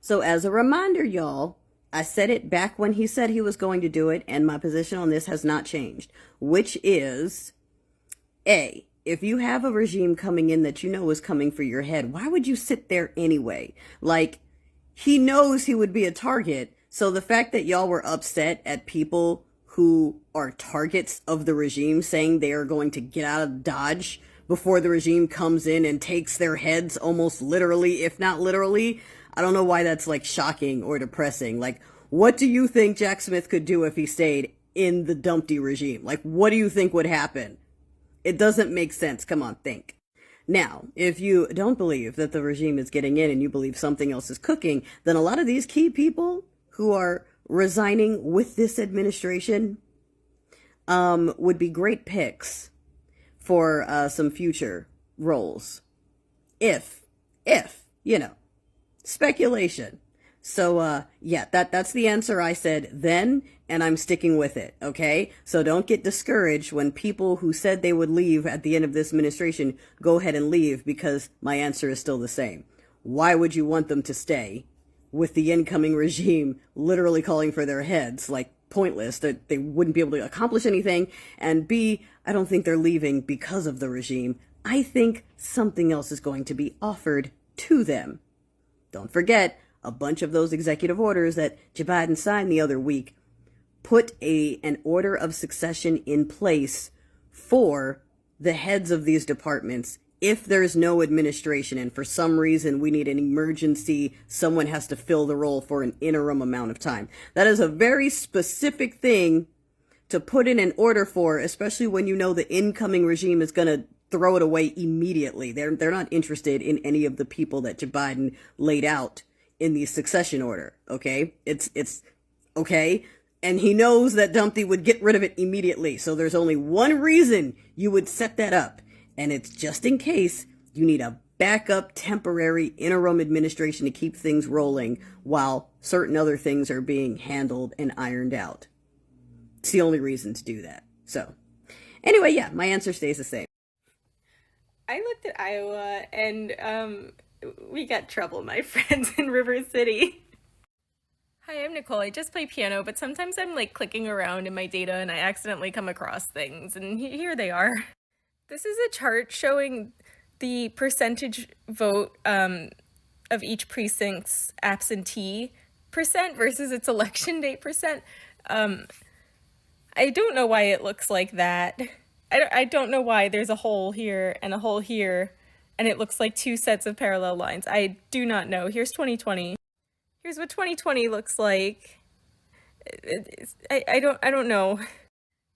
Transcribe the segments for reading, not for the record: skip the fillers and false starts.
So as a reminder, y'all, I said it back when he said he was going to do it, and my position on this has not changed, which is, A, if you have a regime coming in that you know is coming for your head, why would you sit there anyway? Like, he knows he would be a target, so the fact that y'all were upset at people who are targets of the regime saying they are going to get out of Dodge before the regime comes in and takes their heads almost literally, if not literally, I don't know why that's like shocking or depressing. Like, what do you think Jack Smith could do if he stayed in the Dumpty regime? Like, what do you think would happen? It doesn't make sense. Come on, think. Now, if you don't believe that the regime is getting in and you believe something else is cooking, then a lot of these key people who are resigning with this administration would be great picks for some future roles. If, you know, speculation. So, yeah, that's the answer I said then, and I'm sticking with it, okay? So don't get discouraged when people who said they would leave at the end of this administration go ahead and leave, because my answer is still the same. Why would you want them to stay with the incoming regime literally calling for their heads? Like, pointless, that they wouldn't be able to accomplish anything. And B, I don't think they're leaving because of the regime. I think something else is going to be offered to them. Don't forget, a bunch of those executive orders that Joe Biden signed the other week put an order of succession in place for the heads of these departments. If there's no administration and for some reason we need an emergency, someone has to fill the role for an interim amount of time. That is a very specific thing to put in an order for, especially when you know the incoming regime is going to throw it away immediately. They're not interested in any of the people that Joe Biden laid out in the succession order, okay? It's okay? And he knows that Dumpty would get rid of it immediately, so there's only one reason you would set that up, and it's just in case you need a backup temporary interim administration to keep things rolling while certain other things are being handled and ironed out. It's the only reason to do that. So, anyway, yeah, my answer stays the same. I looked at Iowa and we got trouble, my friends, in River City. Hi, I'm Nicole. I just play piano, but sometimes I'm like clicking around in my data and I accidentally come across things, and here they are. This is a chart showing the percentage vote of each precinct's absentee percent versus its election date percent. I don't know why it looks like that. I don't know why there's a hole here and a hole here, and it looks like two sets of parallel lines. I do not know. Here's 2020. Here's what 2020 looks like. I don't know.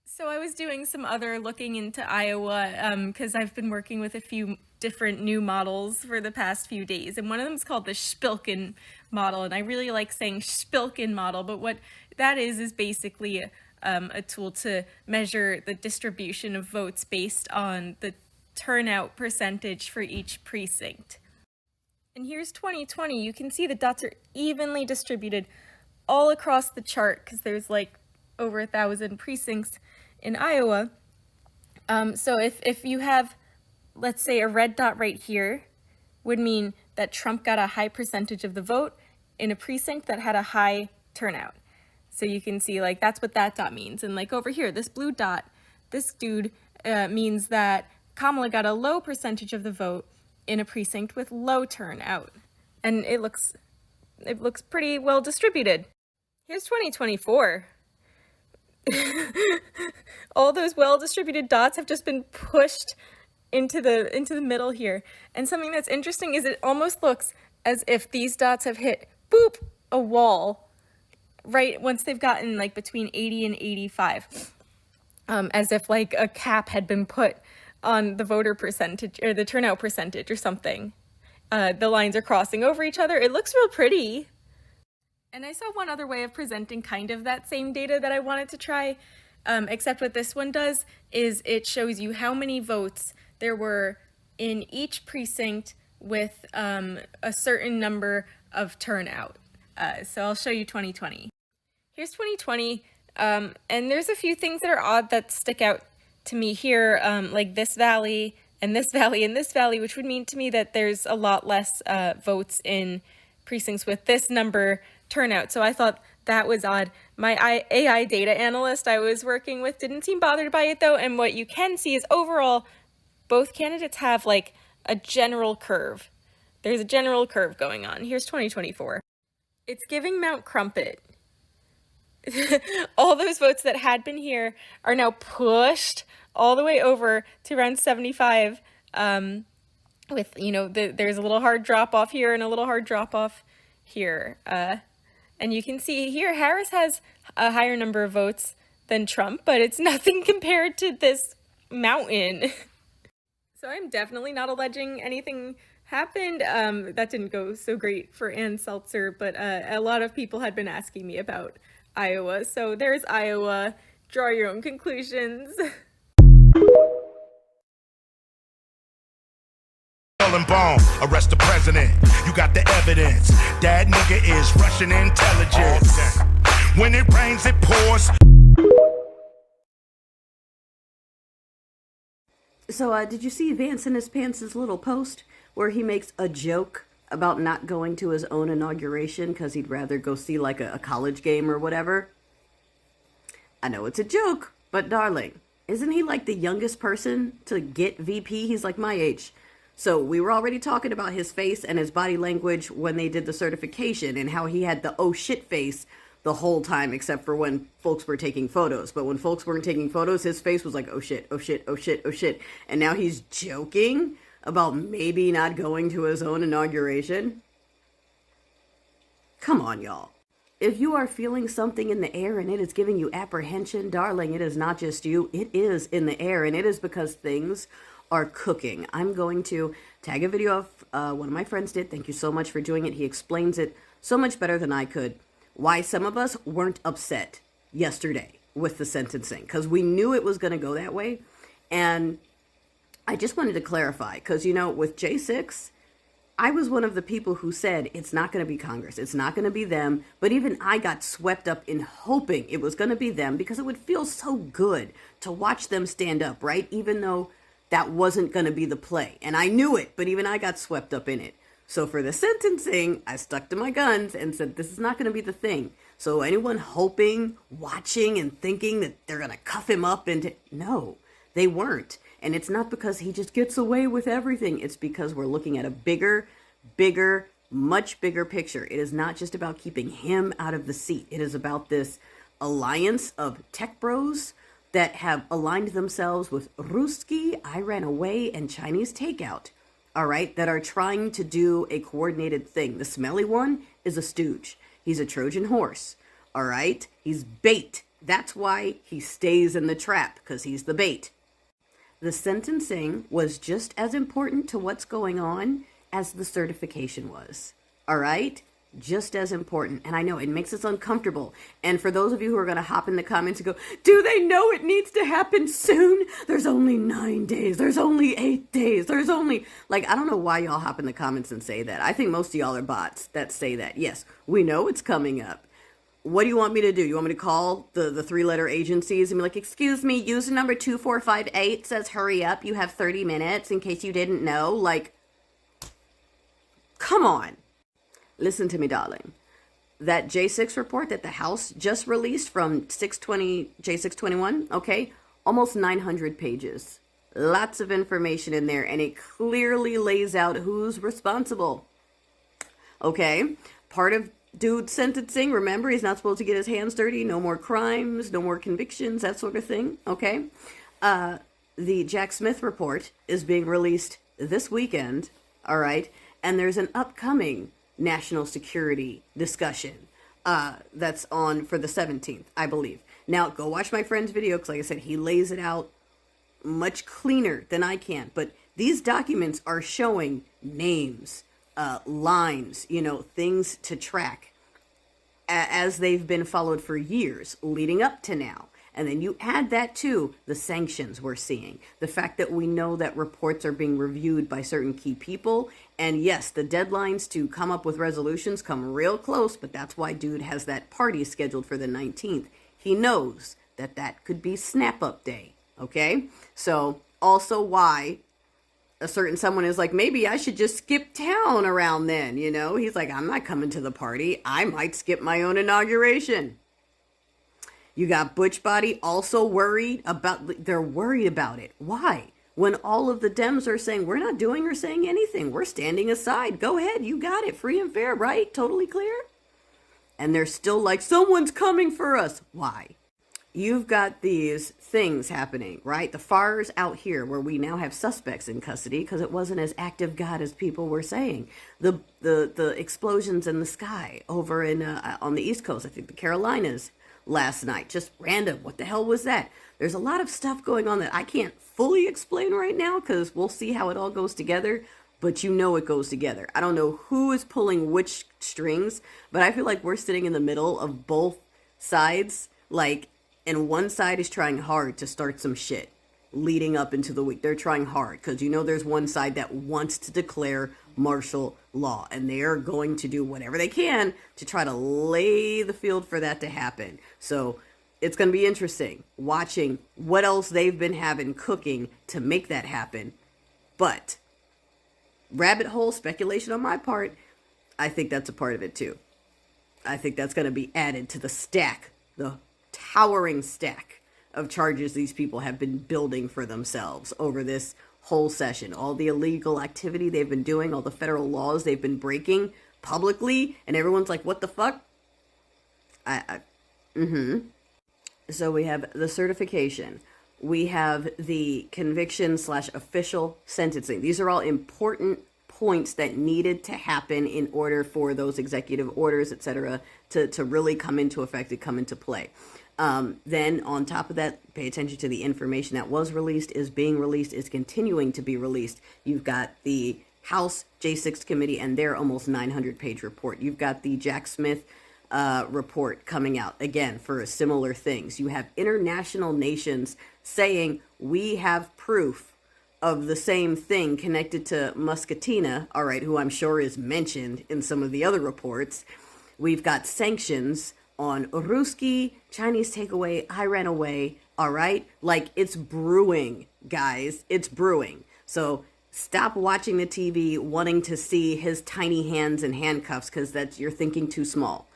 So I was doing some other looking into Iowa because I've been working with a few different new models for the past few days, and one of them is called the Spilkin model, and I really like saying Spilkin model, but what that is basically a tool to measure the distribution of votes based on the turnout percentage for each precinct. And here's 2020. You can see the dots are evenly distributed all across the chart because there's like over 1,000 precincts in Iowa. So if you have, let's say, a red dot right here, would mean that Trump got a high percentage of the vote in a precinct that had a high turnout. So you can see, like, that's what that dot means. And like over here, this blue dot, this dude means that Kamala got a low percentage of the vote in a precinct with low turnout. And it looks pretty well distributed. Here's 2024. All those well-distributed dots have just been pushed into the middle here. And something that's interesting is it almost looks as if these dots have hit, boop, a wall right once they've gotten like between 80 and 85. As if like a cap had been put on the voter percentage or the turnout percentage or something. The lines are crossing over each other. It looks real pretty. And I saw one other way of presenting kind of that same data that I wanted to try, except what this one does is it shows you how many votes there were in each precinct with a certain number of turnout. So I'll show you 2020. Here's 2020, and there's a few things that are odd that stick out to me here, like this valley and this valley and this valley, which would mean to me that there's a lot less votes in precincts with this number turnout. So I thought that was odd. My AI data analyst I was working with didn't seem bothered by it though. And what you can see is overall, both candidates have like a general curve. There's a general curve going on. Here's 2024. It's giving Mount Crumpet. All those votes that had been here are now pushed all the way over to around 75, with, there's a little hard drop off here and a little hard drop off here. And you can see here, Harris has a higher number of votes than Trump, but it's nothing compared to this mountain. So I'm definitely not alleging anything happened. That didn't go so great for Ann Seltzer, but a lot of people had been asking me about Iowa. So there's Iowa. Draw your own conclusions. And bone, arrest the president. You got the evidence. That nigga is Russian intelligence. When it rains, it pours. So, did you see Vance in his pants' little post where he makes a joke about not going to his own inauguration because he'd rather go see like a college game or whatever? I know it's a joke, but darling, isn't he like the youngest person to get VP? He's like my age. So we were already talking about his face and his body language when they did the certification and how he had the oh shit face the whole time, except for when folks were taking photos. But when folks weren't taking photos, his face was like, oh shit, oh shit, oh shit, oh shit. And now he's joking about maybe not going to his own inauguration. Come on, y'all. If you are feeling something in the air and it is giving you apprehension, darling, it is not just you. It is in the air, and it is because things are cooking. I'm going to tag a video of one of my friends did. Thank you so much for doing it. He explains it so much better than I could. Why some of us weren't upset yesterday with the sentencing, because we knew it was going to go that way. And I just wanted to clarify, because, with J6, I was one of the people who said it's not going to be Congress. It's not going to be them. But even I got swept up in hoping it was going to be them because it would feel so good to watch them stand up, right? Even though that wasn't going to be the play. And I knew it, but even I got swept up in it. So for the sentencing, I stuck to my guns and said, this is not going to be the thing. So anyone hoping, watching, and thinking that they're going to cuff him up into... No, they weren't. And it's not because he just gets away with everything. It's because we're looking at a bigger, much bigger picture. It is not just about keeping him out of the seat. It is about this alliance of tech bros that have aligned themselves with Ruski, I Ran Away, and Chinese Takeout, all right, that are trying to do a coordinated thing. The smelly one is a stooge. He's a Trojan horse, all right? He's bait. That's why he stays in the trap, because he's the bait. The sentencing was just as important to what's going on as the certification was, all right? Just as important. And I know it makes us uncomfortable. And for those of you who are going to hop in the comments and go, do they know it needs to happen soon? There's only 9 days. There's only 8 days. There's only... Like, I don't know why y'all hop in the comments and say that. I think most of y'all are bots that say that. Yes, we know it's coming up. What do you want me to do? You want me to call the three-letter agencies and be like, excuse me, user number 2458 says hurry up. You have 30 minutes in case you didn't know. Like, come on. Listen to me, darling. That J6 report that the House just released from J621, okay? Almost 900 pages. Lots of information in there, and it clearly lays out who's responsible. Okay? Part of dude's sentencing, remember, he's not supposed to get his hands dirty. No more crimes, no more convictions, that sort of thing. Okay? The Jack Smith report is being released this weekend, all right? And there's an upcoming national security discussion that's on for the 17th, I believe. Now, go watch my friend's video, because like I said, he lays it out much cleaner than I can. But these documents are showing names, lines, things to track as they've been followed for years leading up to now. And then you add that to the sanctions we're seeing, the fact that we know that reports are being reviewed by certain key people. And yes, the deadlines to come up with resolutions come real close, but that's why dude has that party scheduled for the 19th. He knows that that could be snap up day. Okay. So also why a certain someone is like, maybe I should just skip town around then, you know? He's like, I'm not coming to the party. I might skip my own inauguration. You got Butch Body also they're worried about it. Why? When all of the Dems are saying, we're not doing or saying anything. We're standing aside. Go ahead. You got it. Free and fair, right? Totally clear? And they're still like, someone's coming for us. Why? You've got these things happening, right? The fires out here where we now have suspects in custody because it wasn't as active God as people were saying. The explosions in the sky over in on the East Coast, I think the Carolinas last night, just random. What the hell was that? There's a lot of stuff going on that I can't fully explain right now because we'll see how it all goes together. But you know it goes together. I don't know who is pulling which strings, but I feel like we're sitting in the middle of both sides, like. And one side is trying hard to start some shit leading up into the week. They're trying hard because you know there's one side that wants to declare martial law. And they are going to do whatever they can to try to lay the field for that to happen. So it's going to be interesting watching what else they've been having cooking to make that happen. But rabbit hole speculation on my part, I think that's a part of it too. I think that's going to be added to the stack, the towering stack of charges these people have been building for themselves over this whole session. All the illegal activity they've been doing, all the federal laws they've been breaking publicly, and everyone's like, what the fuck? So we have the certification. We have the conviction/official sentencing. These are all important points that needed to happen in order for those executive orders, etc., to really come into effect, to come into play. Then on top of that, pay attention to the information that was released, is being released, is continuing to be released. You've got the House J6 committee and their almost 900-page report. You've got the Jack Smith report coming out, again, for similar things. You have international nations saying, we have proof of the same thing connected to Muscatina, all right, who I'm sure is mentioned in some of the other reports. We've got sanctions on Ruski, Chinese takeaway, I ran away, all right? Like, it's brewing, guys. It's brewing. So stop watching the TV wanting to see his tiny hands in handcuffs because you're thinking too small.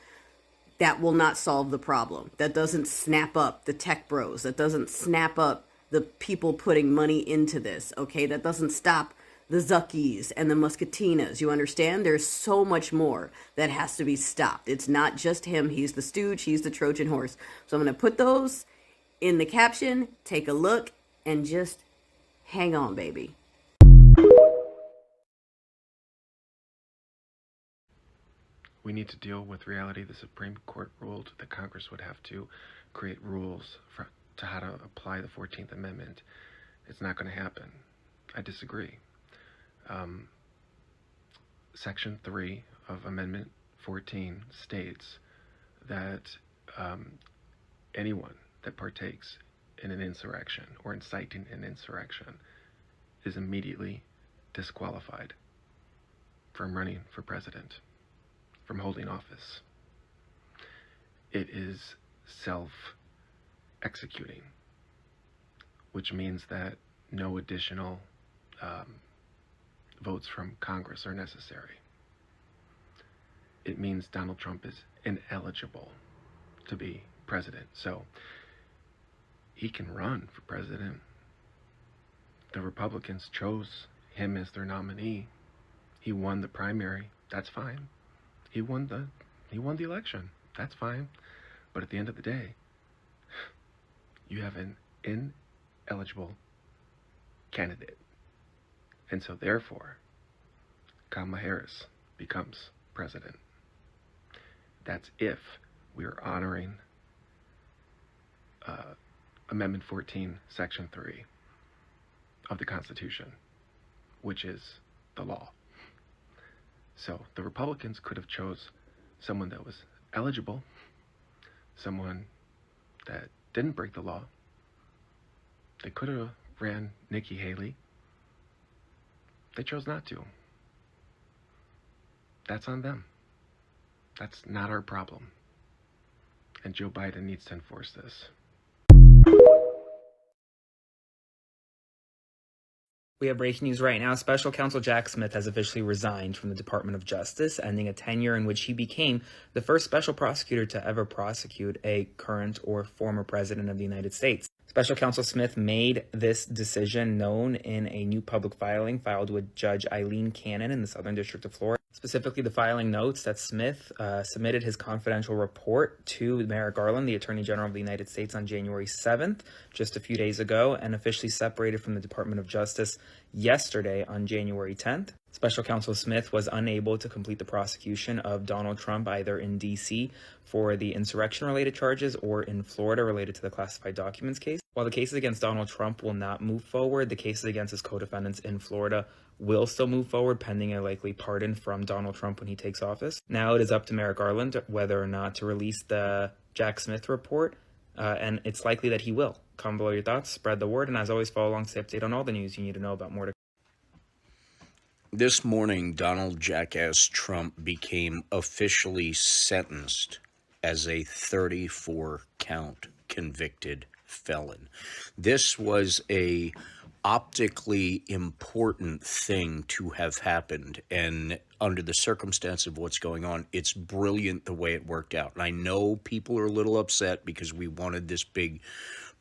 That will not solve the problem. That doesn't snap up the tech bros. That doesn't snap up the people putting money into this, okay? That doesn't stop the Zuckies and the Muscatinas. You understand? There's so much more that has to be stopped. It's not just him. He's the stooge. He's the Trojan horse. So I'm going to put those in the caption. Take a look and just hang on, baby. We need to deal with reality. The Supreme Court ruled that Congress would have to create rules to how to apply the 14th Amendment. It's not going to happen. I disagree. Section 3 of Amendment 14 states that anyone that partakes in an insurrection or inciting an insurrection is immediately disqualified from running for president, from holding office. It is self-executing, which means that no additional votes from Congress are necessary. It means Donald Trump is ineligible to be president. So he can run for president. The Republicans chose him as their nominee. He won the primary. That's fine. He won the election. That's fine. But at the end of the day, you have an ineligible candidate. And so therefore, Kamala Harris becomes president. That's if we are honoring Amendment 14, Section 3 of the Constitution, which is the law. So the Republicans could have chose someone that was eligible, someone that didn't break the law. They could have ran Nikki Haley. They chose not to. That's on them. That's not our problem. And Joe Biden needs to enforce this. We have breaking news right now. Special Counsel Jack Smith has officially resigned from the Department of Justice, ending a tenure in which he became the first special prosecutor to ever prosecute a current or former president of the United States. Special Counsel Smith made this decision known in a new public filing filed with Judge Eileen Cannon in the Southern District of Florida. Specifically, the filing notes that Smith submitted his confidential report to Merrick Garland, the Attorney General of the United States, on January 7th, just a few days ago, and officially separated from the Department of Justice yesterday on January 10th. Special Counsel Smith was unable to complete the prosecution of Donald Trump either in D.C. for the insurrection-related charges or in Florida related to the classified documents case. While the cases against Donald Trump will not move forward, the cases against his co-defendants in Florida will still move forward pending a likely pardon from Donald Trump when he takes office. Now it is up to Merrick Garland whether or not to release the Jack Smith report, and it's likely that he will. Comment below your thoughts, spread the word, and as always, follow along to stay updated on all the news you need to know about more to. This morning, Donald Jackass Trump became officially sentenced as a 34-count convicted felon. This was a optically important thing to have happened, and under the circumstance of what's going on, it's brilliant the way it worked out. And I know people are a little upset because we wanted this big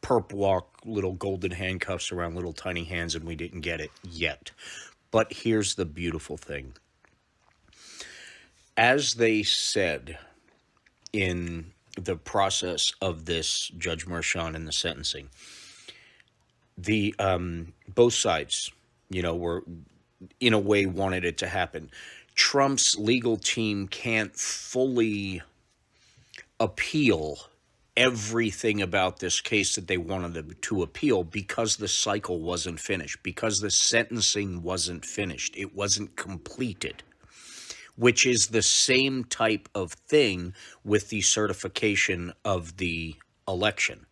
perp walk, little golden handcuffs around little tiny hands, and we didn't get it yet. But here's the beautiful thing. As they said in the process of this, Judge Merchan in the sentencing, the both sides, were in a way wanted it to happen. Trump's legal team can't fully appeal everything about this case that they wanted them to appeal because the cycle wasn't finished, because the sentencing wasn't finished. It wasn't completed, which is the same type of thing with the certification of the election.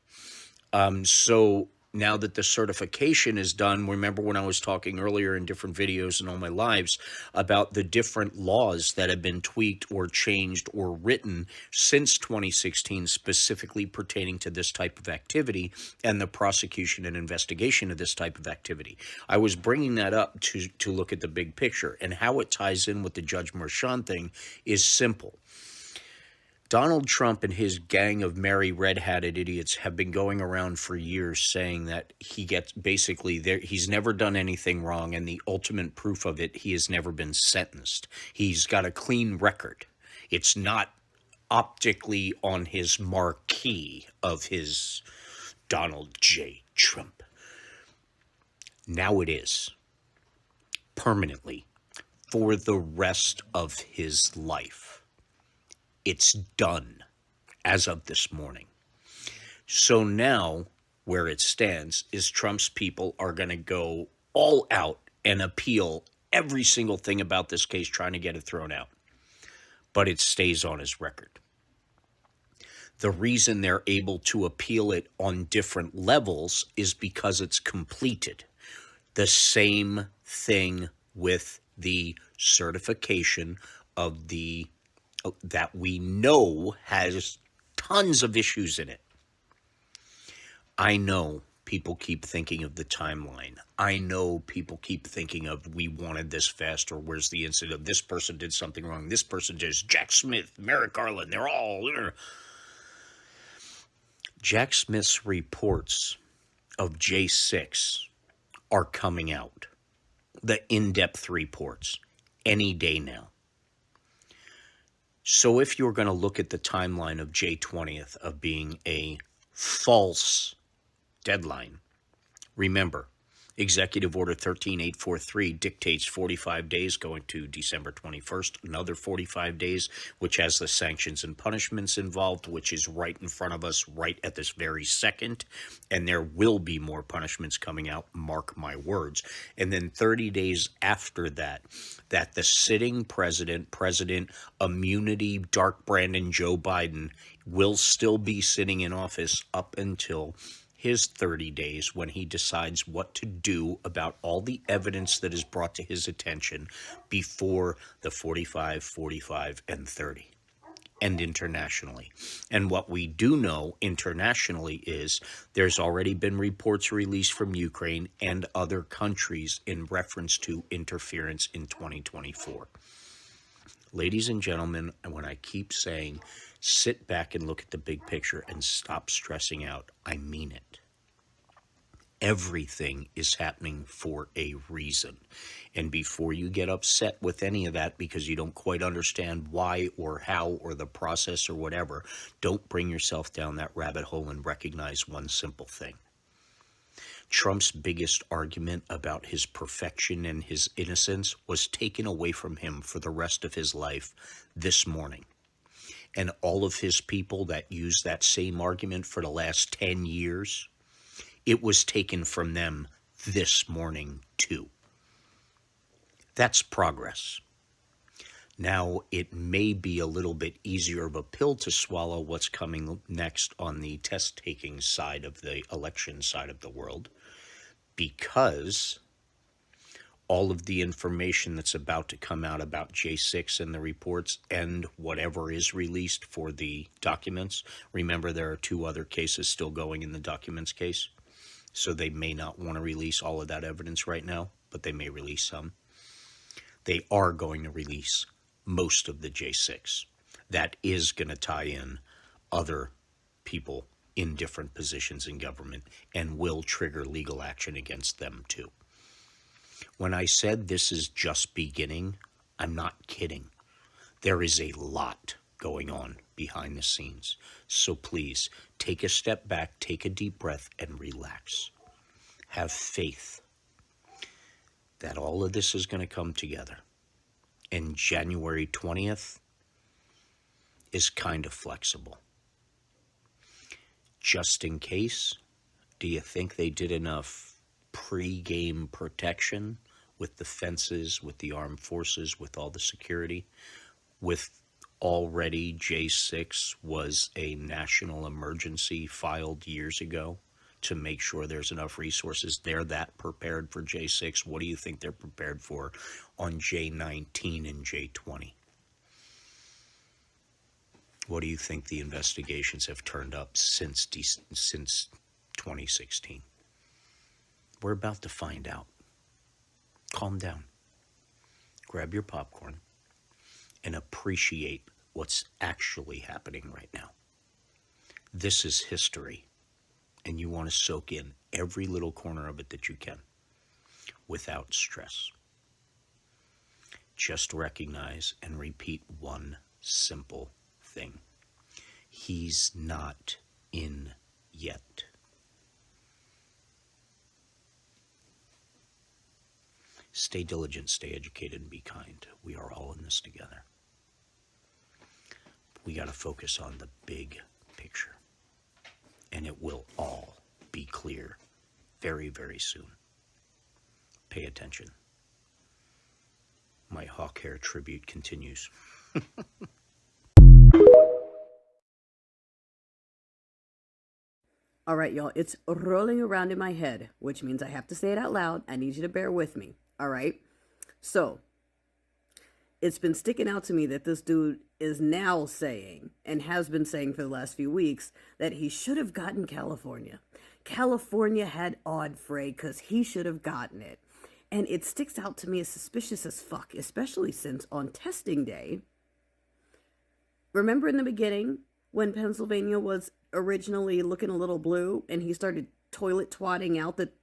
So now that the certification is done, remember when I was talking earlier in different videos and all my lives about the different laws that have been tweaked or changed or written since 2016, specifically pertaining to this type of activity and the prosecution and investigation of this type of activity. I was bringing that up to look at the big picture, and how it ties in with the Judge Merchan thing is simple. Donald Trump and his gang of merry red-hatted idiots have been going around for years saying that he gets basically there. He's never done anything wrong, and the ultimate proof of it, he has never been sentenced. He's got a clean record. It's not optically on his marquee of his Donald J. Trump. Now it is. Permanently. For the rest of his life. It's done as of this morning. So now where it stands is Trump's people are going to go all out and appeal every single thing about this case, trying to get it thrown out. But it stays on his record. The reason they're able to appeal it on different levels is because it's completed. The same thing with the certification of the that we know has tons of issues in it. I know people keep thinking of the timeline. I know people keep thinking of we wanted this faster. Where's the incident of this person did something wrong? This person did. Jack Smith, Merrick Garland, they're all there. Jack Smith's reports of J6 are coming out. The in-depth reports any day now. So if you're going to look at the timeline of J20th of being a false deadline, remember, Executive Order 13843 dictates 45 days going to December 21st, another 45 days, which has the sanctions and punishments involved, which is right in front of us right at this very second. And there will be more punishments coming out, mark my words. And then 30 days after that, that the sitting president immunity, Dark Brandon Joe Biden, will still be sitting in office up until his 30 days when he decides what to do about all the evidence that is brought to his attention before the 45, 45, and 30. and internationally. And what we do know internationally is there's already been reports released from Ukraine and other countries in reference to interference in 2024. Ladies and gentlemen, when I keep saying sit back and look at the big picture and stop stressing out, I mean it. Everything is happening for a reason. And before you get upset with any of that because you don't quite understand why or how or the process or whatever, don't bring yourself down that rabbit hole and recognize one simple thing. Trump's biggest argument about his perfection and his innocence was taken away from him for the rest of his life this morning. And all of his people that used that same argument for the last 10 years, it was taken from them this morning too. That's progress. Now, it may be a little bit easier of a pill to swallow what's coming next on the test-taking side of the election side of the world, because all of the information that's about to come out about J6 and the reports and whatever is released for the documents. Remember, there are 2 other cases still going in the documents case, so they may not want to release all of that evidence right now, but they may release some. They are going to release most of the J6. That is going to tie in other people in different positions in government and will trigger legal action against them too. When I said this is just beginning, I'm not kidding. There is a lot going on behind the scenes. So please, take a step back, take a deep breath, and relax. Have faith that all of this is going to come together. And January 20th is kind of flexible. Just in case, do you think they did enough pre-game protection with the fences, with the armed forces, with all the security, with already J6 was a national emergency filed years ago to make sure there's enough resources? They're that prepared for J6. What do you think they're prepared for on J19 and J20? What do you think the investigations have turned up since 2016? We're about to find out. Calm down. Grab your popcorn and appreciate what's actually happening right now. This is history, and you want to soak in every little corner of it that you can without stress. Just recognize and repeat one simple thing. He's not in yet. Stay diligent, stay educated, and be kind. We are all in this together. We got to focus on the big picture. And it will all be clear very, very soon. Pay attention. My hawk hair tribute continues. All right, y'all, it's rolling around in my head, which means I have to say it out loud. I need you to bear with me. All right. So it's been sticking out to me that this dude is now saying, and has been saying for the last few weeks, that he should have gotten California. California had odd fray because he should have gotten it. And it sticks out to me as suspicious as fuck, especially since on testing day, remember in the beginning when Pennsylvania was originally looking a little blue and he started toilet twatting out that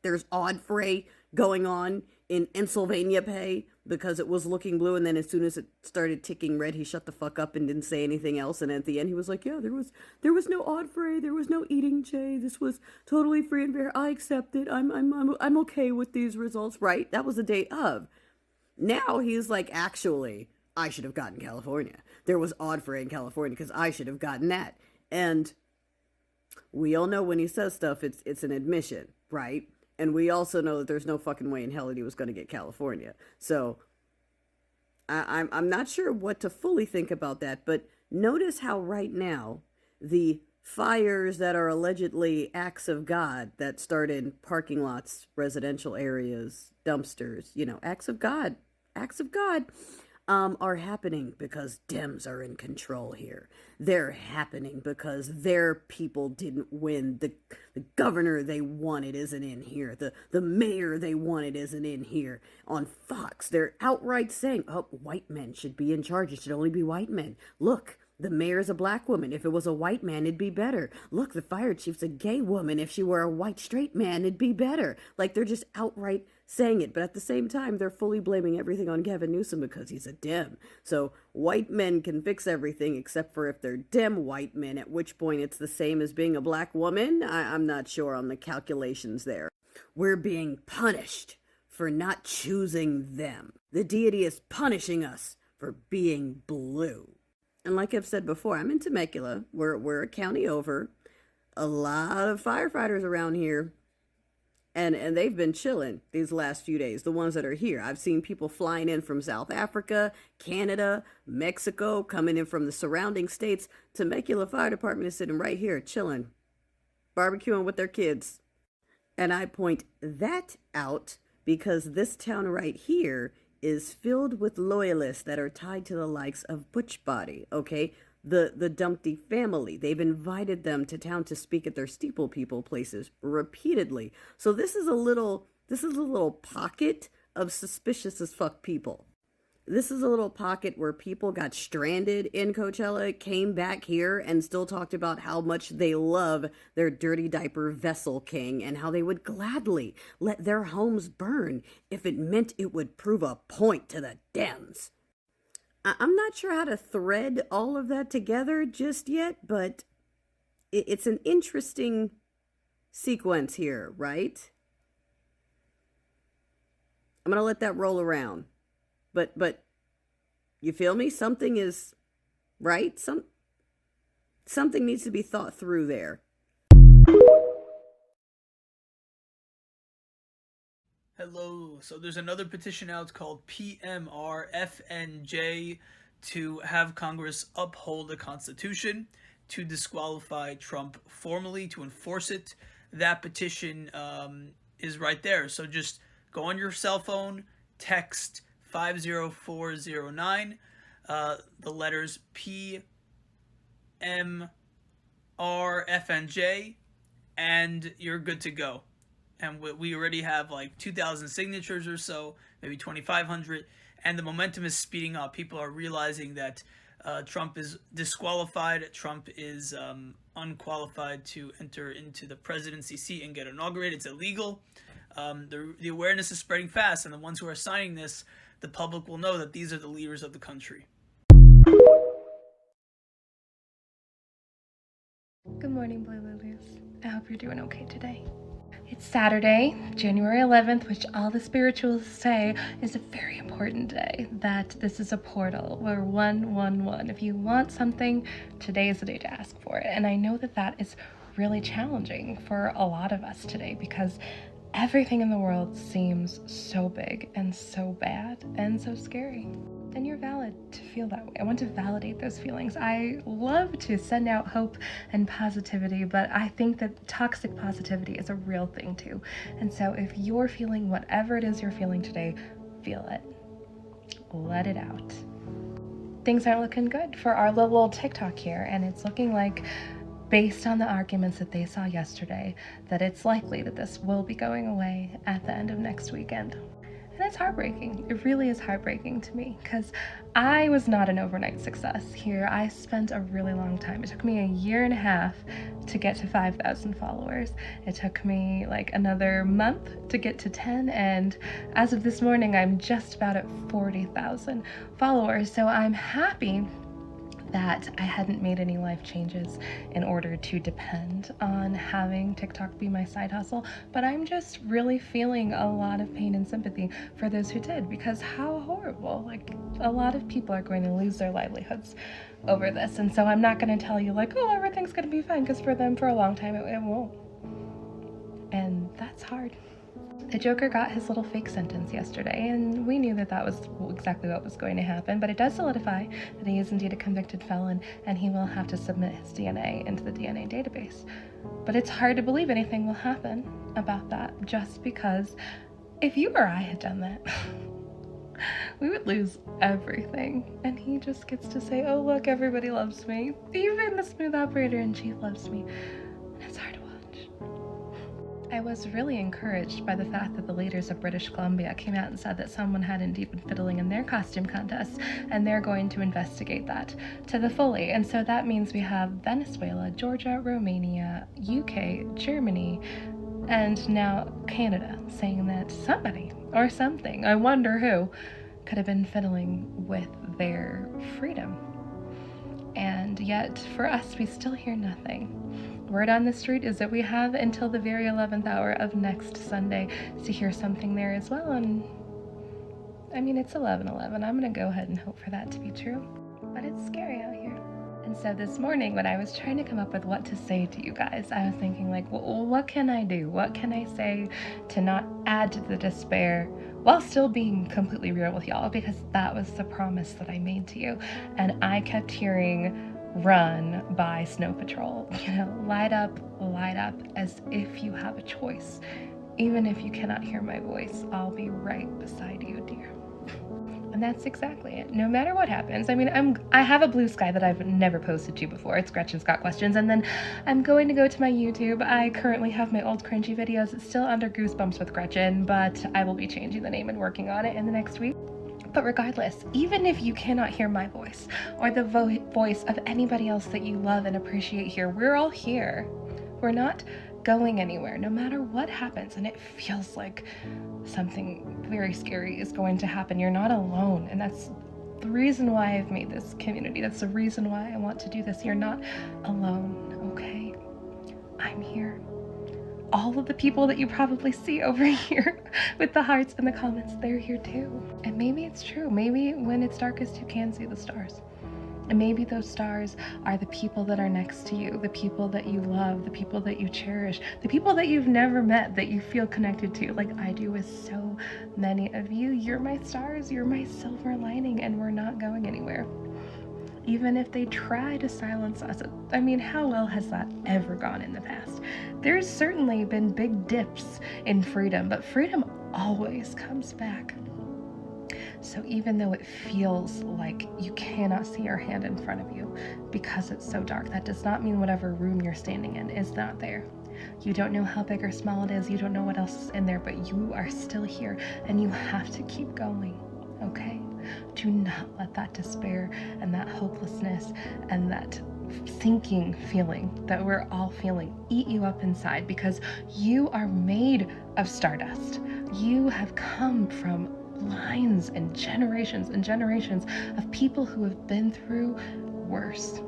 there's odd fray going on in Pennsylvania pay because it was looking blue, and then as soon as it started ticking red, he shut the fuck up and didn't say anything else. And at the end, he was like, "Yeah, there was no odd fray, there was no eating, Jay. This was totally free and fair. I accept it. I'm okay with these results." Right? That was the day of. Now he's like, actually, I should have gotten California. There was odd fray in California because I should have gotten that. And we all know when he says stuff, it's an admission, right? And we also know that there's no fucking way in hell that he was going to get California. So I'm not sure what to fully think about that, but notice how right now the fires that are allegedly acts of God that start in parking lots, residential areas, dumpsters, acts of God, are happening because Dems are in control here. They're happening because their people didn't win. The governor they wanted isn't in here. The mayor they wanted isn't in here. On Fox, they're outright saying, oh, white men should be in charge. It should only be white men. Look, the mayor's a black woman. If it was a white man, it'd be better. Look, the fire chief's a gay woman. If she were a white straight man, it'd be better. Like, they're just outright saying it. But at the same time, they're fully blaming everything on Gavin Newsom because he's a Dem. So white men can fix everything except for if they're Dem white men, at which point it's the same as being a black woman. I'm not sure on the calculations there. We're being punished for not choosing them. The deity is punishing us for being blue. And like I've said before, I'm in Temecula. We're a county over. A lot of firefighters around here. And they've been chilling these last few days, the ones that are here. I've seen people flying in from South Africa, Canada, Mexico, coming in from the surrounding states. Temecula Fire Department is sitting right here, chilling, barbecuing with their kids. And I point that out because this town right here is filled with loyalists that are tied to the likes of Butch Body, okay? The Dumpty family. They've invited them to town to speak at their Steeple People places repeatedly. So this is a little pocket of suspicious as fuck people. This is a little pocket where people got stranded in Coachella, came back here, and still talked about how much they love their dirty diaper vessel king and how they would gladly let their homes burn if it meant it would prove a point to the Dems. I'm not sure how to thread all of that together just yet, but it's an interesting sequence here, right? I'm going to let that roll around. But you feel me? Something is right. Something needs to be thought through there. Hello. So there's another petition out called PMRFNJ to have Congress uphold the Constitution to disqualify Trump formally, to enforce it. That petition is right there. So just go on your cell phone, text 50409, the letters PMRFNJ, and you're good to go. And we already have like 2,000 signatures or so, maybe 2,500, and the momentum is speeding up. People are realizing that Trump is disqualified. Trump is unqualified to enter into the presidency seat and get inaugurated. It's illegal. The awareness is spreading fast, and the ones who are signing this, the public will know that these are the leaders of the country. Good morning, Blue Lilies. I hope you're doing okay today. It's Saturday, January 11th, which all the spiritualists say is a very important day, that this is a portal. We're 111. If you want something, today is the day to ask for it. And I know that that is really challenging for a lot of us today because everything in the world seems so big and so bad and so scary. And you're valid to feel that way. I want to validate those feelings. I love to send out hope and positivity, but I think that toxic positivity is a real thing too. And so if you're feeling whatever it is you're feeling today, feel it. Let it out. Things aren't looking good for our little old TikTok here, and it's looking like, based on the arguments that they saw yesterday, that it's likely that this will be going away at the end of next weekend. And it's heartbreaking. It really is heartbreaking to me because I was not an overnight success here. I spent a really long time. It took me a year and a half to get to 5,000 followers. It took me like another month to get to 10, and as of this morning, I'm just about at 40,000 followers. So I'm happy that I hadn't made any life changes in order to depend on having TikTok be my side hustle, but I'm just really feeling a lot of pain and sympathy for those who did, because how horrible. Like, a lot of people are going to lose their livelihoods over this, and so I'm not going to tell you like, oh, everything's going to be fine, because for them for a long time it won't, and that's hard. The Joker got his little fake sentence yesterday, and we knew that that was exactly what was going to happen, but it does solidify that he is indeed a convicted felon, and he will have to submit his DNA into the DNA database. But it's hard to believe anything will happen about that, just because if you or I had done that, we would lose everything. And he just gets to say, oh, look, everybody loves me. Even the smooth operator in chief loves me. And it's hard to watch. I was really encouraged by the fact that the leaders of British Columbia came out and said that someone had indeed been fiddling in their costume contest, and they're going to investigate that to the fully. And so that means we have Venezuela, Georgia, Romania, UK, Germany, and now Canada saying that somebody or something, I wonder who, could have been fiddling with their freedom. And yet, for us, we still hear nothing. Word on the street is that we have until the very 11th hour of next Sunday to hear something there as well. And I mean, it's 11:11. I'm going to go ahead and hope for that to be true. But it's scary out here. And so this morning, when I was trying to come up with what to say to you guys, I was thinking, like, well, what can I do? What can I say to not add to the despair while still being completely real with y'all? Because that was the promise that I made to you. And I kept hearing Run by Snow Patrol. You know, light up, as if you have a choice. Even if you cannot hear my voice, I'll be right beside you, dear. And that's exactly it. No matter what happens. I mean, I have a blue sky that I've never posted to before. It's Gretchen's Got Questions. And then I'm going to go to my YouTube. I currently have my old cringy videos. It's still under Goosebumps with Gretchen, but I will be changing the name and working on it in the next week. But regardless, even if you cannot hear my voice or the voice of anybody else that you love and appreciate here, we're all here. We're not going anywhere, no matter what happens. And it feels like something very scary is going to happen. You're not alone. And that's the reason why I've made this community. That's the reason why I want to do this. You're not alone, okay? I'm here. All of the people that you probably see over here with the hearts and the comments, they're here too. And maybe it's true. Maybe when it's darkest, you can see the stars. And maybe those stars are the people that are next to you, the people that you love, the people that you cherish, the people that you've never met that you feel connected to, like I do with so many of you. You're my stars, you're my silver lining, and we're not going anywhere. Even if they try to silence us. I mean, how well has that ever gone in the past? There's certainly been big dips in freedom, but freedom always comes back. So even though it feels like you cannot see your hand in front of you because it's so dark, that does not mean whatever room you're standing in is not there. You don't know how big or small it is, you don't know what else is in there, but you are still here and you have to keep going, okay? Do not let that despair and that hopelessness and that sinking feeling that we're all feeling eat you up inside, because you are made of stardust. You have come from lines and generations of people who have been through worse.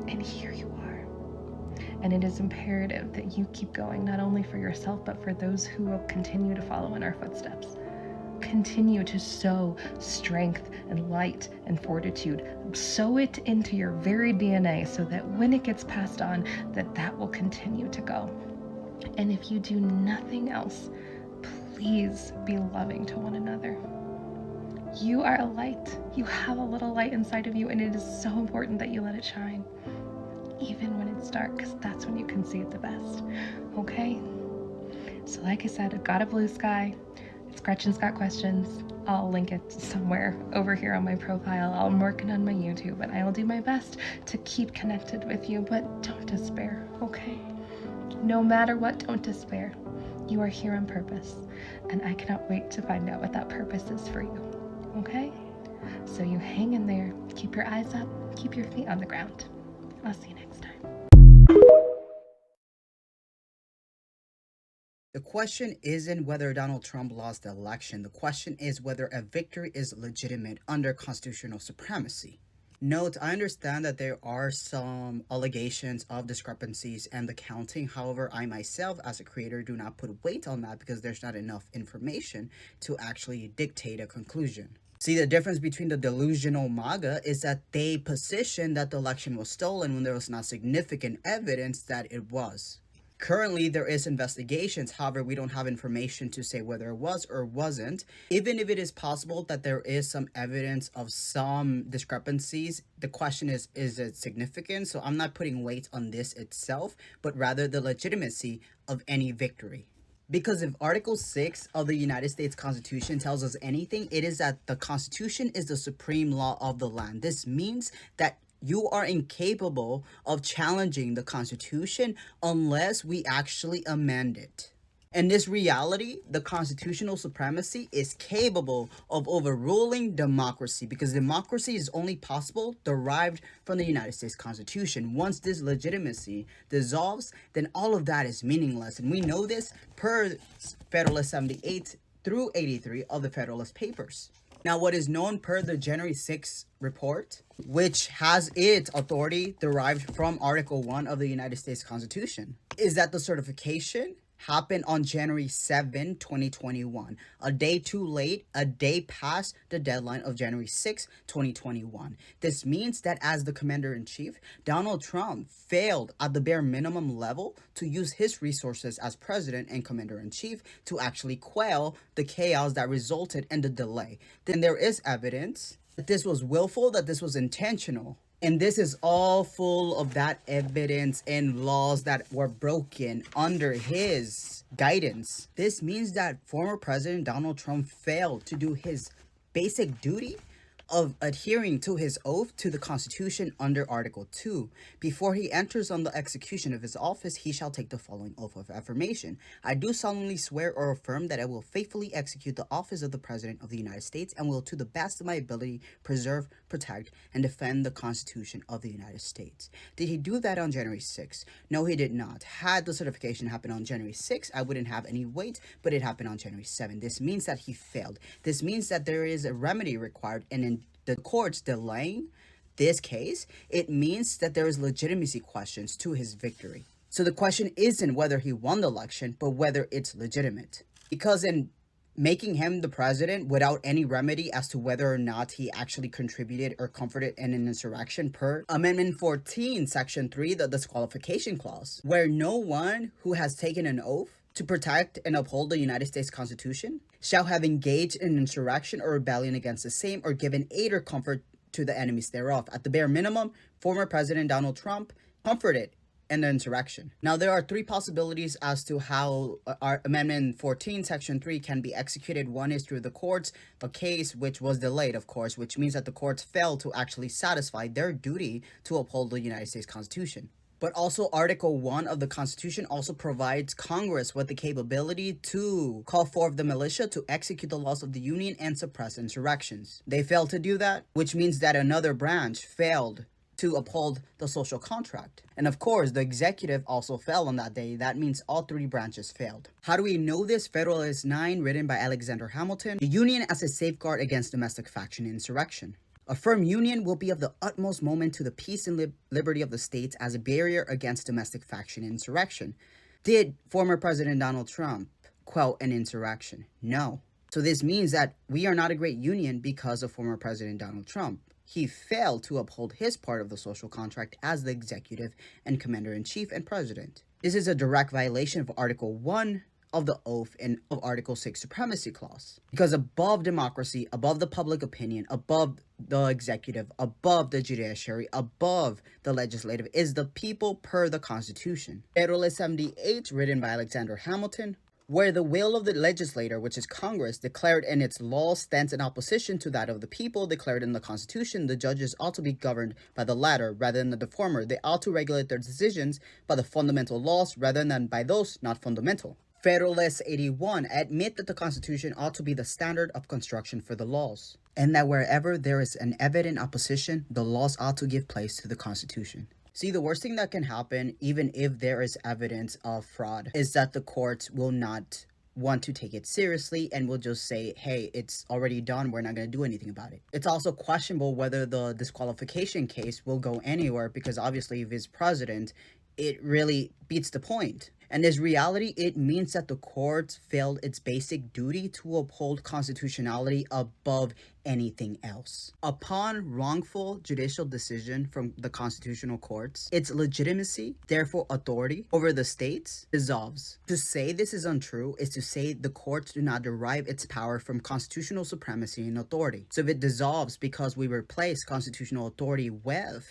And here you are. And it is imperative that you keep going, not only for yourself, but for those who will continue to follow in our footsteps. Continue to sow strength and light and fortitude. Sow it into your very DNA so that when it gets passed on, that will continue to go. And if you do nothing else, please be loving to one another. You are a light. You have a little light inside of you, and it is so important that you let it shine, even when it's dark, because that's when you can see it the best. Okay? So like I said, I've got a blue sky. It's Gretchen's Got Questions. I'll link it somewhere over here on my profile. I'm working on my YouTube, and I will do my best to keep connected with you, but don't despair, okay? No matter what, don't despair. You are here on purpose, and I cannot wait to find out what that purpose is for you, okay? So you hang in there, keep your eyes up, keep your feet on the ground. I'll see you next time. The question isn't whether Donald Trump lost the election. The question is whether a victory is legitimate under constitutional supremacy. Note, I understand that there are some allegations of discrepancies and the counting. However, I myself as a creator do not put weight on that because there's not enough information to actually dictate a conclusion. See, the difference between the delusional MAGA is that they position that the election was stolen when there was not significant evidence that it was. Currently, there is investigations. However, we don't have information to say whether it was or wasn't. Even if it is possible that there is some evidence of some discrepancies, the question is it significant? So I'm not putting weight on this itself, but rather the legitimacy of any victory. Because if Article 6 of the United States Constitution tells us anything, it is that the Constitution is the supreme law of the land. This means that you are incapable of challenging the Constitution unless we actually amend it. In this reality, the constitutional supremacy is capable of overruling democracy, because democracy is only possible derived from the United States Constitution. Once this legitimacy dissolves, then all of that is meaningless. And we know this per Federalist 78 through 83 of the Federalist Papers. Now, what is known per the January 6th report, which has its authority derived from Article 1 of the United States Constitution, is that the certification happened on January 7, 2021, a day too late, a day past the deadline of January 6, 2021. This means that as the commander-in-chief, Donald Trump failed at the bare minimum level to use his resources as president and commander-in-chief to actually quell the chaos that resulted in the delay. Then there is evidence that this was willful, that this was intentional. And this is all full of that evidence and laws that were broken under his guidance. This means that former President Donald Trump failed to do his basic duty of adhering to his oath to the Constitution under Article 2. Before he enters on the execution of his office, he shall take the following oath of affirmation. I do solemnly swear or affirm that I will faithfully execute the office of the President of the United States and will, to the best of my ability, preserve, protect, and defend the Constitution of the United States. Did he do that on January 6th? No, he did not. Had the certification happened on January 6th, I wouldn't have any weight, but it happened on January 7th. This means that he failed. This means that there is a remedy required, and in the courts delaying this case, it means that there is legitimacy questions to his victory. So the question isn't whether he won the election, but whether it's legitimate. Because in making him the president without any remedy as to whether or not he actually contributed or comforted in an insurrection per Amendment 14, Section 3, the disqualification clause, where no one who has taken an oath to protect and uphold the United States Constitution shall have engaged in an insurrection or rebellion against the same or given aid or comfort to the enemies thereof. At the bare minimum, former President Donald Trump comforted in the insurrection. Now, there are three possibilities as to how our Amendment 14, Section 3 can be executed. One is through the courts, a case which was delayed, of course, which means that the courts failed to actually satisfy their duty to uphold the United States Constitution. But also Article 1 of the Constitution also provides Congress with the capability to call forth the militia to execute the laws of the Union and suppress insurrections. They failed to do that, which means that another branch failed to uphold the social contract. And of course, the executive also fell on that day. That means all three branches failed. How do we know this? Federalist 9, written by Alexander Hamilton. The Union as a safeguard against domestic faction and insurrection. A firm union will be of the utmost moment to the peace and liberty of the states as a barrier against domestic faction and insurrection. Did former President Donald Trump quell an insurrection? No. So this means that we are not a great union because of former President Donald Trump. He failed to uphold his part of the social contract as the executive and commander-in-chief and president. This is a direct violation of Article 1 of the oath and of Article 6 supremacy clause. Because above democracy, above the public opinion, above the executive, above the judiciary, above the legislative is the people per the Constitution. Federalist 78, written by Alexander Hamilton, where the will of the legislator, which is Congress, declared in its law stands in opposition to that of the people declared in the Constitution, the judges ought to be governed by the latter rather than the former. They ought to regulate their decisions by the fundamental laws rather than by those not fundamental. Federalist 81, admit that the Constitution ought to be the standard of construction for the laws, and that wherever there is an evident opposition, the laws ought to give place to the Constitution. See, the worst thing that can happen, even if there is evidence of fraud, is that the courts will not want to take it seriously and will just say, hey, it's already done, we're not going to do anything about it. It's also questionable whether the disqualification case will go anywhere, because obviously if it's president, it really beats the point. And this reality, it means that the courts failed its basic duty to uphold constitutionality above anything else. Upon wrongful judicial decision from the constitutional courts, its legitimacy, therefore authority over the states, dissolves. To say this is untrue is to say the courts do not derive its power from constitutional supremacy and authority. So if it dissolves because we replace constitutional authority with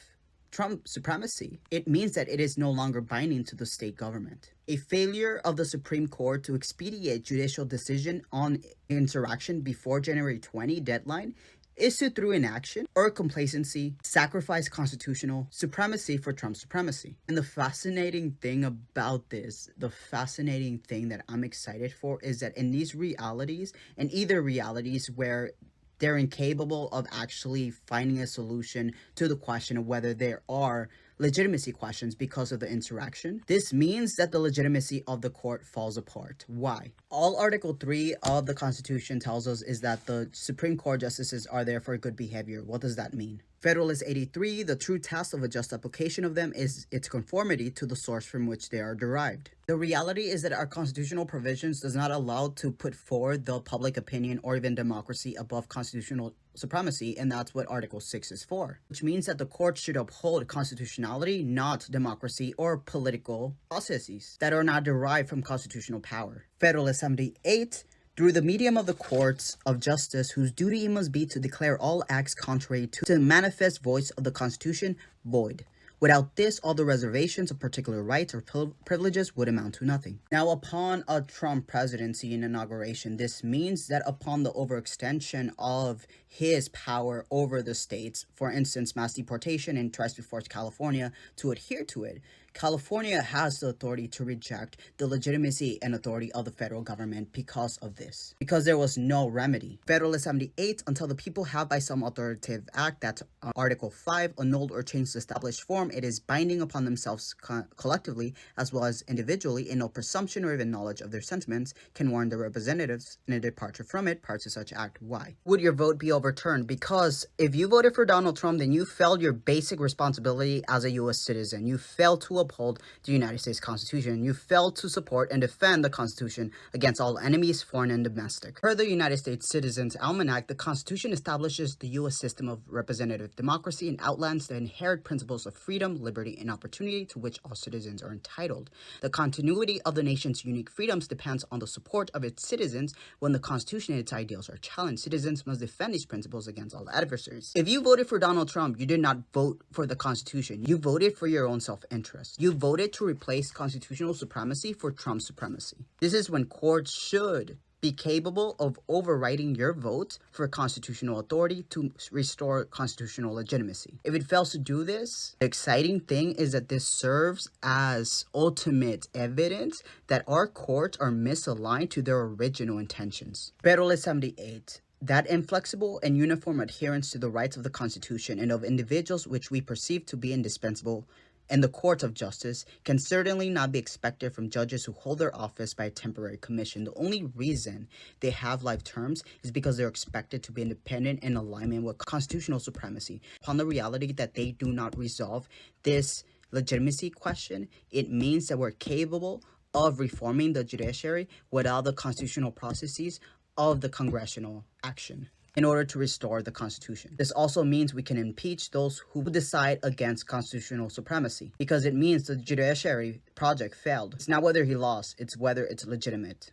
Trump supremacy. It means that it is no longer binding to the state government. A failure of the Supreme Court to expedite judicial decision on insurrection before January 20 deadline is to, through inaction or complacency, sacrifice constitutional supremacy for Trump's supremacy. And the fascinating thing about this, the fascinating thing that I'm excited for, is that in these realities, and either realities where they're incapable of actually finding a solution to the question of whether there are legitimacy questions because of the insurrection, this means that the legitimacy of the court falls apart. Why? All Article 3 of the Constitution tells us is that the Supreme Court justices are there for good behavior. What does that mean? Federalist 83, the true test of a just application of them is its conformity to the source from which they are derived. The reality is that our constitutional provisions does not allow to put forward the public opinion or even democracy above constitutional supremacy, and that's what Article 6 is for. Which means that the court should uphold constitutionality, not democracy or political processes that are not derived from constitutional power. Federalist 78, through the medium of the courts of justice, whose duty it must be to declare all acts contrary to the manifest voice of the Constitution void. Without this, all the reservations of particular rights or privileges would amount to nothing. Now, upon a Trump presidency and inauguration, this means that upon the overextension of his power over the states, for instance, mass deportation, and tries to force California to adhere to it, California has the authority to reject the legitimacy and authority of the federal government because of this. Because there was no remedy. Federalist 78, until the people have by some authoritative act, that's Article 5, annulled or changed the established form, it is binding upon themselves collectively as well as individually, and no presumption or even knowledge of their sentiments can warn their representatives in a departure from it prior to such act. Why? Would your vote be overturned? Because if you voted for Donald Trump, then you failed your basic responsibility as a U.S. citizen. You failed to uphold the United States Constitution. You failed to support and defend the Constitution against all enemies, foreign and domestic. Per the United States Citizens Almanac, the Constitution establishes the U.S. system of representative democracy and outlines the inherent principles of freedom, liberty, and opportunity to which all citizens are entitled. The continuity of the nation's unique freedoms depends on the support of its citizens. When the Constitution and its ideals are challenged, citizens must defend these principles against all adversaries. If you voted for Donald Trump, you did not vote for the Constitution. You voted for your own self-interest. You voted to replace constitutional supremacy for Trump supremacy. This is when courts should be capable of overriding your vote for constitutional authority to restore constitutional legitimacy. If it fails to do this, the exciting thing is that this serves as ultimate evidence that our courts are misaligned to their original intentions. Federalist 78. That inflexible and uniform adherence to the rights of the Constitution and of individuals which we perceive to be indispensable and the courts of justice can certainly not be expected from judges who hold their office by a temporary commission. The only reason they have life terms is because they're expected to be independent in alignment with constitutional supremacy. Upon the reality that they do not resolve this legitimacy question, it means that we're capable of reforming the judiciary without the constitutional processes of the congressional action in order to restore the Constitution. This also means we can impeach those who decide against constitutional supremacy, because it means the judiciary project failed. It's not whether he lost, it's whether it's legitimate.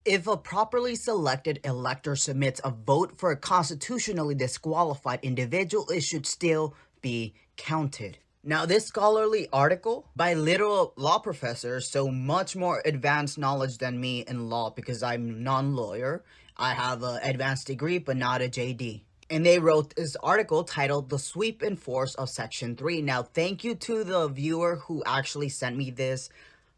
If a properly selected elector submits a vote for a constitutionally disqualified individual, it should still be counted. Now, this scholarly article by literal law professors, so much more advanced knowledge than me in law because I'm non-lawyer. I have an advanced degree, but not a JD. And they wrote this article titled The Sweep and Force of Section 3. Now, thank you to the viewer who actually sent me this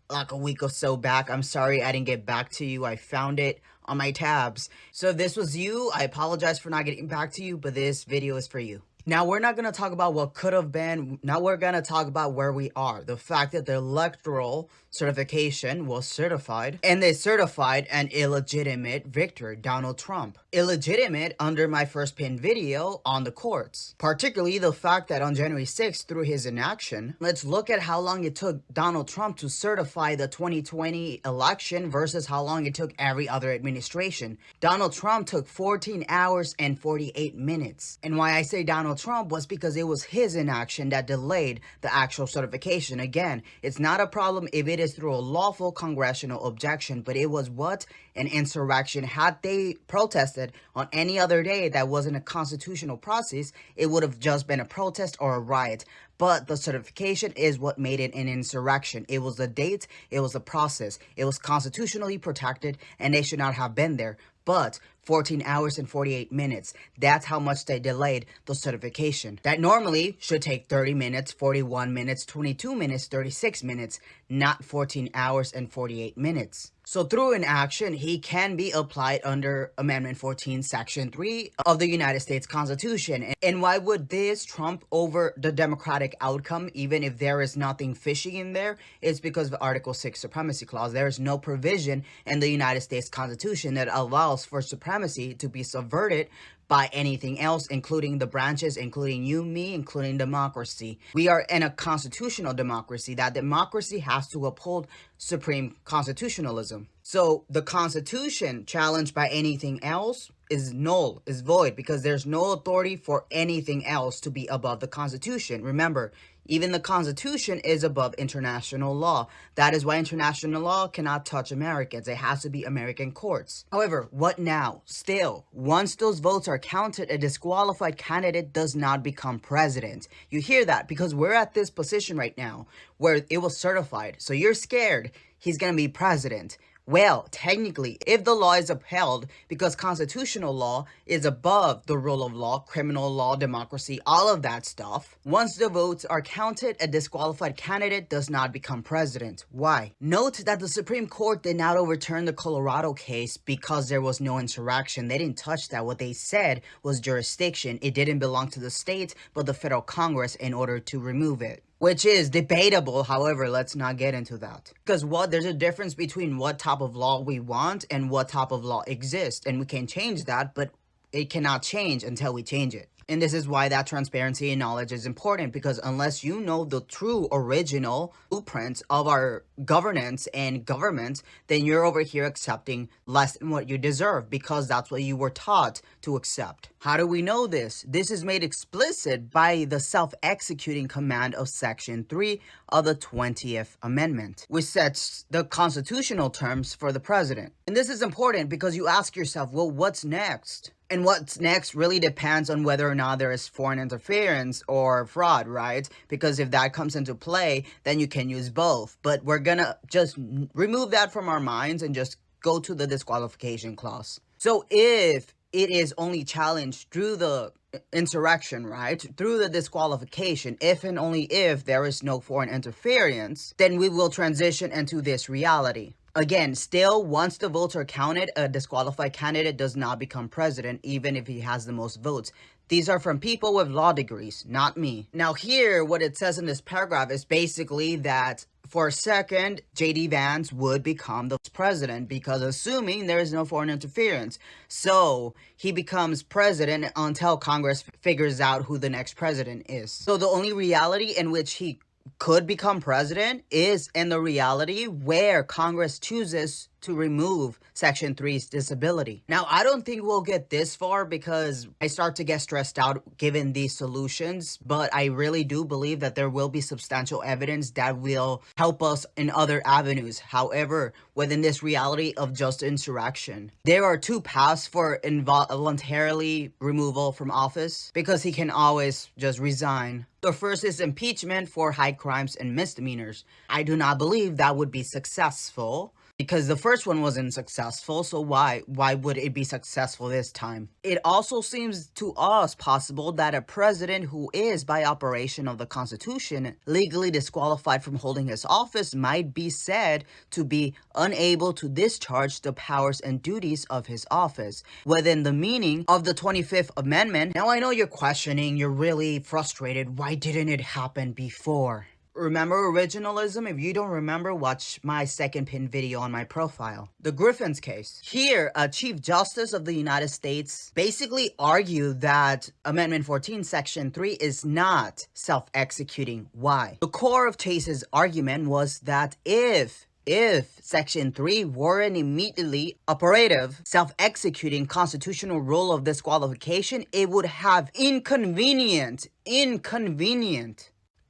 like a week or so back. I'm sorry I didn't get back to you. I found it on my tabs. So if this was you, I apologize for not getting back to you, but this video is for you. Now, we're not going to talk about what could have been. Now, we're going to talk about where we are. The fact that the electoral certification was certified, and they certified an illegitimate victor, Donald Trump. Illegitimate under my first pinned video on the courts. Particularly the fact that on January 6th, through his inaction, let's look at how long it took Donald Trump to certify the 2020 election versus how long it took every other administration. Donald Trump took 14 hours and 48 minutes. And why I say Donald Trump was because it was his inaction that delayed the actual certification. Again, it's not a problem if it is through a lawful congressional objection, but it was what? An insurrection. Had they protested on any other day that wasn't a constitutional process, it would have just been a protest or a riot. But the certification is what made it an insurrection. It was the date, it was the process, it was constitutionally protected, and they should not have been there. But 14 hours and 48 minutes, that's how much they delayed the certification. That normally should take 30 minutes, 41 minutes, 22 minutes, 36 minutes, not 14 hours and 48 minutes. So through inaction, he can be applied under Amendment 14, Section 3 of the United States Constitution. And why would this trump over the democratic outcome, even if there is nothing fishy in there? It's because of Article 6 Supremacy Clause. There is no provision in the United States Constitution that allows for supremacy to be subverted by anything else, including the branches, including you, me, including democracy. We are in a constitutional democracy. That democracy has to uphold supreme constitutionalism. So the Constitution challenged by anything else is null, is void, because there's no authority for anything else to be above the Constitution. Remember, even the Constitution is above international law. That is why international law cannot touch Americans. It has to be American courts. However, what now? Still, once those votes are counted, a disqualified candidate does not become president. You hear that because we're at this position right now where it was certified. So you're scared he's going to be president. Well, technically, if the law is upheld, because constitutional law is above the rule of law, criminal law, democracy, all of that stuff, once the votes are counted, a disqualified candidate does not become president. Why? Note that the Supreme Court did not overturn the Colorado case because there was no insurrection. They didn't touch that. What they said was jurisdiction. It didn't belong to the state, but the federal Congress in order to remove it. Which is debatable, however, let's not get into that. Because there's a difference between what type of law we want and what type of law exists. And we can change that, but it cannot change until we change it. And this is why that transparency and knowledge is important, because unless you know the true original blueprints of our governance and government, then you're over here accepting less than what you deserve, because that's what you were taught to accept. How do we know this? This is made explicit by the self-executing command of Section 3 of the 20th Amendment, which sets the constitutional terms for the president. And this is important because you ask yourself, well, what's next? And what's next really depends on whether or not there is foreign interference or fraud, right? Because if that comes into play, then you can use both. But we're gonna just remove that from our minds and just go to the disqualification clause. So if it is only challenged through the insurrection, right? Through the disqualification, if and only if there is no foreign interference, then we will transition into this reality. Again, still, once the votes are counted, a disqualified candidate does not become president, even if he has the most votes. These are from people with law degrees, not me. Now here, what it says in this paragraph is basically that for a second, J.D. Vance would become the president, because assuming there is no foreign interference. So he becomes president until Congress figures out who the next president is. So the only reality in which he could become president is in the reality where Congress chooses to remove Section 3's disability. Now, I don't think we'll get this far because I start to get stressed out given these solutions, but I really do believe that there will be substantial evidence that will help us in other avenues. However, within this reality of just insurrection, there are two paths for involuntarily removal from office, because he can always just resign. The first is impeachment for high crimes and misdemeanors. I do not believe that would be successful, because the first one wasn't successful, so why would it be successful this time? It also seems to us possible that a president who is, by operation of the Constitution, legally disqualified from holding his office might be said to be unable to discharge the powers and duties of his office within the meaning of the 25th Amendment. Now, I know you're questioning, you're really frustrated. Why didn't it happen before? Remember originalism? If you don't remember, watch my second pinned video on my profile. The Griffin's case. Here, a Chief Justice of the United States basically argued that Amendment 14, Section 3 is not self-executing. Why? The core of Chase's argument was that if If Section 3 weren't immediately operative, self-executing constitutional rule of disqualification, it would have inconvenient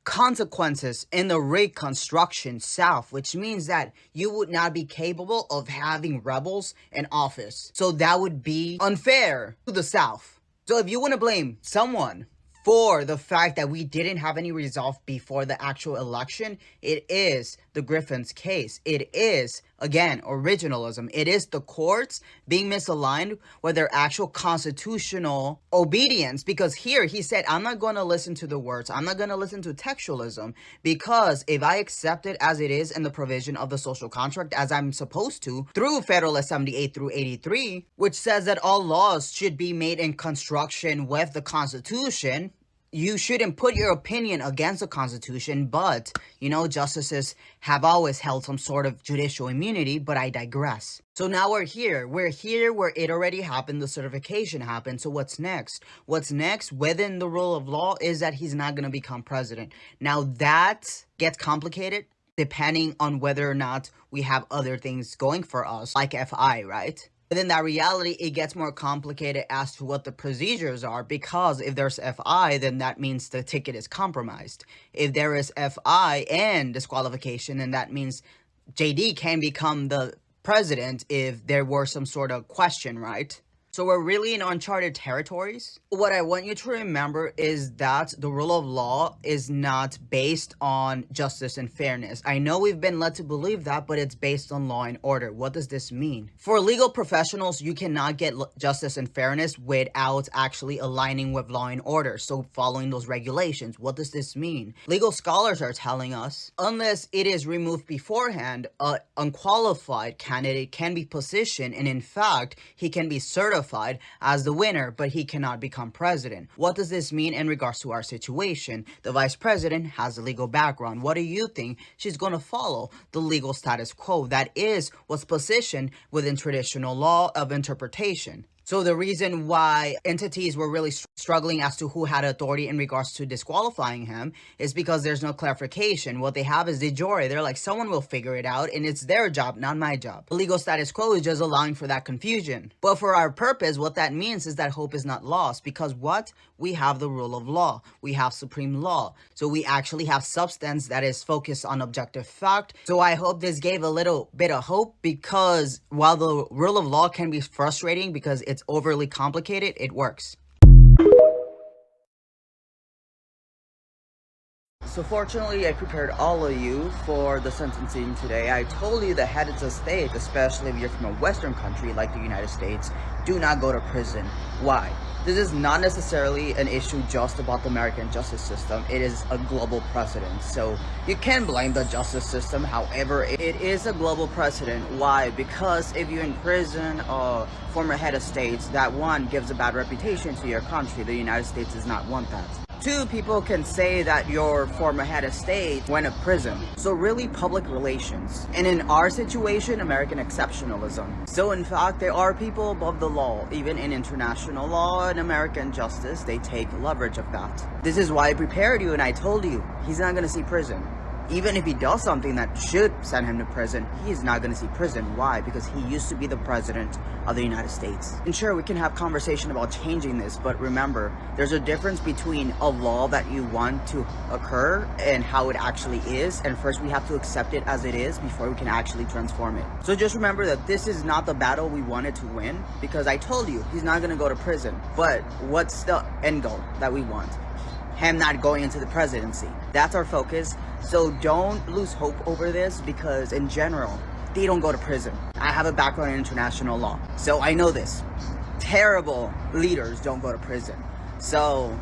consequences in the Reconstruction South, which means that you would not be capable of having rebels in office. So that would be unfair to the South. So if you want to blame someone for the fact that we didn't have any resolve before the actual election, it is the Griffin's case. It is, again, originalism. It is the courts being misaligned with their actual constitutional obedience. Because here he said, I'm not going to listen to the words. I'm not going to listen to textualism, because if I accept it as it is in the provision of the social contract, as I'm supposed to, through Federalist 78 through 83, which says that all laws should be made in construction with the Constitution, you shouldn't put your opinion against the Constitution. But, justices have always held some sort of judicial immunity, but I digress. So now we're here where it already happened, the certification happened. So what's next? What's next within the rule of law is that he's not going to become president. Now that gets complicated depending on whether or not we have other things going for us, like FI, right? Within that reality, it gets more complicated as to what the procedures are, because if there's FI, then that means the ticket is compromised. If there is FI and disqualification, then that means JD can become the president if there were some sort of question, right? So we're really in uncharted territories. What I want you to remember is that the rule of law is not based on justice and fairness. I know we've been led to believe that, but it's based on law and order. What does this mean? For legal professionals, you cannot get justice and fairness without actually aligning with law and order. So following those regulations. What does this mean? Legal scholars are telling us, unless it is removed beforehand, an unqualified candidate can be positioned, and in fact, he can be certified as the winner, but he cannot become president. What does this mean in regards to our situation? The vice president has a legal background. What do you think? She's going to follow the legal status quo. That is what's positioned within traditional law of interpretation. So the reason why entities were really struggling as to who had authority in regards to disqualifying him is because there's no clarification. What they have is de jure. They're like, someone will figure it out, and it's their job, not my job. The legal status quo is just allowing for that confusion. But for our purpose, what that means is that hope is not lost, because what? We have the rule of law. We have supreme law. So we actually have substance that is focused on objective fact. So I hope this gave a little bit of hope, because while the rule of law can be frustrating because it's overly complicated, it works. So fortunately, I prepared all of you for the sentencing today. I told you the heads of state, especially if you're from a Western country like the United States, do not go to prison. Why? This is not necessarily an issue just about the American justice system. It is a global precedent. So you can blame the justice system. However, it is a global precedent. Why? Because if you imprison a former head of states, that one gives a bad reputation to your country. The United States does not want that. Two, people can say that your former head of state went to prison. So really public relations. And in our situation, American exceptionalism. So in fact, there are people above the law. Even in international law and American justice, they take leverage of that. This is why I prepared you and I told you, he's not going to see prison. Even if he does something that should send him to prison, he is not going to see prison. Why? Because he used to be the president of the United States. And sure, we can have conversation about changing this, but remember, there's a difference between a law that you want to occur and how it actually is. And first, we have to accept it as it is before we can actually transform it. So just remember that this is not the battle we wanted to win, because I told you, he's not going to go to prison. But what's the end goal that we want? Him not going into the presidency. That's our focus. So don't lose hope over this, because in general, they don't go to prison. I have a background in international law, so I know this. Terrible leaders don't go to prison. So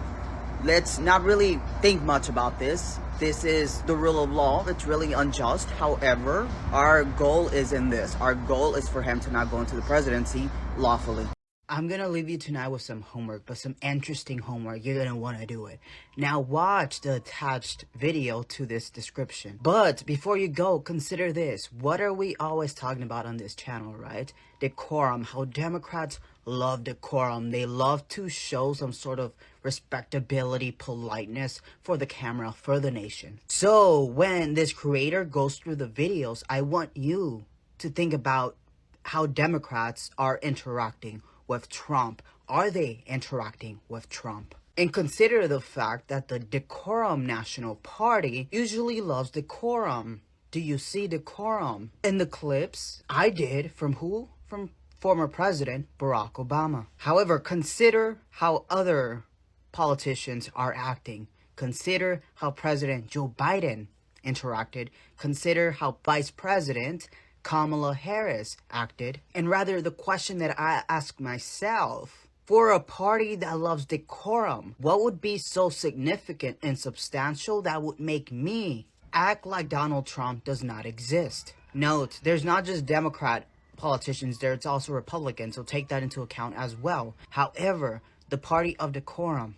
let's not really think much about this. This is the rule of law. It's really unjust. However, our goal is in this. Our goal is for him to not go into the presidency lawfully. I'm going to leave you tonight with some homework, but some interesting homework. You're going to want to do it. Now watch the attached video to this description. But before you go, consider this. What are we always talking about on this channel, right? Decorum. How Democrats love decorum. They love to show some sort of respectability, politeness for the camera, for the nation. So when this creator goes through the videos, I want you to think about how Democrats are interacting with Trump. Are they interacting with Trump? And consider the fact that the Decorum National Party usually loves decorum. Do you see decorum? In the clips, I did. From who? From former President Barack Obama. However, consider how other politicians are acting. Consider how President Joe Biden interacted. Consider how Vice President Kamala Harris acted. And rather, the question that I ask myself, for a party that loves decorum, what would be so significant and substantial that would make me act like Donald Trump does not exist? Note, there's not just Democrat politicians there, it's also Republicans, so take that into account as well. However, the party of decorum,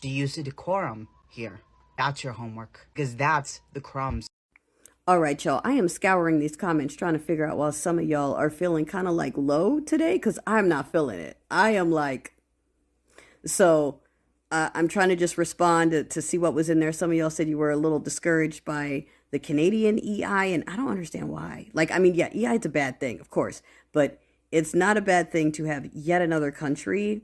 do you see decorum here? That's your homework, because that's the crumbs. All right, y'all. I am scouring these comments trying to figure out why some of y'all are feeling kind of like low today, because I'm not feeling it. I am like, so I'm trying to just respond to see what was in there. Some of y'all said you were a little discouraged by the Canadian EI, and I don't understand why. Like, I mean, yeah, EI is a bad thing, of course, but it's not a bad thing to have yet another country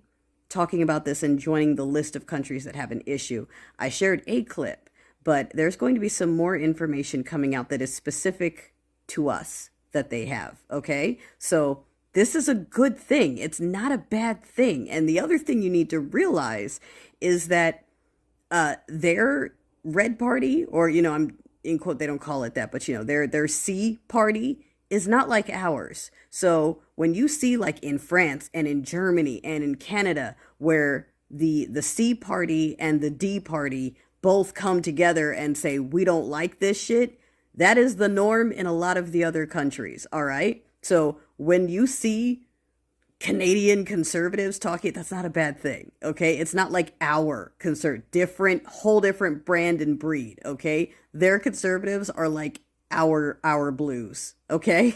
talking about this and joining the list of countries that have an issue. I shared a clip, but there's going to be some more information coming out that is specific to us that they have, okay? So this is a good thing. It's not a bad thing. And the other thing you need to realize is that their red party, or, you know, I'm in quote, they don't call it that, but, you know, their C party is not like ours. So when you see, like, in France and in Germany and in Canada, where the C party and the D party both come together and say, we don't like this shit, that is the norm in a lot of the other countries, all right? So when you see Canadian conservatives talking, that's not a bad thing, okay? It's not like our whole different brand and breed, okay? Their conservatives are like our blues, okay?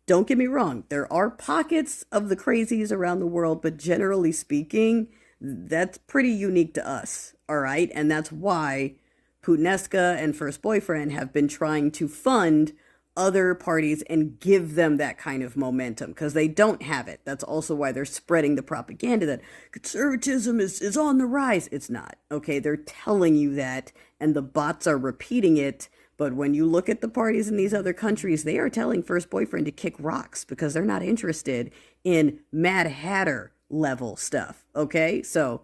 Don't get me wrong, there are pockets of the crazies around the world, but generally speaking, that's pretty unique to us, all right? And that's why Putineska and First Boyfriend have been trying to fund other parties and give them that kind of momentum, because they don't have it. That's also why they're spreading the propaganda that conservatism is on the rise. It's not, okay? They're telling you that, and the bots are repeating it. But when you look at the parties in these other countries, they are telling First Boyfriend to kick rocks because they're not interested in Mad Hatter level stuff, okay? So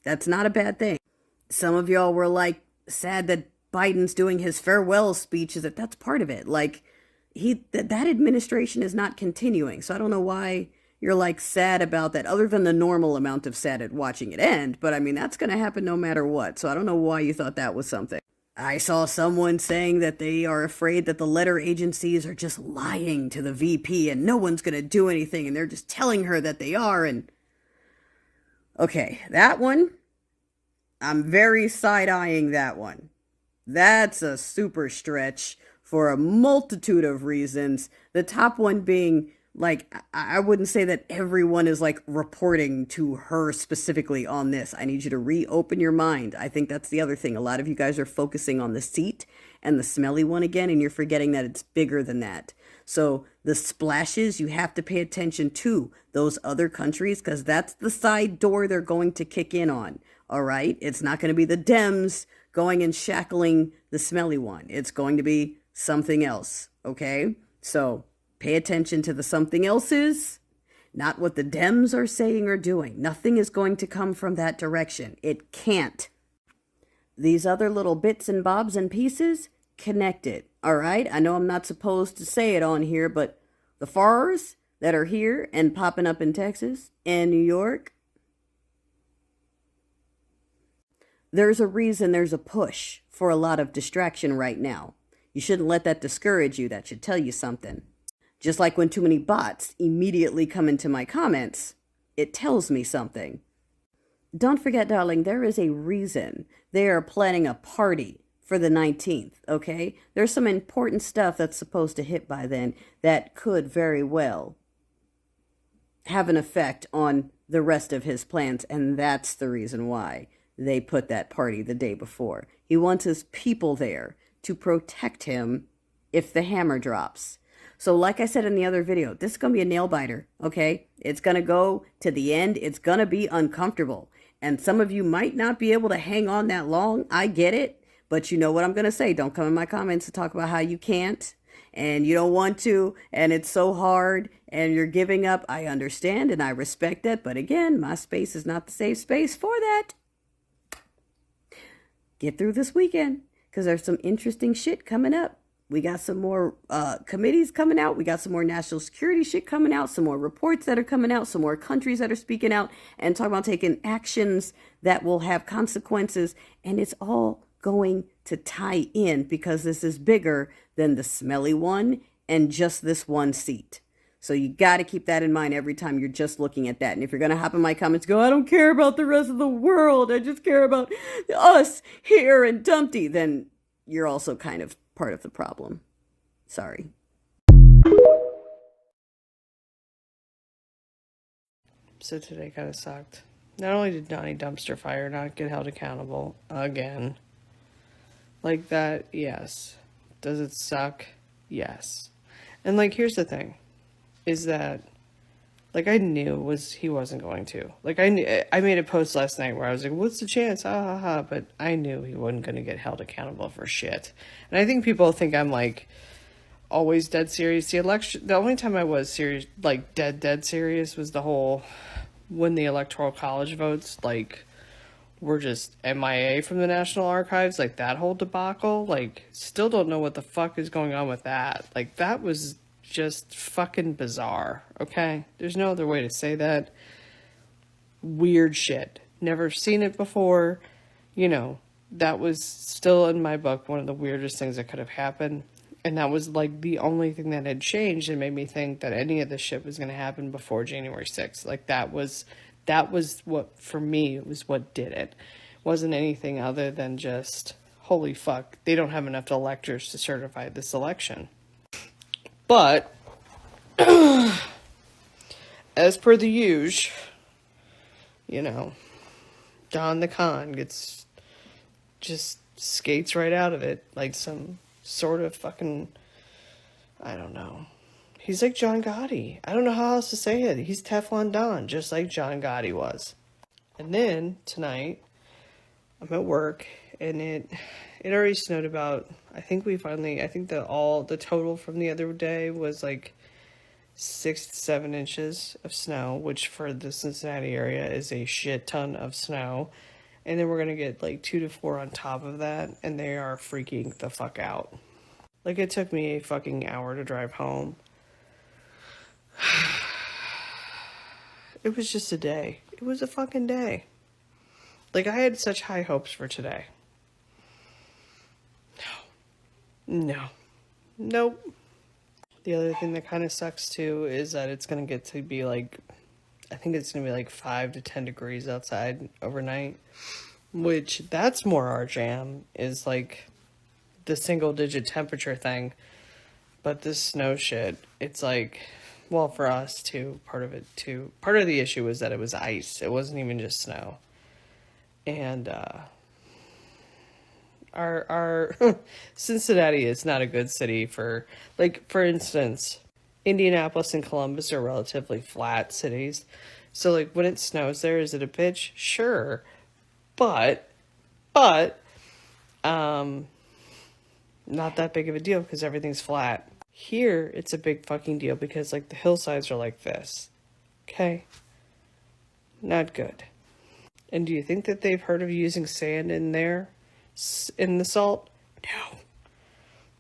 that's not a bad thing. Some of y'all were like sad that Biden's doing his farewell speech, is that's part of it. Like, that administration is not continuing. So I don't know why you're like sad about that, other than the normal amount of sad at watching it end. But I mean, that's going to happen no matter what. So I don't know why you thought that was something. I saw someone saying that they are afraid that the letter agencies are just lying to the VP and no one's going to do anything, and they're just telling her that they are. And okay, that one, I'm very side-eyeing that one. That's a super stretch for a multitude of reasons. The top one being, like, I wouldn't say that everyone is, like, reporting to her specifically on this. I need you to reopen your mind. I think that's the other thing. A lot of you guys are focusing on the seat and the smelly one again, and you're forgetting that it's bigger than that. So the splashes, you have to pay attention to those other countries, because that's the side door they're going to kick in on, all right? It's not going to be the Dems going and shackling the smelly one. It's going to be something else, okay? So pay attention to the something else's, not what the Dems are saying or doing. Nothing is going to come from that direction. It can't. These other little bits and bobs and pieces, connected, all right? I know I'm not supposed to say it on here, but the FARs that are here and popping up in Texas and New York, there's a reason there's a push for a lot of distraction right now. You shouldn't let that discourage you. That should tell you something. Just like when too many bots immediately come into my comments, it tells me something. Don't forget, darling, there is a reason they are planning a party for the 19th, okay? There's some important stuff that's supposed to hit by then that could very well have an effect on the rest of his plans, and that's the reason why they put that party the day before. He wants his people there to protect him if the hammer drops. So like I said in the other video, this is going to be a nail biter, okay? It's going to go to the end. It's going to be uncomfortable. And some of you might not be able to hang on that long. I get it. But you know what I'm going to say. Don't come in my comments to talk about how you can't and you don't want to and it's so hard and you're giving up. I understand and I respect that. But again, my space is not the safe space for that. Get through this weekend because there's some interesting shit coming up. We got some more committees coming out. We got some more national security shit coming out. Some more reports that are coming out. Some more countries that are speaking out and talking about taking actions that will have consequences. And it's all going to tie in because this is bigger than the smelly one and just this one seat. So you got to keep that in mind every time you're just looking at that. And if you're going to hop in my comments, go, I don't care about the rest of the world. I just care about us here in Dumpty. Then you're also kind of part of the problem. Sorry. So today kind of sucked. Not only did Donnie Dumpster Fire not get held accountable again, like that, yes. Does it suck? Yes. And like, here's the thing, is that, like, I knew he wasn't going to. Like, I made a post last night where I was like, what's the chance? Ha ha ha. But I knew he wasn't going to get held accountable for shit. And I think people think I'm, like, always dead serious. The only time I was serious, like, dead serious was the whole, when the Electoral College votes, like, were just MIA from the National Archives, like, that whole debacle. Like, still don't know what the fuck is going on with that. Like, that was just fucking bizarre, okay? There's no other way to say that. Weird shit. Never seen it before. You know, that was still in my book one of the weirdest things that could have happened. And that was like the only thing that had changed and made me think that any of this shit was going to happen before January 6th. Like that was what, for me, it was what did it. It wasn't anything other than just, holy fuck, they don't have enough electors to certify this election. But, as per the usual, you know, Don the Con just skates right out of it like some sort of fucking, I don't know. He's like John Gotti. I don't know how else to say it. He's Teflon Don, just like John Gotti was. And then, tonight, I'm at work, and it already snowed about, I think the total from the other day was like 6 to 7 inches of snow, which for the Cincinnati area is a shit ton of snow. And then we're going to get like 2 to 4 on top of that, and they are freaking the fuck out. Like, it took me a fucking hour to drive home. It was just a day. It was a fucking day. Like, I had such high hopes for today. No. Nope. The other thing that kind of sucks too is that it's going to get to be like, I think it's going to be like 5 to 10 degrees outside overnight, which that's more our jam, is like the single digit temperature thing. But this snow shit, it's like, well, for us too, part of the issue was that it was ice. It wasn't even just snow. And, our Cincinnati is not a good city for, like, for instance, Indianapolis and Columbus are relatively flat cities. So, like, when it snows there, is it a bitch? Sure. But, not that big of a deal because everything's flat. Here, it's a big fucking deal because, like, the hillsides are like this. Okay? Not good. And do you think that they've heard of using sand in there? In the salt? No.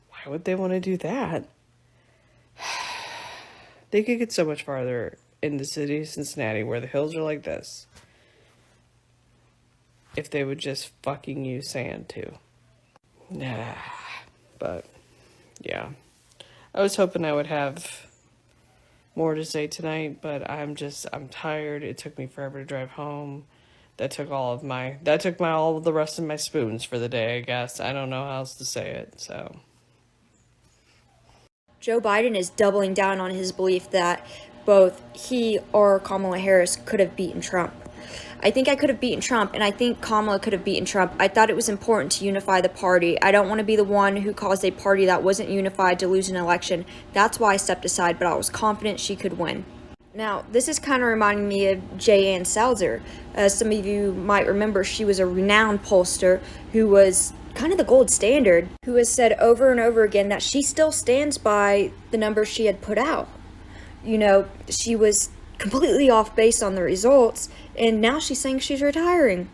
Why would they want to do that? They could get so much farther in the city of Cincinnati where the hills are like this if they would just fucking use sand too. Nah. But yeah, I was hoping I would have more to say tonight, but I'm tired. It took me forever to drive home. That took all of the rest of my spoons for the day, I guess. I don't know how else to say it, so. Joe Biden is doubling down on his belief that both he or Kamala Harris could have beaten Trump. I think I could have beaten Trump, and I think Kamala could have beaten Trump. I thought it was important to unify the party. I don't want to be the one who caused a party that wasn't unified to lose an election. That's why I stepped aside, but I was confident she could win. Now, this is kind of reminding me of Jay Ann Salzer. As some of you might remember, she was a renowned pollster who was kind of the gold standard, who has said over and over again that she still stands by the numbers she had put out. You know, she was completely off base on the results, and now she's saying she's retiring.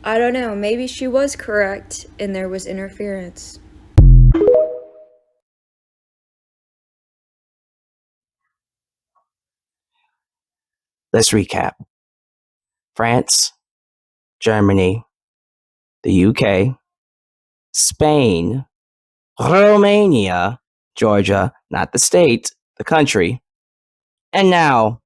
I don't know, maybe she was correct and there was interference. Let's recap. France, Germany, the UK, Spain, Romania, Georgia, not the state, the country, and now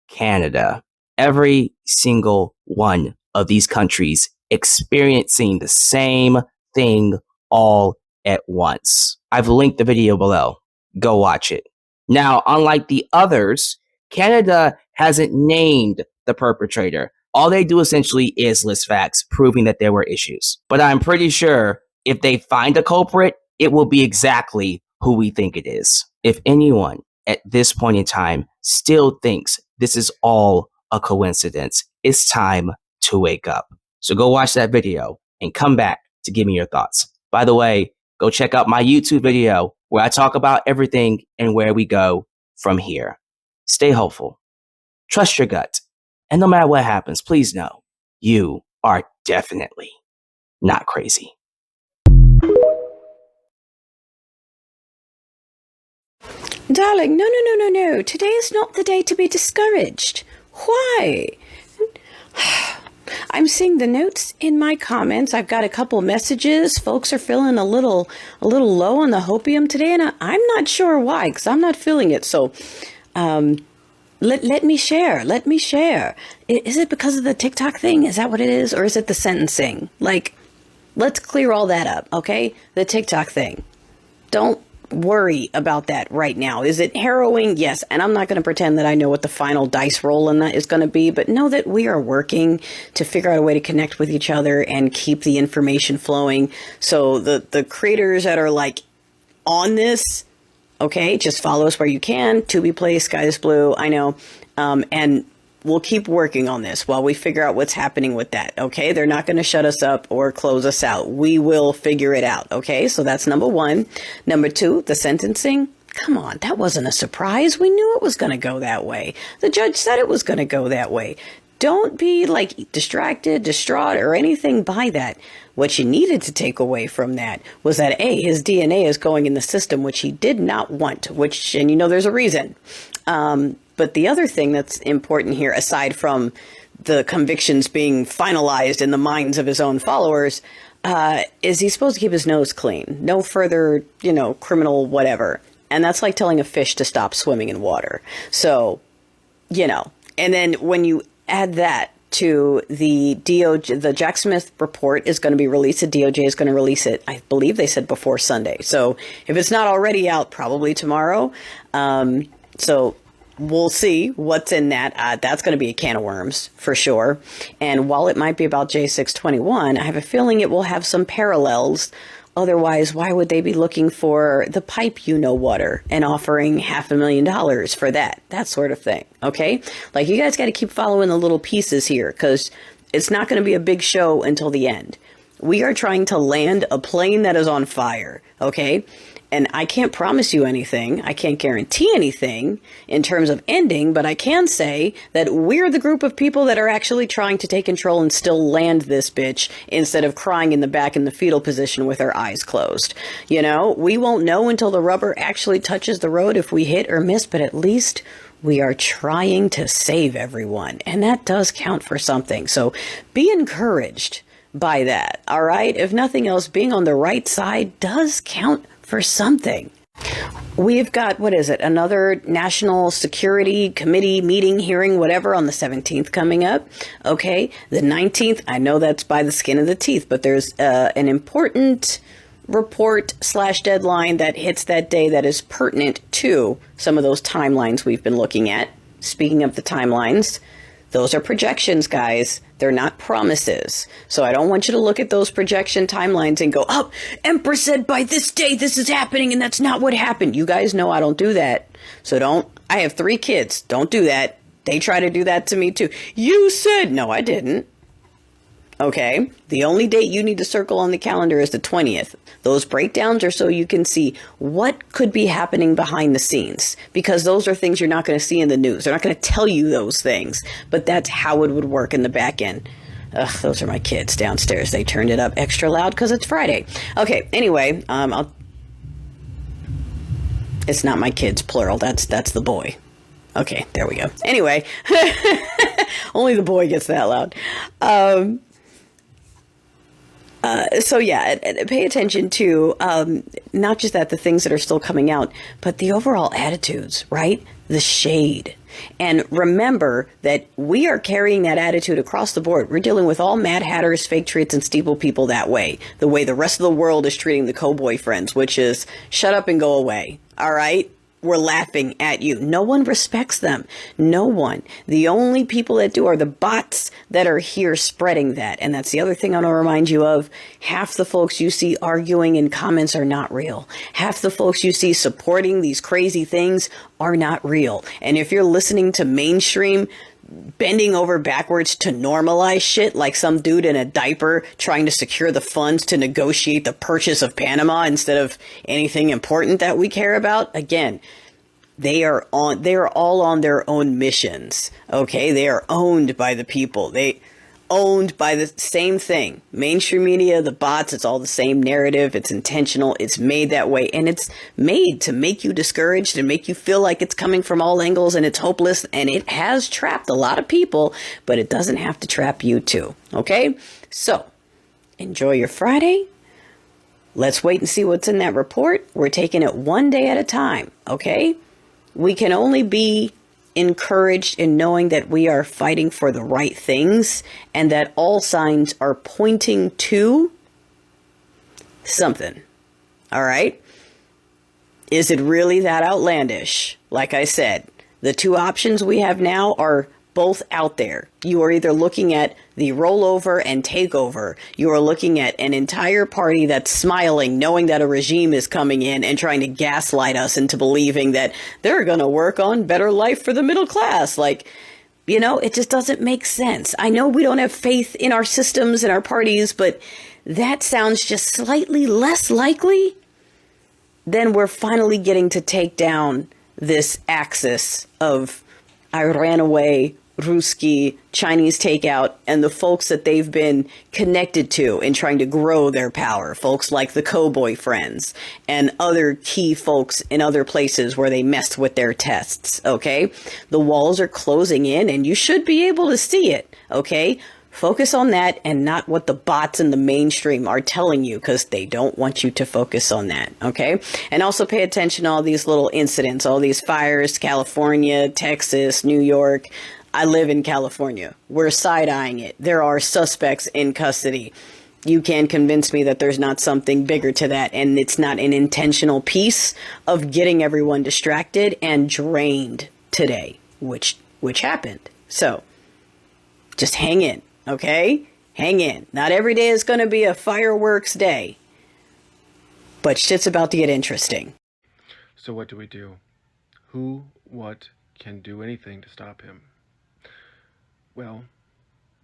Canada. Every single one of these countries experiencing the same thing all at once. I've linked the video below. Go watch it. Now, unlike the others, Canada hasn't named the perpetrator. All they do essentially is list facts proving that there were issues. But I'm pretty sure if they find a culprit, it will be exactly who we think it is. If anyone at this point in time still thinks this is all a coincidence, it's time to wake up. So go watch that video and come back to give me your thoughts. By the way, go check out my YouTube video where I talk about everything and where we go from here. Stay hopeful. Trust your gut. And no matter what happens, please know you are definitely not crazy. Darling, no. Today is not the day to be discouraged. Why? I'm seeing the notes in my comments. I've got a couple messages. Folks are feeling a little low on the hopium today, and I'm not sure why, because I'm not feeling it. So, let me share. Is it because of the TikTok thing? Is that what it is? Or is it the sentencing? Like, let's clear all that up, okay? The TikTok thing. Don't worry about that right now. Is it harrowing? Yes. And I'm not going to pretend that I know what the final dice roll in that is going to be, but know that we are working to figure out a way to connect with each other and keep the information flowing. So the creators that are like on this, okay, just follow us where you can. To be placed, sky is blue. I know. And we'll keep working on this while we figure out what's happening with that. Okay. They're not going to shut us up or close us out. We will figure it out. Okay. So that's number one. Number two, the sentencing. Come on. That wasn't a surprise. We knew it was going to go that way. The judge said it was going to go that way. Don't be like distracted, distraught, or anything by that. What you needed to take away from that was that his DNA is going in the system, which he did not want, and you know, there's a reason. But the other thing that's important here, aside from the convictions being finalized in the minds of his own followers, is he's supposed to keep his nose clean. No further, criminal whatever. And that's like telling a fish to stop swimming in water. So, and then when you add that to the DOJ, the Jack Smith report is going to be released. The DOJ is going to release it. I believe they said before Sunday. So if it's not already out, probably tomorrow. So we'll see what's in that. That's going to be a can of worms for sure. And while it might be about J621, I have a feeling it will have some parallels. Otherwise, why would they be looking for the pipe water and offering $500,000 for that? That sort of thing. Okay? Like, you guys got to keep following the little pieces here, because it's not going to be a big show until the end. We are trying to land a plane that is on fire. Okay? And I can't promise you anything. I can't guarantee anything in terms of ending, but I can say that we're the group of people that are actually trying to take control and still land this bitch instead of crying in the back in the fetal position with our eyes closed. We won't know until the rubber actually touches the road if we hit or miss, but at least we are trying to save everyone. And that does count for something. So be encouraged by that. All right. If nothing else, being on the right side does count for something. We've got, another National Security Committee meeting, hearing, whatever, on the 17th coming up. Okay, the 19th, I know that's by the skin of the teeth, but there's an important report / deadline that hits that day that is pertinent to some of those timelines we've been looking at. Speaking of the timelines, those are projections, guys. They're not promises. So I don't want you to look at those projection timelines and go, oh, Emperor said by this day this is happening and that's not what happened. You guys know I don't do that. So don't. I have 3 kids. Don't do that. They try to do that to me too. You said. No, I didn't. Okay, the only date you need to circle on the calendar is the 20th. Those breakdowns are so you can see what could be happening behind the scenes, because those are things you're not going to see in the news. They're not going to tell you those things, but that's how it would work in the back end. Ugh, those are my kids downstairs. They turned it up extra loud because it's Friday. Okay, anyway, it's not my kids, plural. That's the boy. Okay, there we go. Anyway, only the boy gets that loud. So yeah, pay attention to not just that, the things that are still coming out, but the overall attitudes, right? The shade. And remember that we are carrying that attitude across the board. We're dealing with all Mad Hatters, fake treats, and steeple people that way. The way the rest of the world is treating the co-boyfriends, which is shut up and go away. All right? We're laughing at you. No one respects them. No one. The only people that do are the bots that are here spreading that. And that's the other thing I want to remind you of. Half the folks you see arguing in comments are not real. Half the folks you see supporting these crazy things are not real. And if you're listening to mainstream bending over backwards to normalize shit like some dude in a diaper trying to secure the funds to negotiate the purchase of Panama instead of anything important that we care about. Again, they are all on their own missions. Okay. They are owned by the people. Owned by the same thing. Mainstream media, the bots, it's all the same narrative. It's intentional. It's made that way. And it's made to make you discouraged and make you feel like it's coming from all angles and it's hopeless. And it has trapped a lot of people, but it doesn't have to trap you too. Okay? So, enjoy your Friday. Let's wait and see what's in that report. We're taking it one day at a time. Okay? We can only be encouraged in knowing that we are fighting for the right things and that all signs are pointing to something. All right? Is it really that outlandish? Like I said, the 2 options we have now are both out there. You are either looking at the rollover and takeover. You are looking at an entire party that's smiling, knowing that a regime is coming in and trying to gaslight us into believing that they're going to work on better life for the middle class. Like, you know, it just doesn't make sense. I know we don't have faith in our systems and our parties, but that sounds just slightly less likely than we're finally getting to take down this axis of I ran away, Ruski, Chinese takeout, and the folks that they've been connected to in trying to grow their power. Folks like the co-boyfriends and other key folks in other places where they messed with their tests, okay? The walls are closing in and you should be able to see it, okay? Focus on that and not what the bots in the mainstream are telling you, because they don't want you to focus on that, okay? And also pay attention to all these little incidents, all these fires, California, Texas, New York. I live in California. We're side-eyeing it. There are suspects in custody. You can't convince me that there's not something bigger to that, and it's not an intentional piece of getting everyone distracted and drained today, which happened. So just hang in. Okay? Hang in. Not every day is going to be a fireworks day. But shit's about to get interesting. So what do we do? Who, what, can do anything to stop him? Well,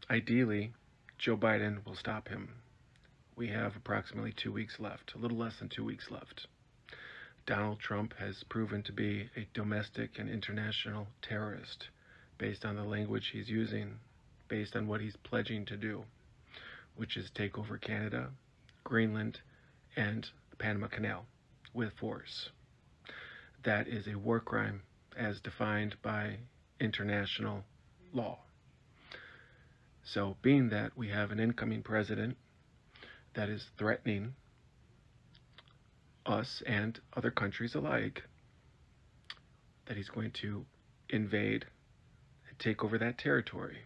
ideally, Joe Biden will stop him. We have approximately 2 weeks left, a little less than 2 weeks left. Donald Trump has proven to be a domestic and international terrorist based on the language he's using, based on what he's pledging to do, which is take over Canada, Greenland, and the Panama Canal with force. That is a war crime as defined by international law. So being that we have an incoming president that is threatening us and other countries alike, that he's going to invade and take over that territory,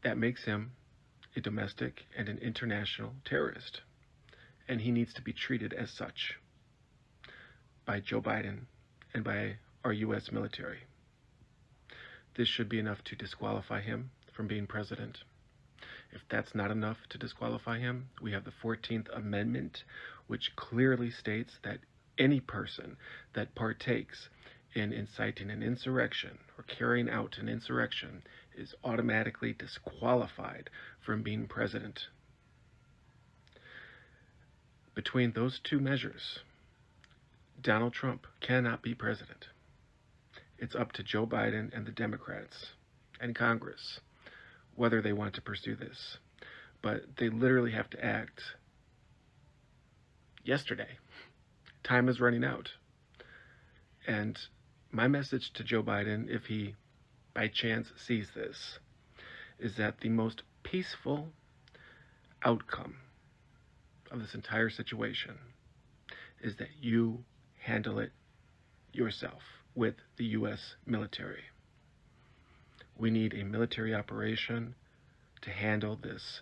that makes him a domestic and an international terrorist. and he needs to be treated as such by Joe Biden and by our U.S. military. This should be enough to disqualify him from being president. If that's not enough to disqualify him, we have the 14th Amendment, which clearly states that any person that partakes in inciting an insurrection or carrying out an insurrection is automatically disqualified from being president. Between those two measures, Donald Trump cannot be president. It's up to Joe Biden and the Democrats and Congress whether they want to pursue this. But they literally have to act yesterday. Time is running out. And my message to Joe Biden, if he by chance sees this, is that the most peaceful outcome of this entire situation is that you handle it yourself with the U.S. military. We need a military operation to handle this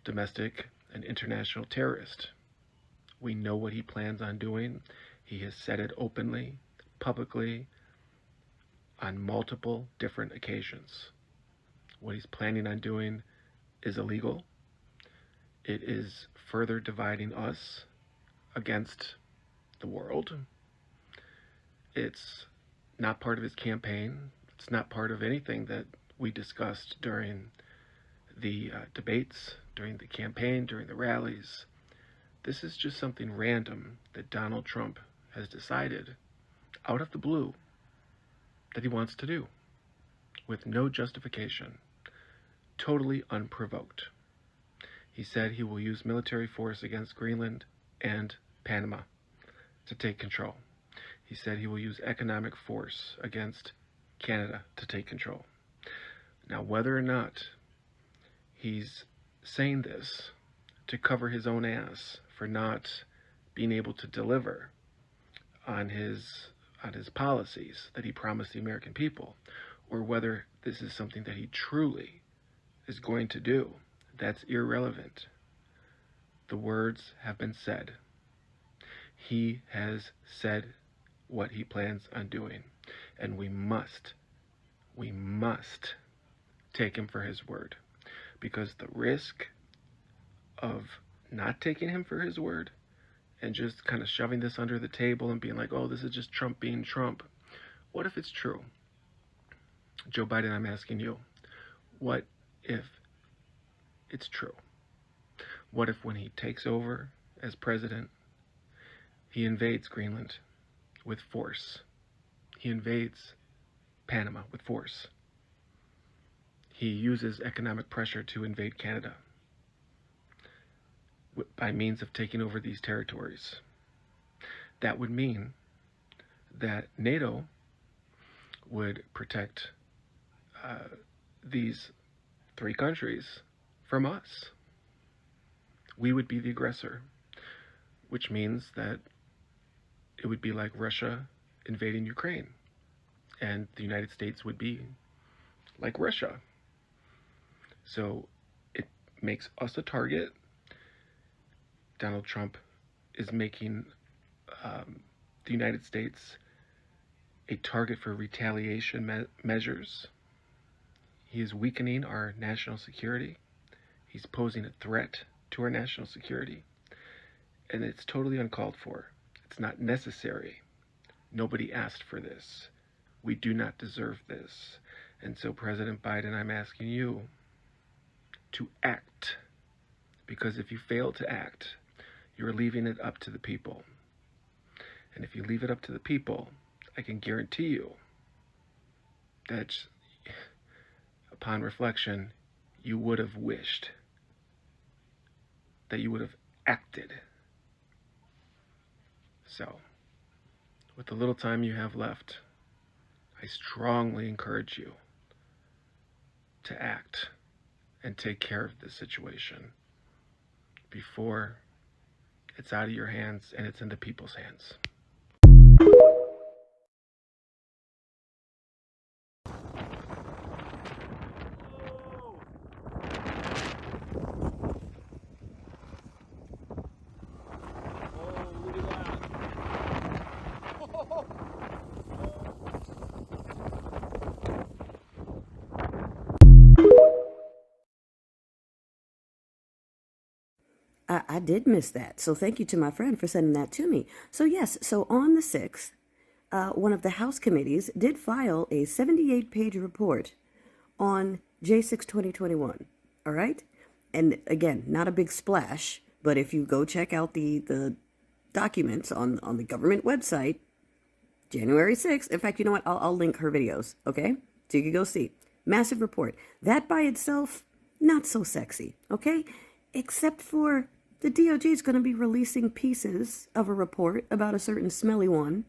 domestic and international terrorist. We know what he plans on doing. He has said it openly, publicly, on multiple different occasions. What he's planning on doing is illegal. It is further dividing us against the world. It's not part of his campaign. It's not part of anything that we discussed during the debates, during the campaign, during the rallies. This is just something random that Donald Trump has decided out of the blue that he wants to do with no justification, totally unprovoked. He said he will use military force against Greenland and Panama to take control. He said he will use economic force against Canada to take control. Now, whether or not he's saying this to cover his own ass for not being able to deliver on his policies that he promised the American people, or whether this is something that he truly is going to do, that's irrelevant. The words have been said. He has said what he plans on doing, and we must take him for his word, because the risk of not taking him for his word and just kind of shoving this under the table and being like, oh, this is just Trump being Trump. What if it's true? Joe Biden, I'm asking you, what if it's true? What if when he takes over as president, he invades Greenland with force? He invades Panama with force. He uses economic pressure to invade Canada by means of taking over these territories. That would mean that NATO would protect these three countries from us. We would be the aggressor, which means that it would be like Russia invading Ukraine, and the United States would be like Russia. So it makes us a target. Donald Trump is making the United States a target for retaliation measures. He is weakening our national security. He's posing a threat to our national security. And it's totally uncalled for. It's not necessary. Nobody asked for this. We do not deserve this. And so, President Biden, I'm asking you to act. Because if you fail to act, you're leaving it up to the people. And if you leave it up to the people, I can guarantee you that upon reflection, you would have wished that you would have acted. So, with the little time you have left, I strongly encourage you to act and take care of this situation before it's out of your hands and it's in the people's hands. I did miss that. So thank you to my friend for sending that to me. So yes, so on the 6th, one of the House committees did file a 78-page report on J6 2021. All right? And again, not a big splash, but if you go check out the documents on the government website, January 6th, in fact, you know what? I'll link her videos, okay? So you can go see. Massive report. That by itself, not so sexy, okay? Except for the DOJ is going to be releasing pieces of a report about a certain smelly one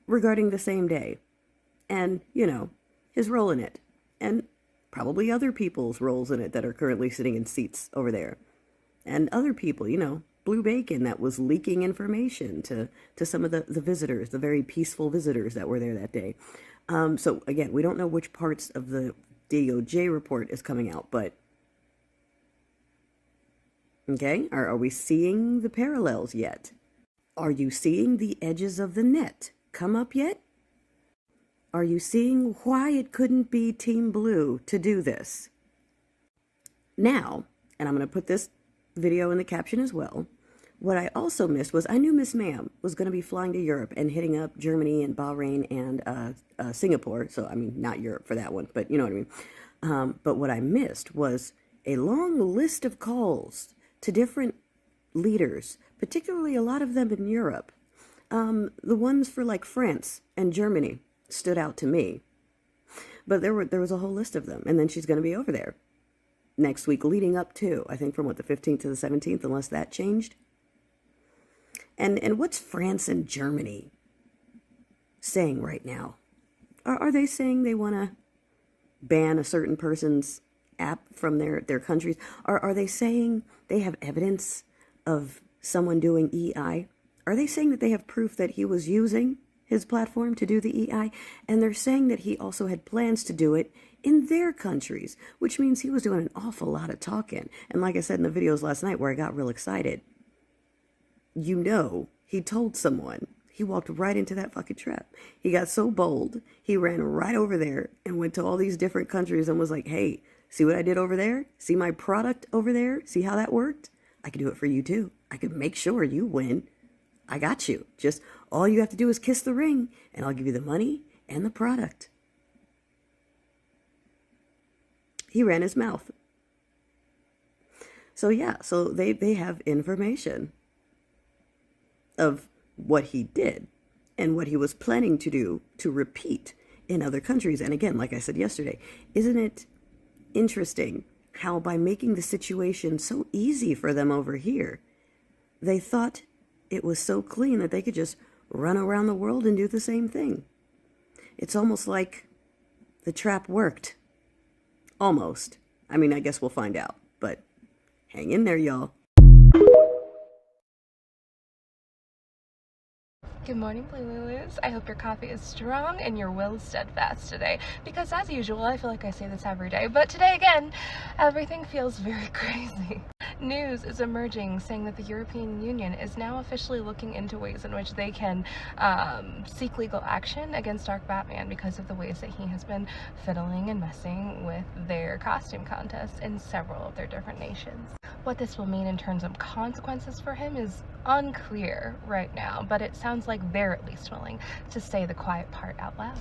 regarding the same day. And, you know, his role in it. And probably other people's roles in it that are currently sitting in seats over there. And other people, you know, Blue Bacon that was leaking information to some of the visitors, the very peaceful visitors that were there that day. So, again, we don't know which parts of the DOJ report is coming out, but okay, are we seeing the parallels yet? Are you seeing the edges of the net come up yet? Are you seeing why it couldn't be Team Blue to do this? Now, and I'm going to put this video in the caption as well, what I also missed was I knew Miss Ma'am was going to be flying to Europe and hitting up Germany and Bahrain and Singapore. So, I mean, not Europe for that one, but you know what I mean. But what I missed was a long list of calls to different leaders, particularly a lot of them in Europe. The ones for like France and Germany stood out to me. But there was a whole list of them. And then she's going to be over there next week leading up to, I think from the 15th to the 17th, unless that changed. And what's France and Germany saying right now? Are they saying they want to ban a certain person's app from their countries? Are they saying they have evidence of someone doing EI? Are they saying that they have proof that he was using his platform to do the EI? And they're saying that he also had plans to do it in their countries, which means he was doing an awful lot of talking. And like I said in the videos last night where I got real excited, you know, he told someone. He walked right into that fucking trap. He got so bold, he ran right over there and went to all these different countries and was like, hey, see what I did over there? See my product over there? See how that worked? I could do it for you too. I could make sure you win. I got you. Just all you have to do is kiss the ring and I'll give you the money and the product. He ran his mouth. So yeah, so they have information of what he did and what he was planning to do to repeat in other countries. And again, like I said yesterday, isn't it interesting how by making the situation so easy for them over here, they thought it was so clean that they could just run around the world and do the same thing. It's almost like the trap worked. Almost. I mean, I guess we'll find out, but hang in there, y'all. Good morning, Blue Lulus. I hope your coffee is strong and your will is steadfast today. Because as usual, I feel like I say this every day, but today again, everything feels very crazy. News is emerging saying that the European Union is now officially looking into ways in which they can seek legal action against Dark Batman because of the ways that he has been fiddling and messing with their costume contests in several of their different nations. What this will mean in terms of consequences for him is unclear right now, but it sounds like they're at least willing to say the quiet part out loud.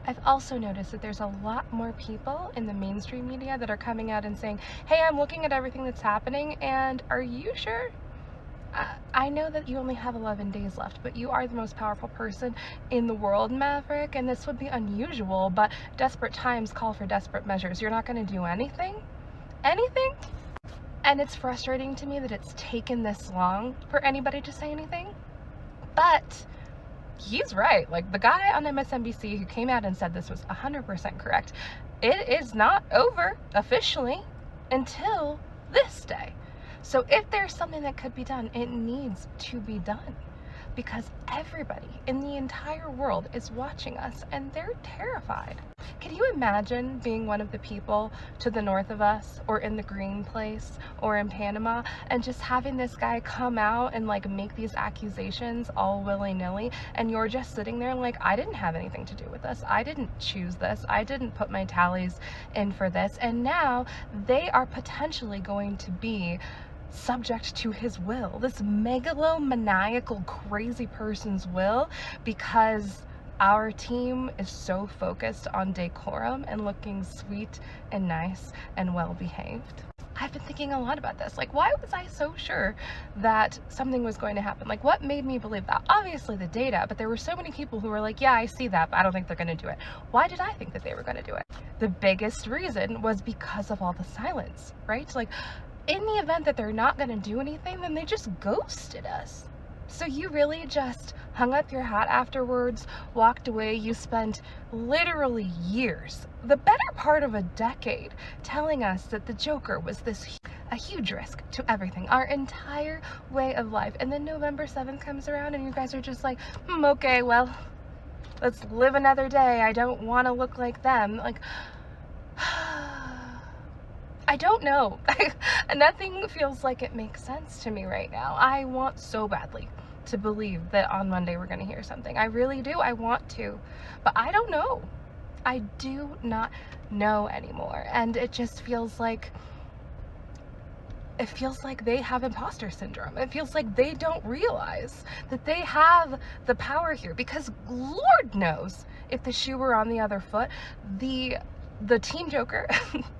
I've also noticed that there's a lot more people in the mainstream media that are coming out and saying, hey, I'm looking at everything that's happening, and are you sure? I know that you only have 11 days left, but you are the most powerful person in the world, Maverick, and this would be unusual, but desperate times call for desperate measures. You're not going to do anything? Anything? And it's frustrating to me that it's taken this long for anybody to say anything, but he's right. Like, the guy on MSNBC who came out and said this was 100% correct. It is not over officially until this day. So if there's something that could be done, it needs to be done, because everybody in the entire world is watching us and they're terrified. Can you imagine being one of the people to the north of us, or in the green place, or in Panama, and just having this guy come out and like make these accusations all willy-nilly, and you're just sitting there like, I didn't have anything to do with this. I didn't choose this. I didn't put my tallies in for this. And now they are potentially going to be subject to his will, this megalomaniacal crazy person's will, because our team is so focused on decorum and looking sweet and nice and well behaved. I've been thinking a lot about this. Like, why was I so sure that something was going to happen? Like, what made me believe that? Obviously the data, but there were so many people who were like, yeah, I see that, but I don't think they're going to do it. Why did I think that they were going to do it? The biggest reason was because of all the silence, right? Like, in the event that they're not going to do anything, then they just ghosted us. So you really just hung up your hat afterwards, walked away. You spent literally years, the better part of a decade, telling us that the Joker was a huge risk to everything, our entire way of life. And then November 7th comes around and you guys are just like, okay, well, let's live another day. I don't want to look like them. Like, I don't know. Nothing feels like it makes sense to me right now. I want so badly to believe that on Monday we're going to hear something. I really do. I want to. But I don't know. I do not know anymore. And it just feels like they have imposter syndrome. It feels like they don't realize that they have the power here, because Lord knows if the shoe were on the other foot, the Team Joker,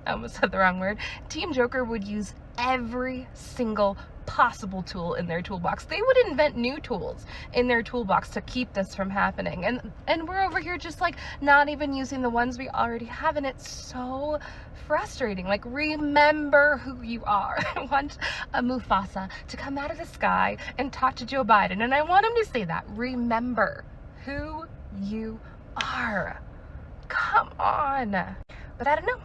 I almost said the wrong word, Team Joker would use every single possible tool in their toolbox. They would invent new tools in their toolbox to keep this from happening. And we're over here just like not even using the ones we already have, and it's so frustrating. Like, remember who you are. I want a Mufasa to come out of the sky and talk to Joe Biden, and I want him to say that. Remember who you are. Come on. But I don't know.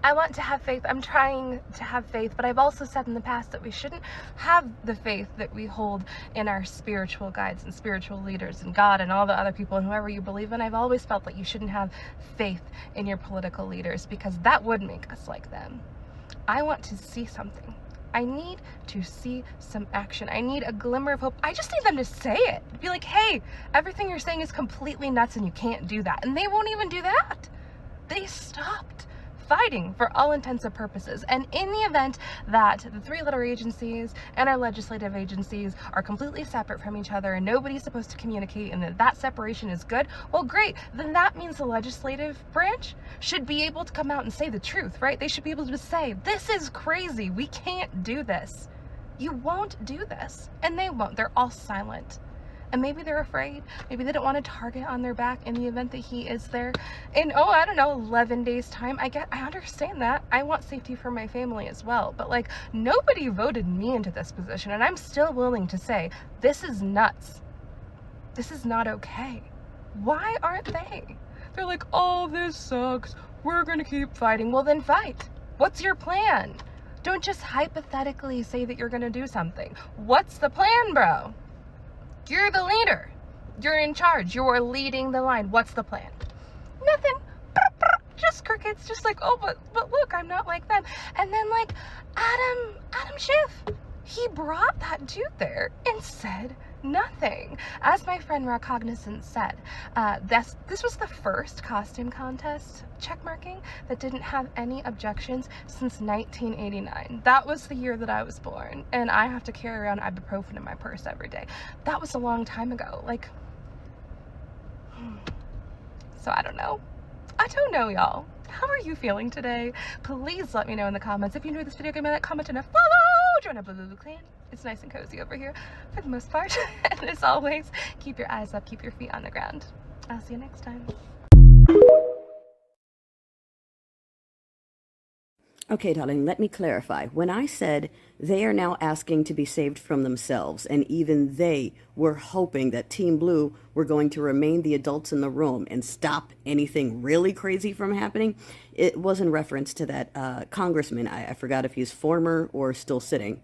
I want to have faith. I'm trying to have faith, but I've also said in the past that we shouldn't have the faith that we hold in our spiritual guides and spiritual leaders and God and all the other people and whoever you believe in. I've always felt that you shouldn't have faith in your political leaders, because that would make us like them. I want to see something. I need to see some action. I need a glimmer of hope. I just need them to say it. Be like, hey, everything you're saying is completely nuts and you can't do that. And they won't even do that. They stopped fighting for all intents and purposes. And in the event that the three-letter agencies and our legislative agencies are completely separate from each other and nobody's supposed to communicate, and that separation is good, well, great. Then that means the legislative branch should be able to come out and say the truth, right? They should be able to say, this is crazy. We can't do this. You won't do this. And they won't. They're all silent. And maybe they're afraid. Maybe they don't want a target on their back in the event that he is there in, I don't know, 11 days time. I understand that. I want safety for my family as well. But like, nobody voted me into this position, and I'm still willing to say, this is nuts. This is not okay. Why aren't they? They're like, oh, this sucks. We're gonna keep fighting. Well, then fight. What's your plan? Don't just hypothetically say that you're gonna do something. What's the plan, bro? You're the leader. You're in charge. You're leading the line. What's the plan? Nothing. Just crickets. Just like, oh, but look, I'm not like them. And then like Adam Schiff, he brought that dude there and said nothing. As my friend Recognizant said, this was the first costume contest checkmarking that didn't have any objections since 1989. That was the year that I was born, and I have to carry around ibuprofen in my purse every day. That was a long time ago. Like, so I don't know. I don't know, y'all. How are you feeling today? Please let me know in the comments. If you enjoyed this video, give me that comment and a follow. Join a Blue clan. It's nice and cozy over here for the most part. And as always, keep your eyes up, keep your feet on the ground. I'll see you next time. Okay, darling, let me clarify. When I said they are now asking to be saved from themselves, and even they were hoping that Team Blue were going to remain the adults in the room and stop anything really crazy from happening, it was in reference to that congressman. I forgot if he's former or still sitting,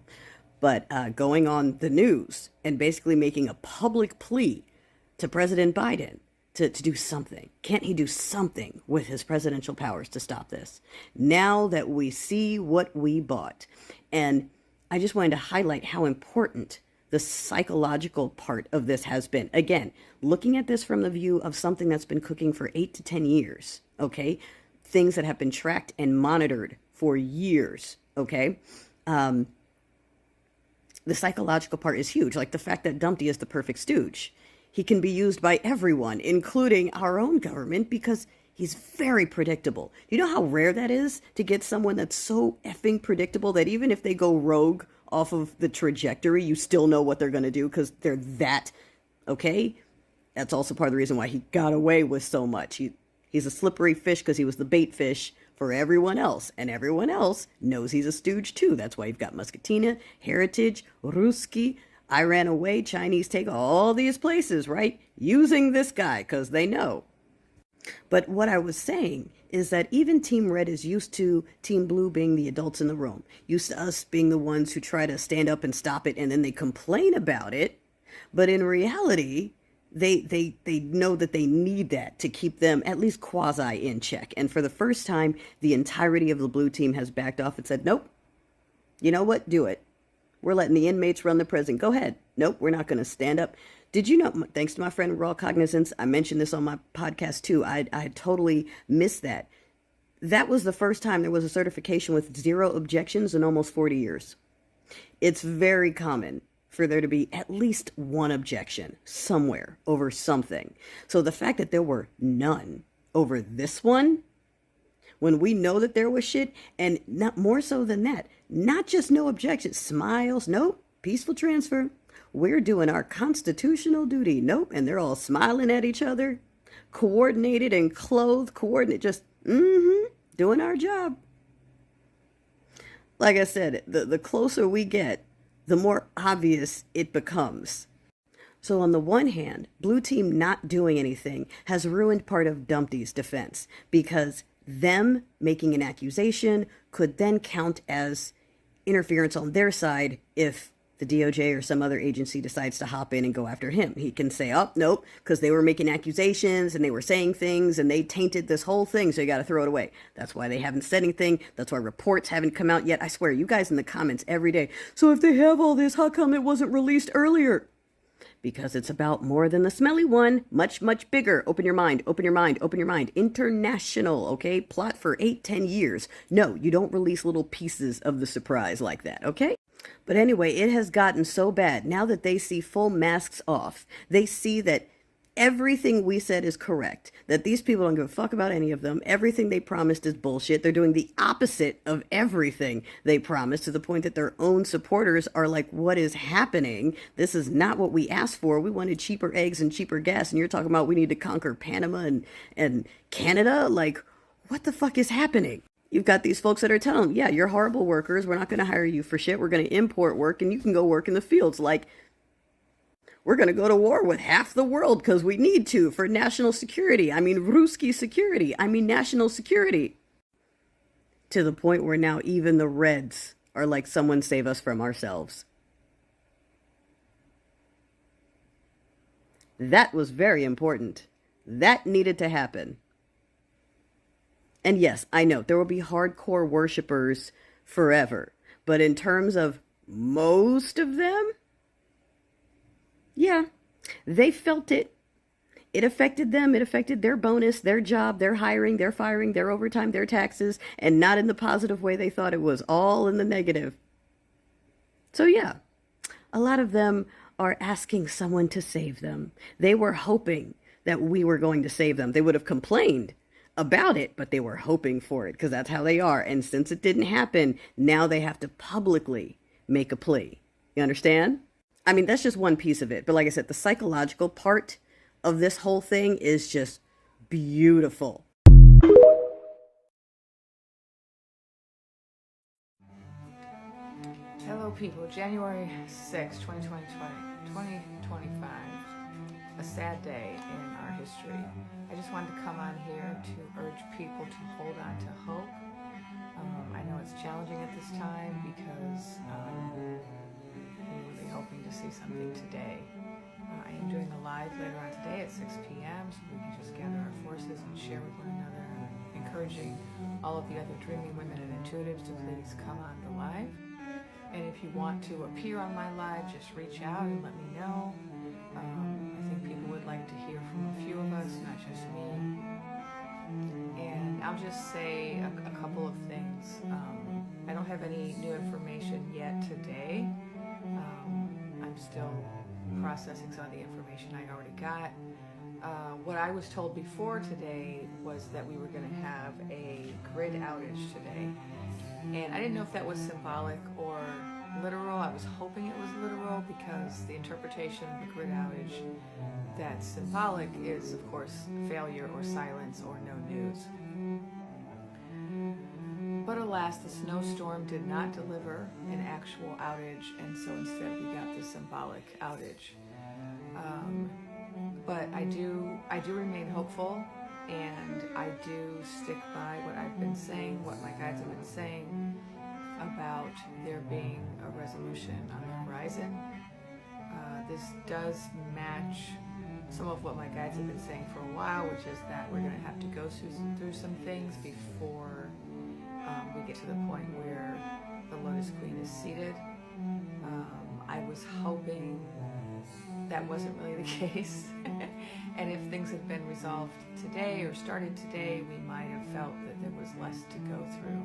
but going on the news and basically making a public plea to President Biden to do something. Can't he do something with his presidential powers to stop this? Now that we see what we bought. And I just wanted to highlight how important the psychological part of this has been. Again, looking at this from the view of something that's been cooking for 8 to 10 years, okay? Things that have been tracked and monitored for years, okay? The psychological part is huge. Like the fact that Dumpty is the perfect stooge. He can be used by everyone, including our own government, because he's very predictable. You know how rare that is to get someone that's so effing predictable that even if they go rogue off of the trajectory, you still know what they're going to do because they're that, okay? That's also part of the reason why he got away with so much. He's a slippery fish because he was the bait fish for everyone else, and everyone else knows he's a stooge too. That's why you've got Muscatina, Heritage, Ruski, I Ran Away, Chinese Take, all these places, right? Using this guy because they know. But what I was saying is that even Team Red is used to Team Blue being the adults in the room, used to us being the ones who try to stand up and stop it, and then they complain about it. But in reality, they know that they need that to keep them at least quasi in check. And for the first time, the entirety of the blue team has backed off and said, nope, you know what, do it. We're letting the inmates run the prison. Go ahead. Nope, we're not going to stand up. Did you know, thanks to my friend Raw Cognizance, I mentioned this on my podcast too, I totally missed that. That was the first time there was a certification with 0 objections in almost 40 years. It's very common for there to be at least 1 objection somewhere over something. So the fact that there were none over this one, when we know that there was shit, and not more so than that, not just no objections, smiles, nope, peaceful transfer, we're doing our constitutional duty, nope, and they're all smiling at each other, coordinated and clothed, just, doing our job. Like I said, the closer we get, the more obvious it becomes. So on the one hand, blue team not doing anything has ruined part of Dumpty's defense, because them making an accusation could then count as interference on their side if the DOJ or some other agency decides to hop in and go after him. He can say, oh, nope, because they were making accusations and they were saying things and they tainted this whole thing, so you got to throw it away. That's why they haven't said anything. That's why reports haven't come out yet. I swear, you guys in the comments every day, so if they have all this, how come it wasn't released earlier? Because it's about more than the smelly one. Much, much bigger. Open your mind, open your mind, open your mind. International, okay? Plot for 8-10 years. No, you don't release little pieces of the surprise like that, okay? But anyway, it has gotten so bad. Now that they see full masks off, they see that everything we said is correct, that these people don't give a fuck about any of them. Everything they promised is bullshit. They're doing the opposite of everything they promised, to the point that their own supporters are like, what is happening? This is not what we asked for. We wanted cheaper eggs and cheaper gas, and you're talking about we need to conquer Panama and Canada? Like, what the fuck is happening? You've got these folks that are telling them, yeah, you're horrible workers. We're not going to hire you for shit. We're going to import work, and you can go work in the fields. Like, we're going to go to war with half the world because we need to for national security. I mean, Ruski security. I mean, national security. To the point where now even the Reds are like, someone save us from ourselves. That was very important. That needed to happen. And yes, I know there will be hardcore worshipers forever. But in terms of most of them, yeah, they felt it. It affected them. It affected their bonus, their job, their hiring, their firing, their overtime, their taxes, and not in the positive way they thought it was, all in the negative. So yeah, a lot of them are asking someone to save them. They were hoping that we were going to save them. They would have complained about it, but they were hoping for it because that's how they are. And since it didn't happen, now they have to publicly make a plea. You understand? I mean, that's just one piece of it. But like I said, the psychological part of this whole thing is just beautiful. Hello, people. January 6, 2025. A sad day in our history. I just wanted to come on here to urge people to hold on to hope. I know it's challenging at this time because we're really hoping to see something today. I am doing a live later on today at 6 p.m. so we can just gather our forces and share with one another, encouraging all of the other dreaming women and intuitives to please come on the live. And if you want to appear on my live, just reach out and let me know. I think people would like to hear from a few of us, not just me. And I'll just say a couple of things. I don't have any new information yet today, I'm still processing some of the information I already got. What I was told before today was that we were going to have a grid outage today. And I didn't know if that was symbolic or literal. I was hoping it was literal because the interpretation of the grid outage that's symbolic is, of course, failure or silence or no news. But alas, the snowstorm did not deliver an actual outage, and so instead we got the symbolic outage. But I do remain hopeful, and I do stick by what I've been saying, what my guides have been saying about there being a resolution on the horizon. This does match some of what my guides have been saying for a while, which is that we're going to have to go through some things before we get to the point where the Lotus Queen is seated. I was hoping that wasn't really the case. And if things had been resolved today or started today, we might have felt that there was less to go through.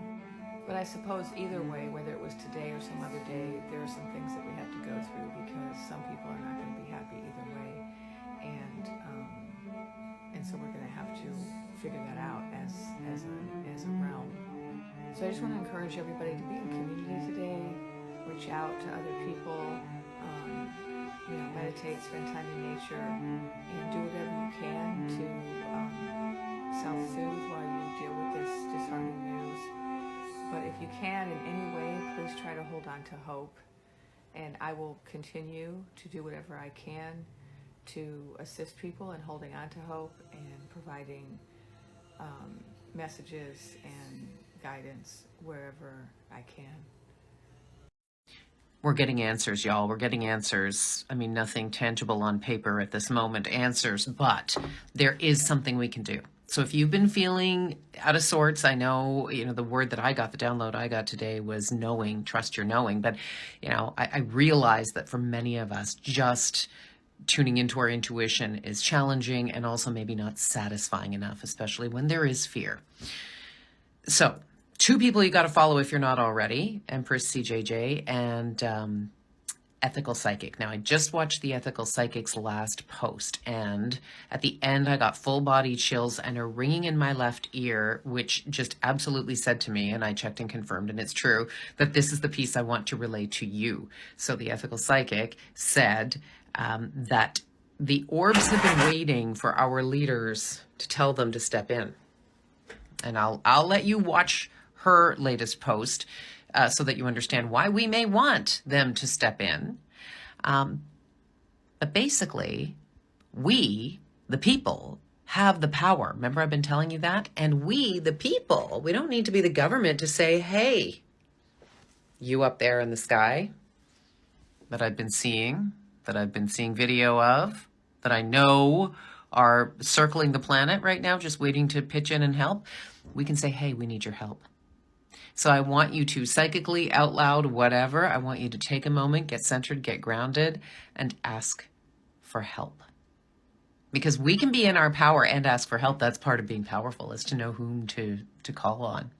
But I suppose either way, whether it was today or some other day, there are some things that we have to go through because some people are not going to be happy either way. And so we're going to have to figure that out as a realm. So I just want to encourage everybody to be in community today, reach out to other people, meditate, spend time in nature, and do whatever you can to self-soothe while you deal with this disheartening news. But if you can in any way, please try to hold on to hope. And I will continue to do whatever I can to assist people in holding on to hope and providing messages and guidance wherever I can. We're getting answers, y'all. We're getting answers. I mean, nothing tangible on paper at this moment, answers, but there is something we can do. So if you've been feeling out of sorts, I know, the word that I got, the download I got today was knowing, trust your knowing. But, I realize that for many of us, just tuning into our intuition is challenging and also maybe not satisfying enough, especially when there is fear. So 2 people you got to follow if you're not already, Empress CJJ and Ethical Psychic. Now, I just watched the Ethical Psychic's last post, and at the end, I got full body chills and a ringing in my left ear, which just absolutely said to me, and I checked and confirmed, and it's true, that this is the piece I want to relay to you. So the Ethical Psychic said that the orbs have been waiting for our leaders to tell them to step in. And I'll let you watch her latest post so that you understand why we may want them to step in. But basically, we, the people, have the power. Remember, I've been telling you that? And we, the people, we don't need to be the government to say, hey, you up there in the sky that I've been seeing video of, that I know are circling the planet right now, just waiting to pitch in and help. We can say, hey, we need your help. So I want you to psychically, out loud, whatever, I want you to take a moment, get centered, get grounded, and ask for help. Because we can be in our power and ask for help. That's part of being powerful, is to know whom to call on.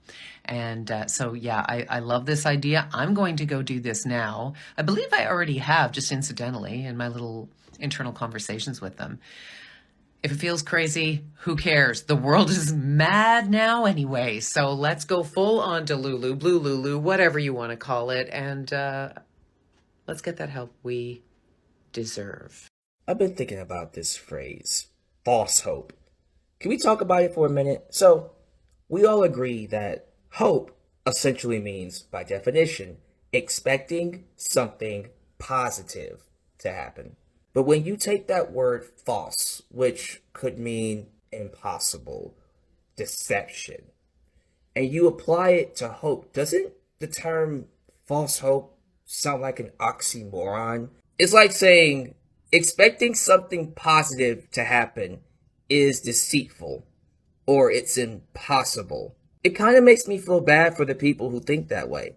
And so, yeah, I love this idea. I'm going to go do this now. I believe I already have, just incidentally, in my little internal conversations with them. If it feels crazy, who cares? The world is mad now anyway. So let's go full on Delulu, Blue Lulu, whatever you want to call it. And let's get that help we deserve. I've been thinking about this phrase, false hope. Can we talk about it for a minute? So we all agree that hope essentially means, by definition, expecting something positive to happen. But when you take that word false, which could mean impossible, deception, and you apply it to hope, doesn't the term false hope sound like an oxymoron? It's like saying expecting something positive to happen is deceitful, or it's impossible. It kind of makes me feel bad for the people who think that way.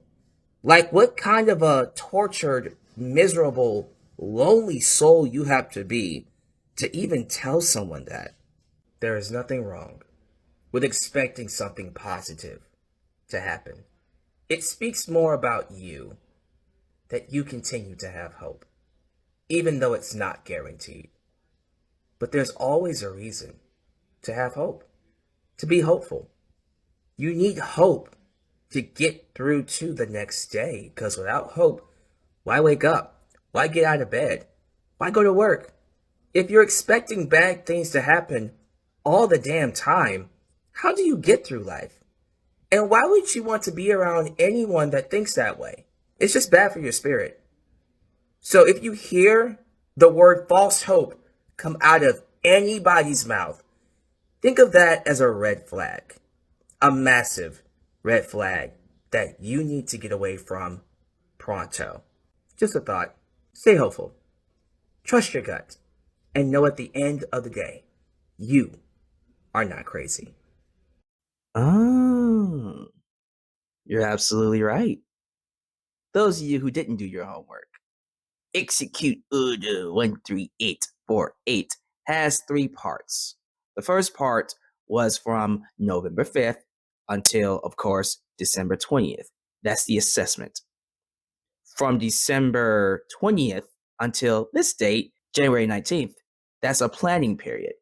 Like, what kind of a tortured, miserable, lonely soul you have to be to even tell someone that. There is nothing wrong with expecting something positive to happen. It speaks more about you that you continue to have hope, even though it's not guaranteed. But there's always a reason to have hope, to be hopeful. You need hope to get through to the next day, because without hope, why wake up? Why get out of bed? Why go to work? If you're expecting bad things to happen all the damn time, how do you get through life? And why would you want to be around anyone that thinks that way? It's just bad for your spirit. So if you hear the word false hope come out of anybody's mouth, think of that as a red flag, a massive red flag that you need to get away from pronto. Just a thought. Stay hopeful. Trust your gut. And know at the end of the day, you are not crazy. Oh, you're absolutely right. Those of you who didn't do your homework, Execute Order 13848 has 3 parts. The first part was from November 5th until, of course, December 20th. That's the assessment. From December 20th until this date, January 19th, that's a planning period.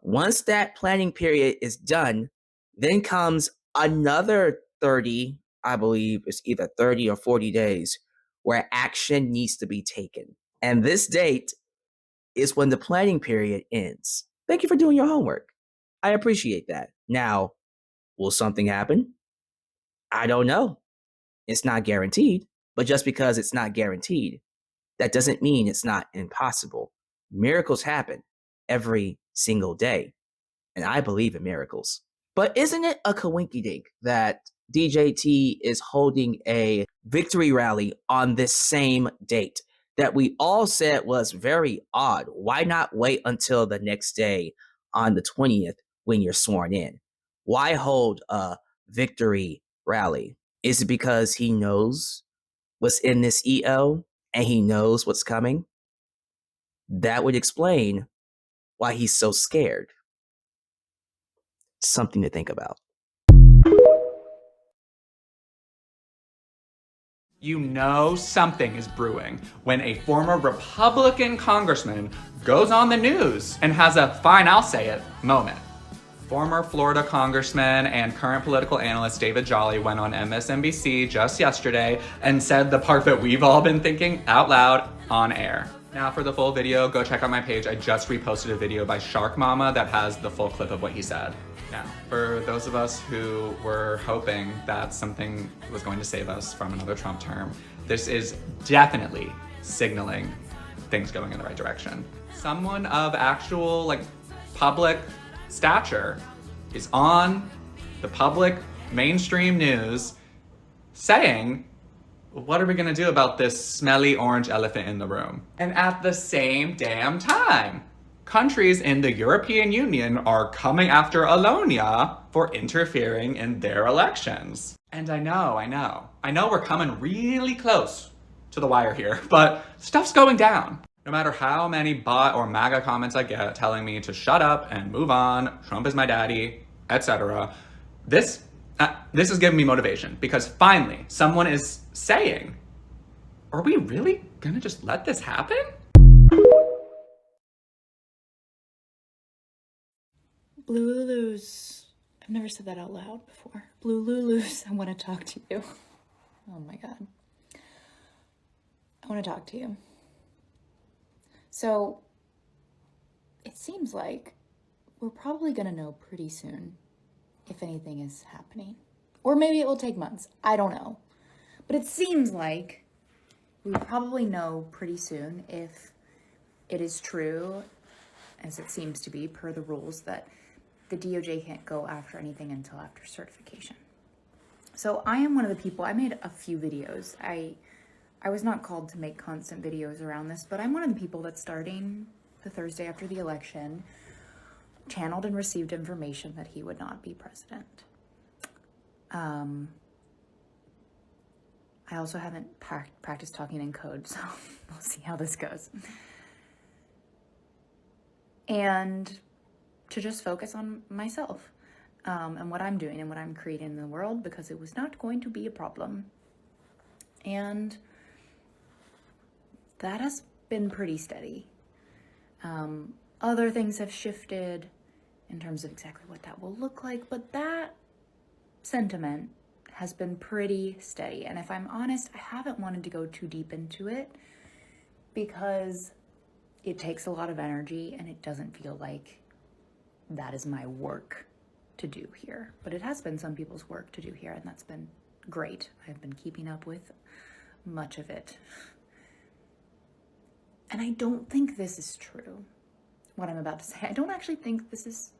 Once that planning period is done, then comes another 30, I believe it's either 30 or 40 days, where action needs to be taken. And this date is when the planning period ends. Thank you for doing your homework. I appreciate that. Now, will something happen? I don't know. It's not guaranteed, but just because it's not guaranteed, that doesn't mean it's not impossible. Miracles happen every single day, and I believe in miracles. But isn't it a coinkydink that DJT is holding a victory rally on this same date that we all said was very odd? Why not wait until the next day on the 20th when you're sworn in? Why hold a victory rally? Is it because he knows what's in this EO and he knows what's coming? That would explain why he's so scared. Something to think about. You know something is brewing when a former Republican congressman goes on the news and has a fine, I'll say it moment. Former Florida congressman and current political analyst David Jolly went on MSNBC just yesterday and said the part that we've all been thinking out loud on air. Now for the full video, go check out my page. I just reposted a video by Shark Mama that has the full clip of what he said. Now, for those of us who were hoping that something was going to save us from another Trump term, this is definitely signaling things going in the right direction. Someone of actual, public stature is on the public mainstream news saying, what are we gonna do about this smelly orange elephant in the room? And at the same damn time, countries in the European Union are coming after Alonia for interfering in their elections. And I know we're coming really close to the wire here, but stuff's going down. No matter how many bot or MAGA comments I get telling me to shut up and move on, Trump is my daddy, etc., this is giving me motivation, because finally someone is saying, are we really gonna just let this happen? Blue Lulus. I've never said that out loud before. Blue Lulus, I want to talk to you. Oh my God. I want to talk to you. So, it seems like we're probably going to know pretty soon if anything is happening. Or maybe it will take months. I don't know. But it seems like we probably know pretty soon if it is true, as it seems to be, per the rules, that the DOJ can't go after anything until after certification. So I am one of the people, I made a few videos. I was not called to make constant videos around this, but I'm one of the people that's starting the Thursday after the election, channeled and received information that he would not be president. I also haven't practiced talking in code, so we'll see how this goes. And to just focus on myself and what I'm doing and what I'm creating in the world, because it was not going to be a problem. And that has been pretty steady. Other things have shifted in terms of exactly what that will look like, but that sentiment has been pretty steady. And if I'm honest, I haven't wanted to go too deep into it because it takes a lot of energy and it doesn't feel like that is my work to do here. But it has been some people's work to do here, and that's been great. I've been keeping up with much of it. And I don't think this is true, what I'm about to say. I don't actually think this is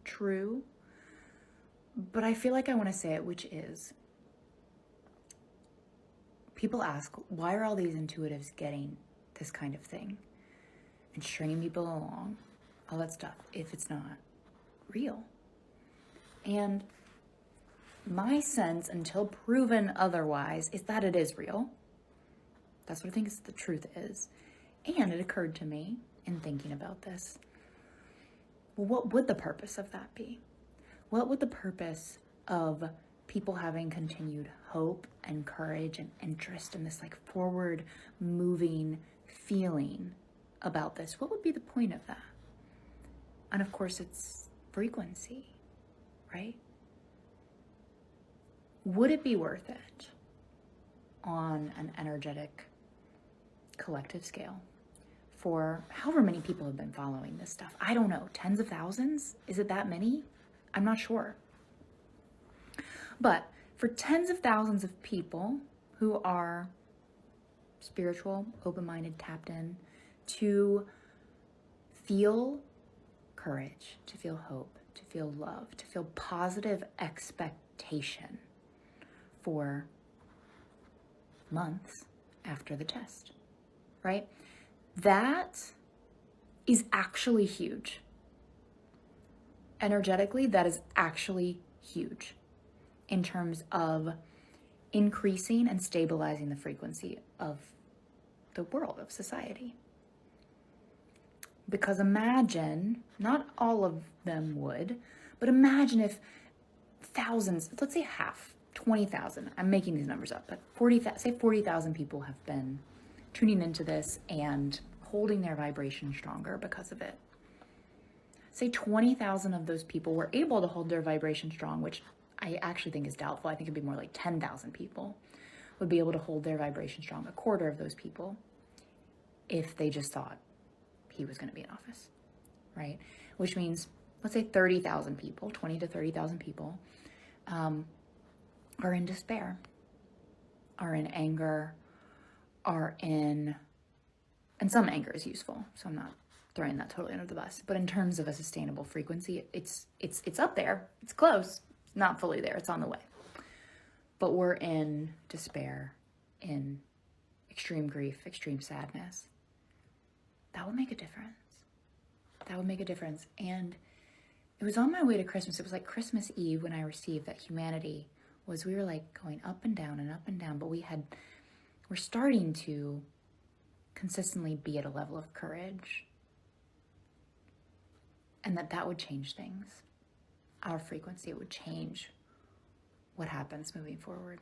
true, but I feel like I want to say it, which is, people ask, why are all these intuitives getting this kind of thing and stringing people along, all that stuff, if it's not real? And my sense, until proven otherwise, is that it is real. That's what I think is the truth is. And it occurred to me in thinking about this, well, what would the purpose of that be? What would the purpose of people having continued hope and courage and interest in this like forward moving feeling about this? What would be the point of that? And of course, it's frequency, right? Would it be worth it on an energetic collective scale for however many people have been following this stuff? I don't know, tens of thousands? Is it that many? I'm not sure. But for tens of thousands of people who are spiritual, open-minded, tapped in, to feel courage, to feel hope, to feel love, to feel positive expectation for months after the test, right? That is actually huge. Energetically, that is actually huge in terms of increasing and stabilizing the frequency of the world, of society. Because imagine, not all of them would, but imagine if thousands, let's say half, 20,000, I'm making these numbers up, but 40,000 people have been tuning into this and holding their vibration stronger because of it. Say 20,000 of those people were able to hold their vibration strong, which I actually think is doubtful. I think it'd be more like 10,000 people would be able to hold their vibration strong. A quarter of those people, if they just thought he was going to be in office, right? Which means, let's say 30,000 people, 20 to 30,000 people, are in despair, are in anger, are in, and some anger is useful, so I'm not throwing that totally under the bus, but in terms of a sustainable frequency, it's up there, it's close, not fully there, it's on the way. But we're in despair, in extreme grief, extreme sadness. That would make a difference. That would make a difference. And it was on my way to Christmas. It was like Christmas Eve when I received that humanity was, we were like going up and down and up and down, but we're starting to consistently be at a level of courage. And that would change things. Our frequency, it would change what happens moving forward.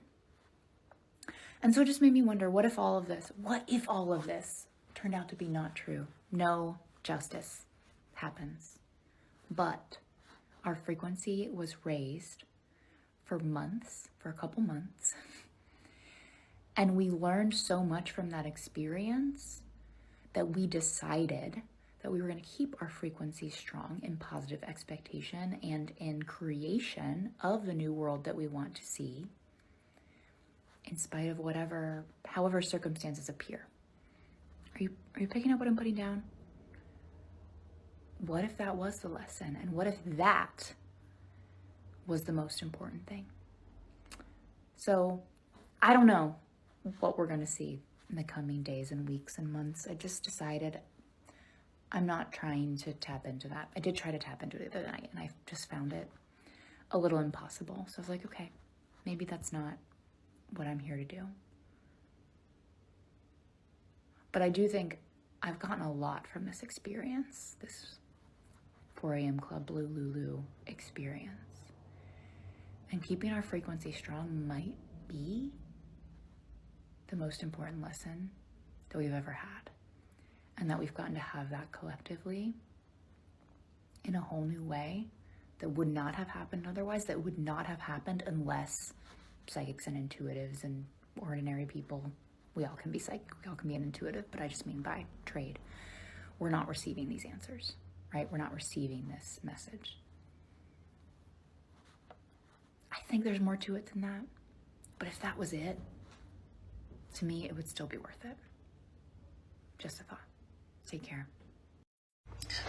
And so it just made me wonder, what if all of this turned out to be not true? No justice happens. But our frequency was raised for months, for a couple months. And we learned so much from that experience that we decided that we were going to keep our frequency strong in positive expectation and in creation of the new world that we want to see, in spite of however circumstances appear. Are you picking up what I'm putting down? What if that was the lesson? And what if that was the most important thing? So I don't know what we're going to see in the coming days and weeks and months. I just decided I'm not trying to tap into that. I did try to tap into it the other night, and I just found it a little impossible. So I was like, okay, maybe that's not what I'm here to do. But I do think I've gotten a lot from this experience, this 4 a.m. Club Blue Lulu experience. And keeping our frequency strong might be the most important lesson that we've ever had, and that we've gotten to have that collectively in a whole new way that would not have happened otherwise, that would not have happened unless psychics and intuitives and ordinary people, we all can be psychic, we all can be an intuitive, but I just mean by trade, we're not receiving these answers, right? We're not receiving this message. I think there's more to it than that, but if that was it, to me, it would still be worth it. Just a thought. Take care.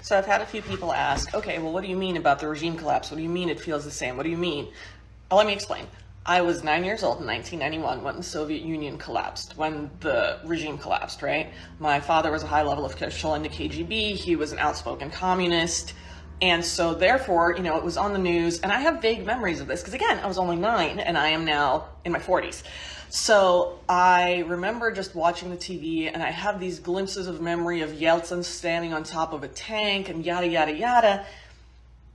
So I've had a few people ask, okay, well, what do you mean about the regime collapse? What do you mean it feels the same? What do you mean? Well, let me explain. I was 9 years old in 1991 when the Soviet Union collapsed, when the regime collapsed, right? My father was a high-level official in the KGB. He was an outspoken communist. And so therefore, you know, it was on the news. And I have vague memories of this because, again, I was only 9 and I am now in my 40s. So I remember just watching the TV, and I have these glimpses of memory of Yeltsin standing on top of a tank and yada, yada, yada.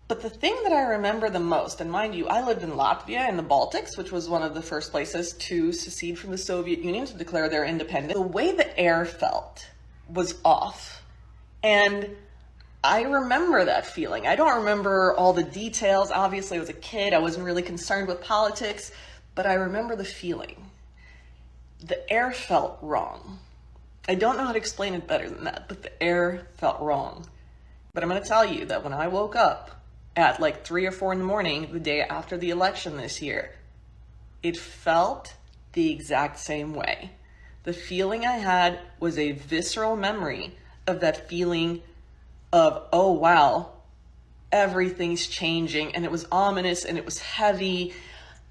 But the thing that I remember the most, and mind you, I lived in Latvia in the Baltics, which was one of the first places to secede from the Soviet Union, to declare their independence. The way the air felt was off. And I remember that feeling. I don't remember all the details. Obviously, I was a kid. I wasn't really concerned with politics, but I remember the feeling. The air felt wrong. I don't know how to explain it better than that, but the air felt wrong. But I'm going to tell you that when I woke up at like 3 or 4 in the morning, the day after the election this year, it felt the exact same way. The feeling I had was a visceral memory of that feeling of, oh wow, everything's changing, and it was ominous, and it was heavy,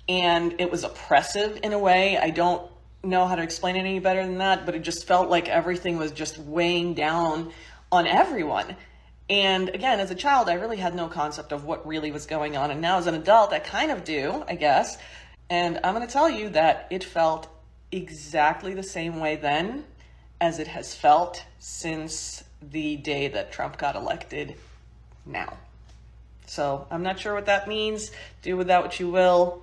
and it was oppressive in a way. I don't know how to explain it any better than that, but it just felt like everything was just weighing down on everyone. And again, as a child, I really had no concept of what really was going on. And now as an adult, I kind of do, I guess. And I'm going to tell you that it felt exactly the same way then as it has felt since the day that Trump got elected now. So I'm not sure what that means. Do with that what you will.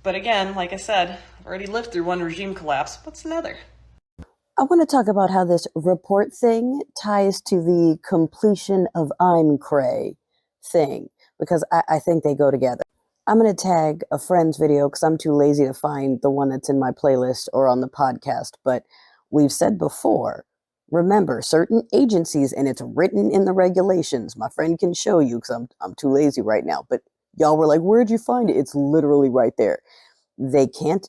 But again, like I said, I've already lived through one regime collapse. What's another? I want to talk about how this report thing ties to the completion of I'm cray thing, because I think they go together. I'm going to tag a friend's video because I'm too lazy to find the one that's in my playlist or on the podcast. But we've said before, remember, certain agencies, and it's written in the regulations. My friend can show you because I'm too lazy right now. But y'all were like, where'd you find it? It's literally right there. They can't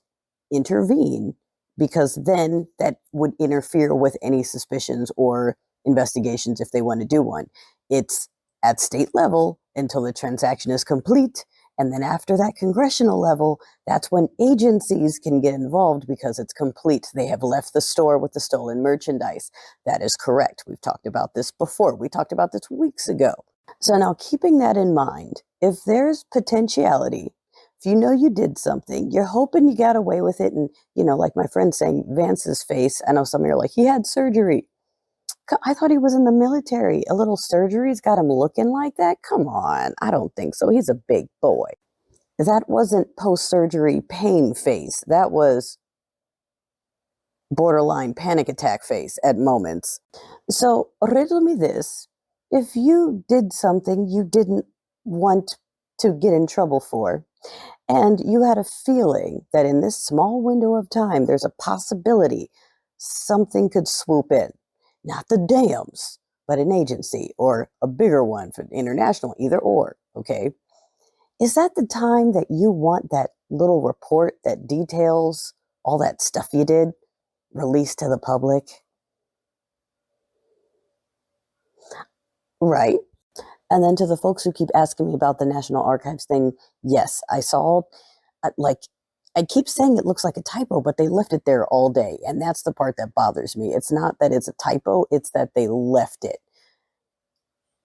intervene because then that would interfere with any suspicions or investigations if they want to do one. It's at state level until the transaction is complete. And then after that congressional level, that's when agencies can get involved because it's complete. They have left the store with the stolen merchandise. That is correct. We've talked about this before. We talked about this weeks ago. So now, keeping that in mind, if there's potentiality, if you know you did something, you're hoping you got away with it. And, you know, like my friend saying Vance's face, I know some of you are like, he had surgery. I thought he was in the military. A little surgery's got him looking like that? Come on. I don't think so. He's a big boy. That wasn't post-surgery pain face. That was borderline panic attack face at moments. So riddle me this. If you did something you didn't want to get in trouble for, and you had a feeling that in this small window of time, there's a possibility something could swoop in. Not the dams, but an agency or a bigger one for international, either or, okay? Is that the time that you want that little report that details all that stuff you did released to the public? Right. And then to the folks who keep asking me about the National Archives thing, yes, I saw, I keep saying it looks like a typo, but they left it there all day. And that's the part that bothers me. It's not that it's a typo, it's that they left it.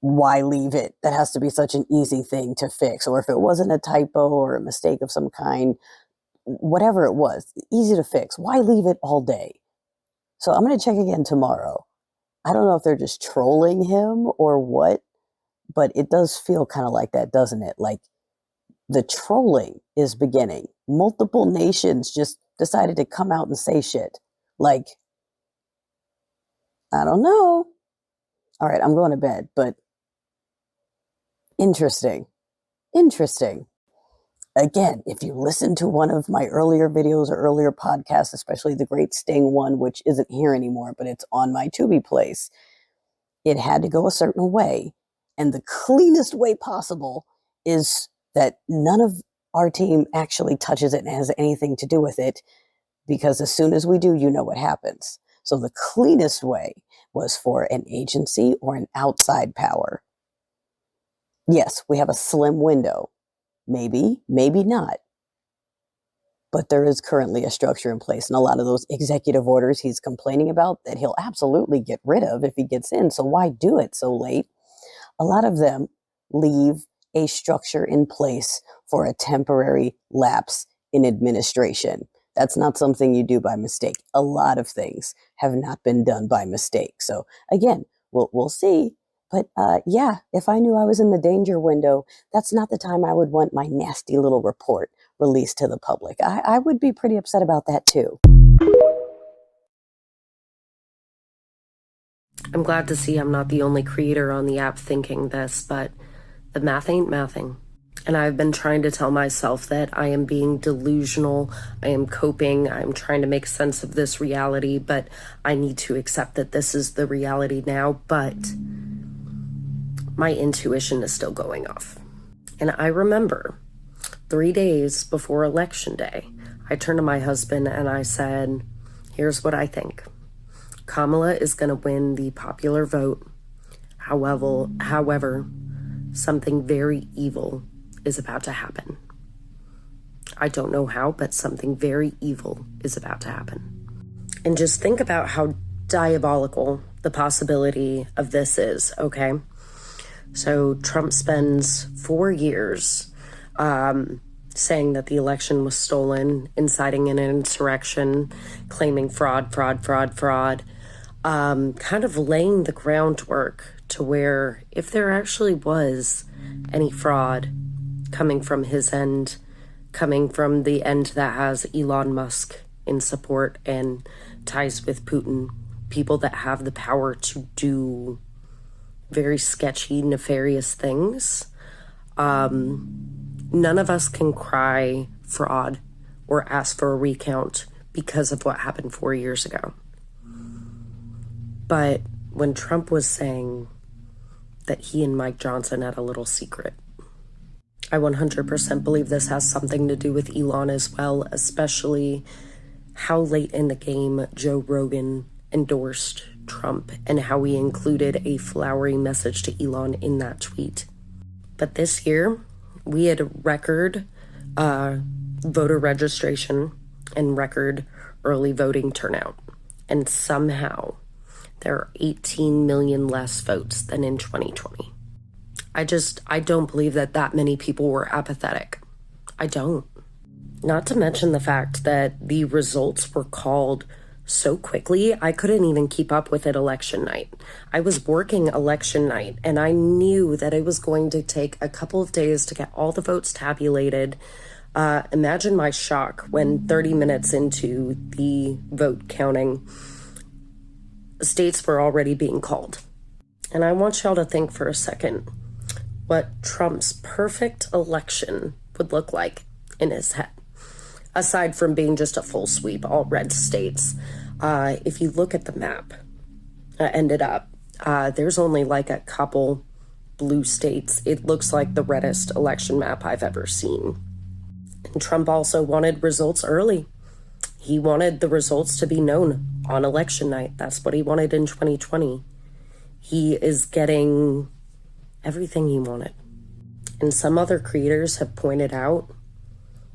Why leave it? That has to be such an easy thing to fix. Or if it wasn't a typo or a mistake of some kind, whatever it was, easy to fix. Why leave it all day? So I'm going to check again tomorrow. I don't know if they're just trolling him or what, but it does feel kind of like that, doesn't it? Like the trolling is beginning. Multiple nations just decided to come out and say shit. Like, I don't know. All right, I'm going to bed, but interesting. Interesting. Again, if you listen to one of my earlier videos or earlier podcasts, especially the Great Sting one, which isn't here anymore, but it's on my Tubi place, it had to go a certain way. And the cleanest way possible is that none of our team actually touches it and has anything to do with it, because as soon as we do, you know what happens. So the cleanest way was for an agency or an outside power. Yes, we have a slim window. Maybe, maybe not. But there is currently a structure in place. And a lot of those executive orders he's complaining about that he'll absolutely get rid of if he gets in. So why do it so late? A lot of them leave a structure in place for a temporary lapse in administration. That's not something you do by mistake. A lot of things have not been done by mistake. So again, we'll see. But yeah, if I knew I was in the danger window, that's not the time I would want my nasty little report released to the public. I would be pretty upset about that too. I'm glad to see I'm not the only creator on the app thinking this, but the math ain't mathing. And I've been trying to tell myself that I am being delusional, I am coping, I'm trying to make sense of this reality, but I need to accept that this is the reality now, but my intuition is still going off. And I remember 3 days before Election Day, I turned to my husband and I said, here's what I think. Kamala is going to win the popular vote. However, something very evil is about to happen. I don't know how, but something very evil is about to happen. And just think about how diabolical the possibility of this is, okay? So Trump spends 4 years saying that the election was stolen, inciting an insurrection, claiming fraud, kind of laying the groundwork to where if there actually was any fraud coming from his end, coming from the end that has Elon Musk in support and ties with Putin, people that have the power to do very sketchy, nefarious things, none of us can cry fraud or ask for a recount because of what happened 4 years ago. But when Trump was saying that he and Mike Johnson had a little secret, I 100% believe this has something to do with Elon as well, especially how late in the game Joe Rogan endorsed Trump and how he included a flowery message to Elon in that tweet. But this year, we had a record voter registration and record early voting turnout. And somehow, there are 18 million less votes than in 2020. I don't believe that many people were apathetic. I don't. Not to mention the fact that the results were called so quickly, I couldn't even keep up with it election night. I was working election night, and I knew that it was going to take a couple of days to get all the votes tabulated. Imagine my shock when 30 minutes into the vote counting, states were already being called. And I want y'all to think for a second what Trump's perfect election would look like in his head. Aside from being just a full sweep, all red states, if you look at the map, there's only like a couple blue states. It looks like the reddest election map I've ever seen. And Trump also wanted results early. He wanted the results to be known on election night. That's what he wanted in 2020. He is getting everything he wanted. And some other creators have pointed out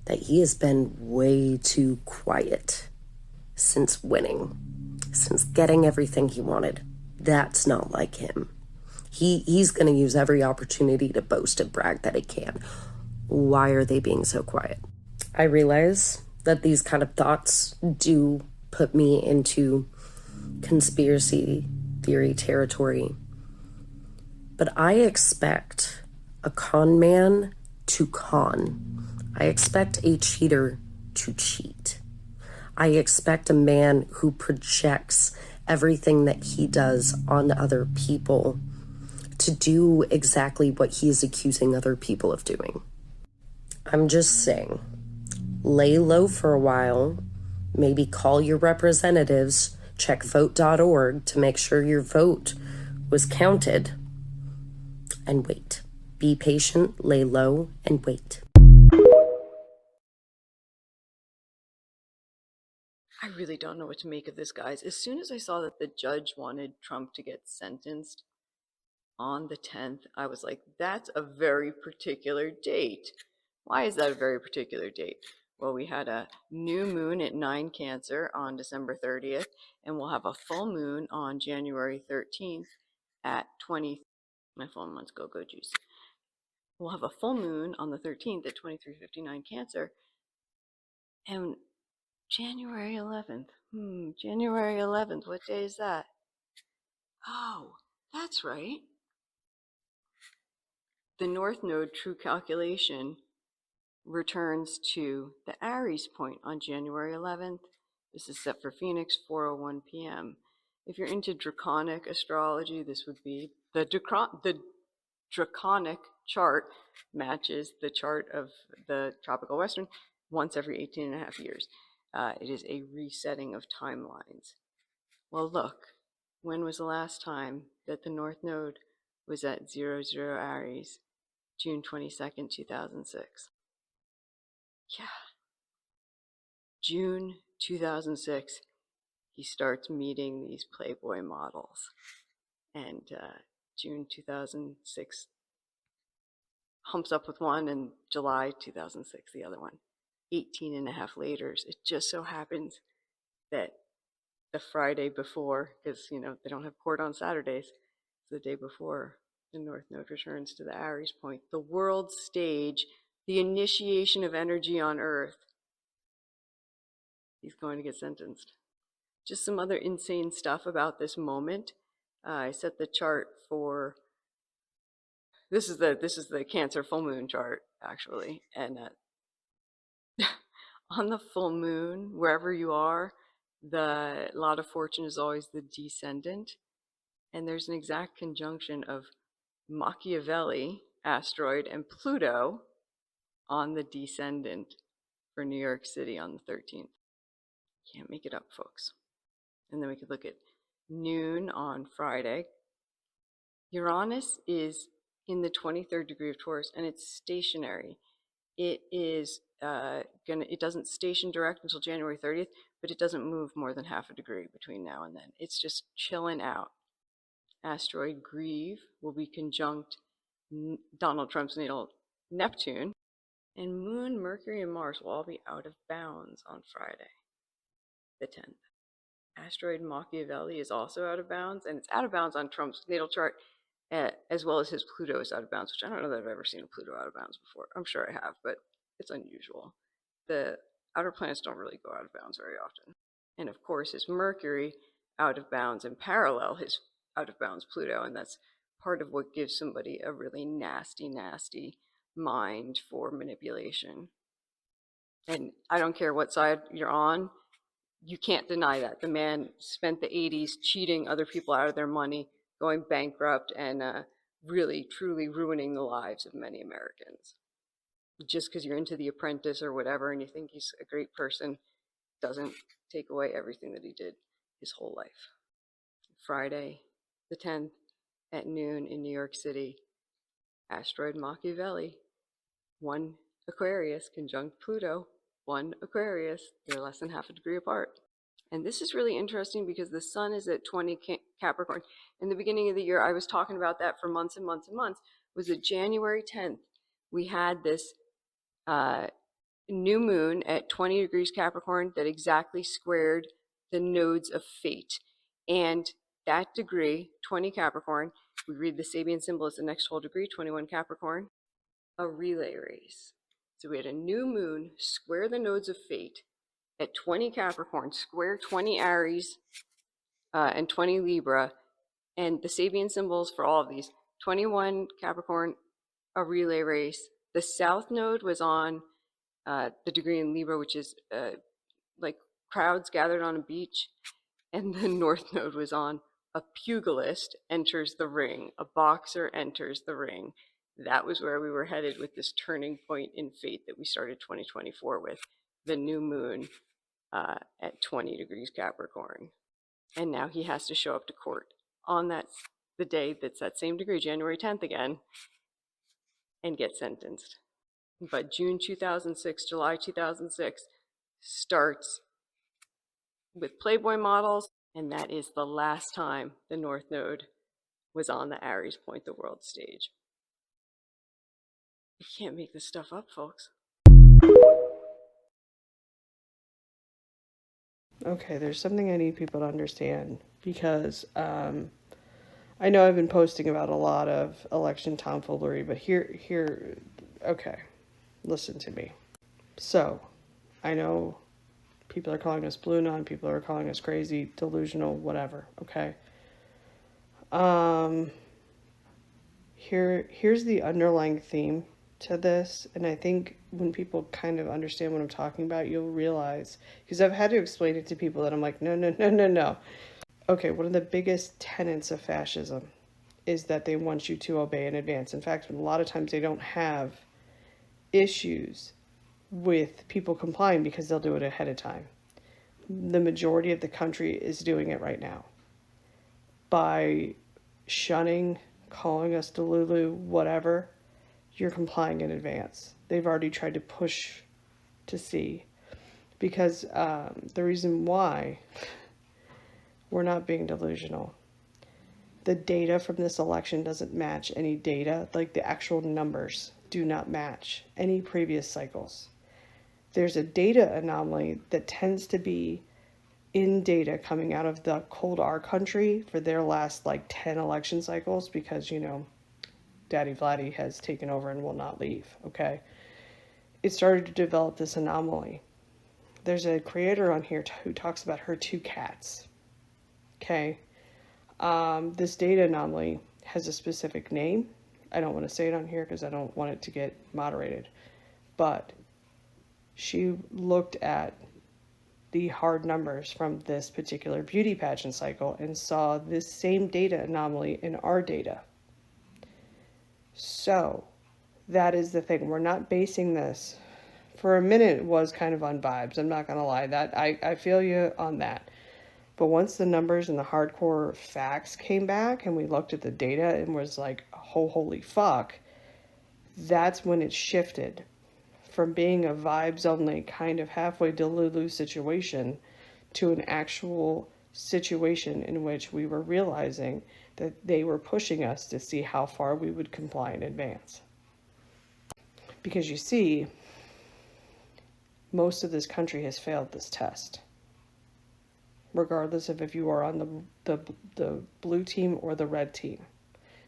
that he has been way too quiet since winning, since getting everything he wanted. That's not like him. He's going to use every opportunity to boast and brag that he can. Why are they being so quiet? I realize that these kind of thoughts do put me into conspiracy theory territory. But I expect a con man to con. I expect a cheater to cheat. I expect a man who projects everything that he does on other people to do exactly what he is accusing other people of doing. I'm just saying, lay low for a while, maybe call your representatives, check vote.org to make sure your vote was counted, and wait. Be patient, lay low, and wait. I really don't know what to make of this, guys. As soon as I saw that the judge wanted Trump to get sentenced on the 10th, I was like, that's a very particular date. Why is that a very particular date? Well, we had a new moon at 9 Cancer on December 30th, and we'll have a full moon on January 13th at 20. My phone wants go-go juice. We'll have a full moon on the 13th at 23:59 Cancer, and January 11th. January 11th, what day is that? Oh, that's right. The North Node true calculation returns to the Aries point on January 11th. This is set for Phoenix, 4:01 p.m. If you're into draconic astrology, this would be the draconic chart matches the chart of the tropical western once every 18 and a half years. It is a resetting of timelines. Well, look, when was the last time that the North Node was at 00 Aries? June 22nd, 2006. Yeah. June 2006, he starts meeting these Playboy models. And June 2006, humps up with one, and July 2006, the other one. 18 and a half later, it just so happens that the Friday before, because, you know, they don't have court on Saturdays, the day before the North Node returns to the Aries point, the world stage, the initiation of energy on Earth, he's going to get sentenced. Just some other insane stuff about this moment. I set the chart for, this is the Cancer full moon chart, actually, and on the full moon, wherever you are, the lot of fortune is always the descendant, and there's an exact conjunction of Machiavelli asteroid and Pluto on the descendant for New York City on the 13th. Can't make it up, folks. And then we could look at noon on Friday. Uranus is in the 23rd degree of Taurus, and it's stationary. It is it doesn't station direct until January 30th, but it doesn't move more than half a degree between now and then. It's just chilling out. Asteroid Grieve will be conjunct Donald Trump's natal Neptune, and Moon, Mercury, and Mars will all be out of bounds on Friday, the 10th. Asteroid Machiavelli is also out of bounds, and it's out of bounds on Trump's natal chart, as well as his Pluto is out of bounds, which I don't know that I've ever seen a Pluto out of bounds before. I'm sure I have, but it's unusual. The outer planets don't really go out of bounds very often. And of course, his Mercury out of bounds and parallel his out of bounds Pluto, and that's part of what gives somebody a really nasty, nasty mind for manipulation. And I don't care what side you're on, you can't deny that. The man spent the 80s cheating other people out of their money, going bankrupt, and really, truly ruining the lives of many Americans. Just because you're into The Apprentice or whatever and you think he's a great person doesn't take away everything that he did his whole life. Friday, the 10th, at noon in New York City, asteroid Machiavelli, 1 Aquarius conjunct Pluto, 1 Aquarius, they're less than half a degree apart. And this is really interesting because the sun is at 20 Capricorn. In the beginning of the year, I was talking about that for months and months and months, was that January 10th, we had this new moon at 20 degrees Capricorn that exactly squared the nodes of fate. And that degree, 20 Capricorn, we read the Sabian symbol as the next whole degree, 21 Capricorn, a relay race. So we had a new moon square the nodes of fate at 20 Capricorn, square 20 Aries, and 20 Libra. And the Sabian symbols for all of these, 21 Capricorn, a relay race. The south node was on the degree in Libra, which is like crowds gathered on a beach. and the North Node was on. A pugilist enters the ring, a boxer enters the ring. That was where we were headed with this turning point in fate that we started 2024 with, the new moon at 20 degrees Capricorn. And now he has to show up to court on the day that's that same degree, January 10th again, and get sentenced. But June 2006, July 2006 starts with Playboy models, and that is the last time the North Node was on the Aries Point, the world stage. You can't make this stuff up, folks. Okay, there's something I need people to understand, because I know I've been posting about a lot of election tomfoolery, but okay, listen to me. So, I know people are calling us BlueAnon, people are calling us crazy, delusional, whatever, okay? Here's the underlying theme to this, and I think when people kind of understand what I'm talking about, you'll realize, because I've had to explain it to people that I'm like, no. Okay, one of the biggest tenets of fascism is that they want you to obey in advance. In fact, a lot of times they don't have issues with people complying because they'll do it ahead of time. The majority of the country is doing it right now. By shunning, calling us Delulu, whatever, you're complying in advance. They've already tried to push to see. Because the reason why we're not being delusional, the data from this election doesn't match any data, like the actual numbers do not match any previous cycles. There's a data anomaly that tends to be in data coming out of the cold R country for their last like 10 election cycles, because, you know, Daddy Vladdy has taken over and will not leave, okay? It started to develop this anomaly. There's a creator on here who talks about her 2 cats, okay? This data anomaly has a specific name. I don't want to say it on here because I don't want it to get moderated, but she looked at the hard numbers from this particular beauty pageant cycle and saw this same data anomaly in our data. So that is the thing. We're not basing this. For a minute, it was kind of on vibes. I'm not going to lie. That I feel you on that. But once the numbers and the hardcore facts came back and we looked at the data and was like, oh, holy fuck, that's when it shifted from being a vibes only kind of halfway Delulu situation to an actual situation in which we were realizing that they were pushing us to see how far we would comply in advance. Because you see, most of this country has failed this test, regardless of if you are on the blue team or the red team.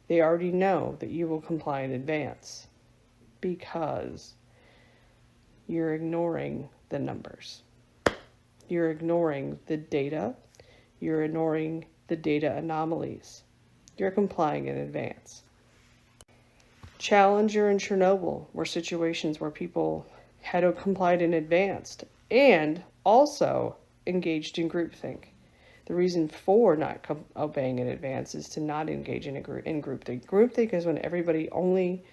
They already know that you will comply in advance because you're ignoring the numbers. You're ignoring the data. You're ignoring the data anomalies. You're complying in advance. Challenger and Chernobyl were situations where people had complied in advance and also engaged in groupthink. The reason for not obeying in advance is to not engage in groupthink. Groupthink is when everybody only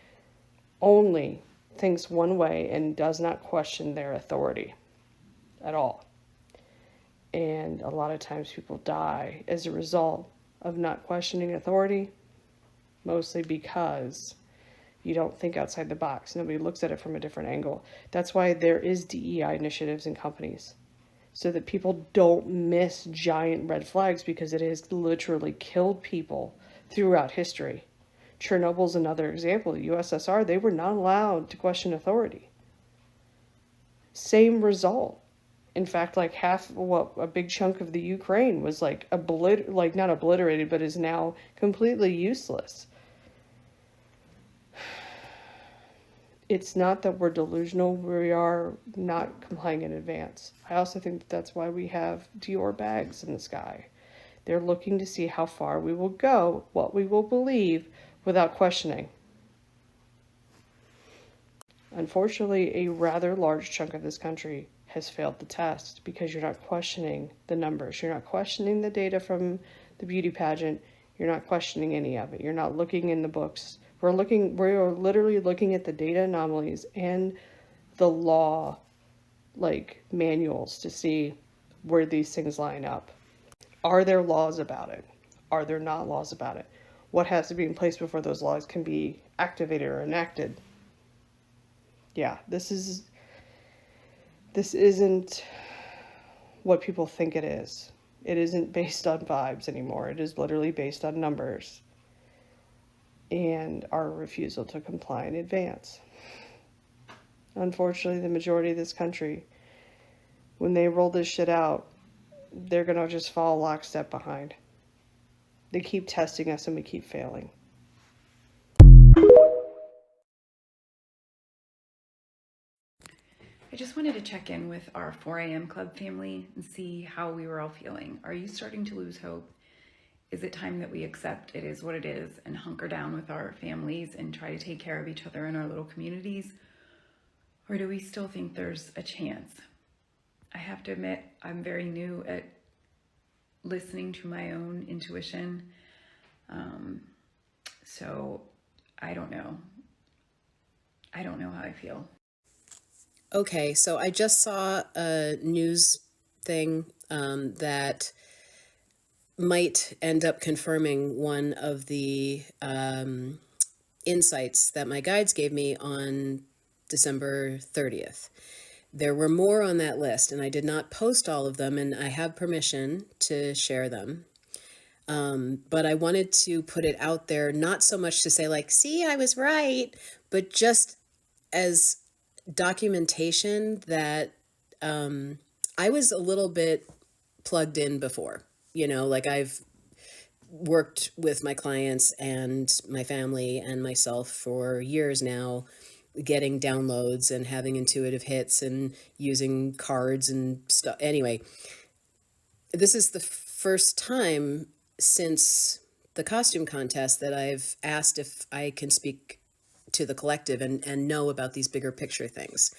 thinks one way and does not question their authority at all. And a lot of times people die as a result of not questioning authority, mostly because you don't think outside the box. Nobody looks at it from a different angle. That's why there is DEI initiatives in companies, so that people don't miss giant red flags, because it has literally killed people throughout history. Chernobyl's another example. The USSR, they were not allowed to question authority. Same result. In fact, like a big chunk of the Ukraine was like not obliterated, but is now completely useless. It's not that we're delusional, we are not complying in advance. I also think that's why we have Dior bags in the sky. They're looking to see how far we will go, what we will believe, without questioning. Unfortunately, a rather large chunk of this country has failed the test because you're not questioning the numbers. You're not questioning the data from the beauty pageant. You're not questioning any of it. You're not looking in the books. We're literally looking at the data anomalies and the law, like, manuals to see where these things line up. Are there laws about it? Are there not laws about it? What has to be in place before those laws can be activated or enacted? Yeah, this isn't what people think it is. It isn't based on vibes anymore. It is literally based on numbers and our refusal to comply in advance. Unfortunately, the majority of this country, when they roll this shit out, they're gonna just fall lockstep behind. They keep testing us and we keep failing. I just wanted to check in with our 4 a.m. club family and see how we were all feeling. Are you starting to lose hope? Is it time that we accept it is what it is and hunker down with our families and try to take care of each other in our little communities? Or do we still think there's a chance? I have to admit, I'm very new at listening to my own intuition. So I don't know. I don't know how I feel. Okay, so I just saw a news thing that might end up confirming one of the insights that my guides gave me on December 30th. There were more on that list, and I did not post all of them, and I have permission to share them. But I wanted to put it out there, not so much to say like, see, I was right, but just as documentation that I was a little bit plugged in before. You know, like I've worked with my clients and my family and myself for years now, getting downloads and having intuitive hits and using cards and stuff. Anyway, this is the first time since the costume contest that I've asked if I can speak to the collective and know about these bigger picture things.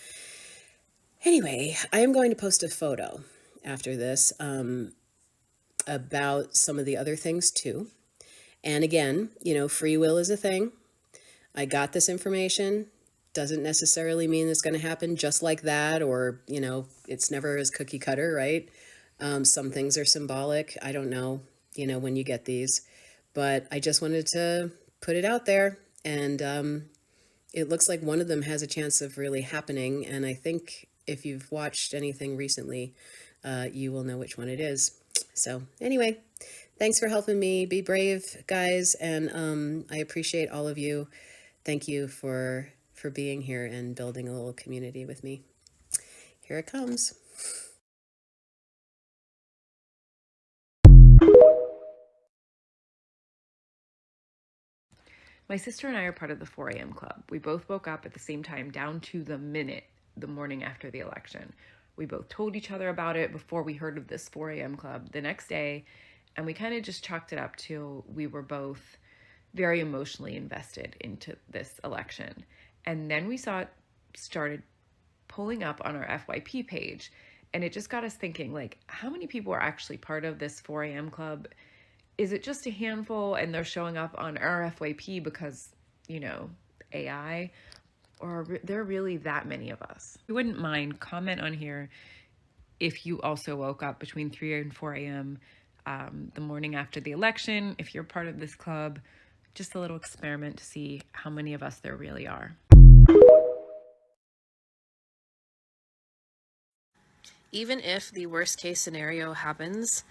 Anyway, I am going to post a photo after this about some of the other things too. And again, you know, free will is a thing. I got this information. Doesn't necessarily mean it's going to happen just like that, or, you know, it's never as cookie cutter, right? Some things are symbolic. I don't know, you know, when you get these, but I just wanted to put it out there, and it looks like one of them has a chance of really happening. And I think if you've watched anything recently, you will know which one it is. So anyway, thanks for helping me. Be brave, guys. And I appreciate all of you. Thank you for being here and building a little community with me. Here it comes. My sister and I are part of the 4 a.m. club. We both woke up at the same time, down to the minute, the morning after the election. We both told each other about it before we heard of this 4 a.m. club the next day, and we kind of just chalked it up to we were both very emotionally invested into this election. And then we saw it started pulling up on our FYP page, and it just got us thinking, like, how many people are actually part of this 4 a.m. club? Is it just a handful and they're showing up on our FYP because, you know, AI? Or are there really that many of us? If you wouldn't mind, comment on here if you also woke up between 3 and 4 a.m. The morning after the election, if you're part of this club. Just a little experiment to see how many of us there really are. Even if the worst case scenario happens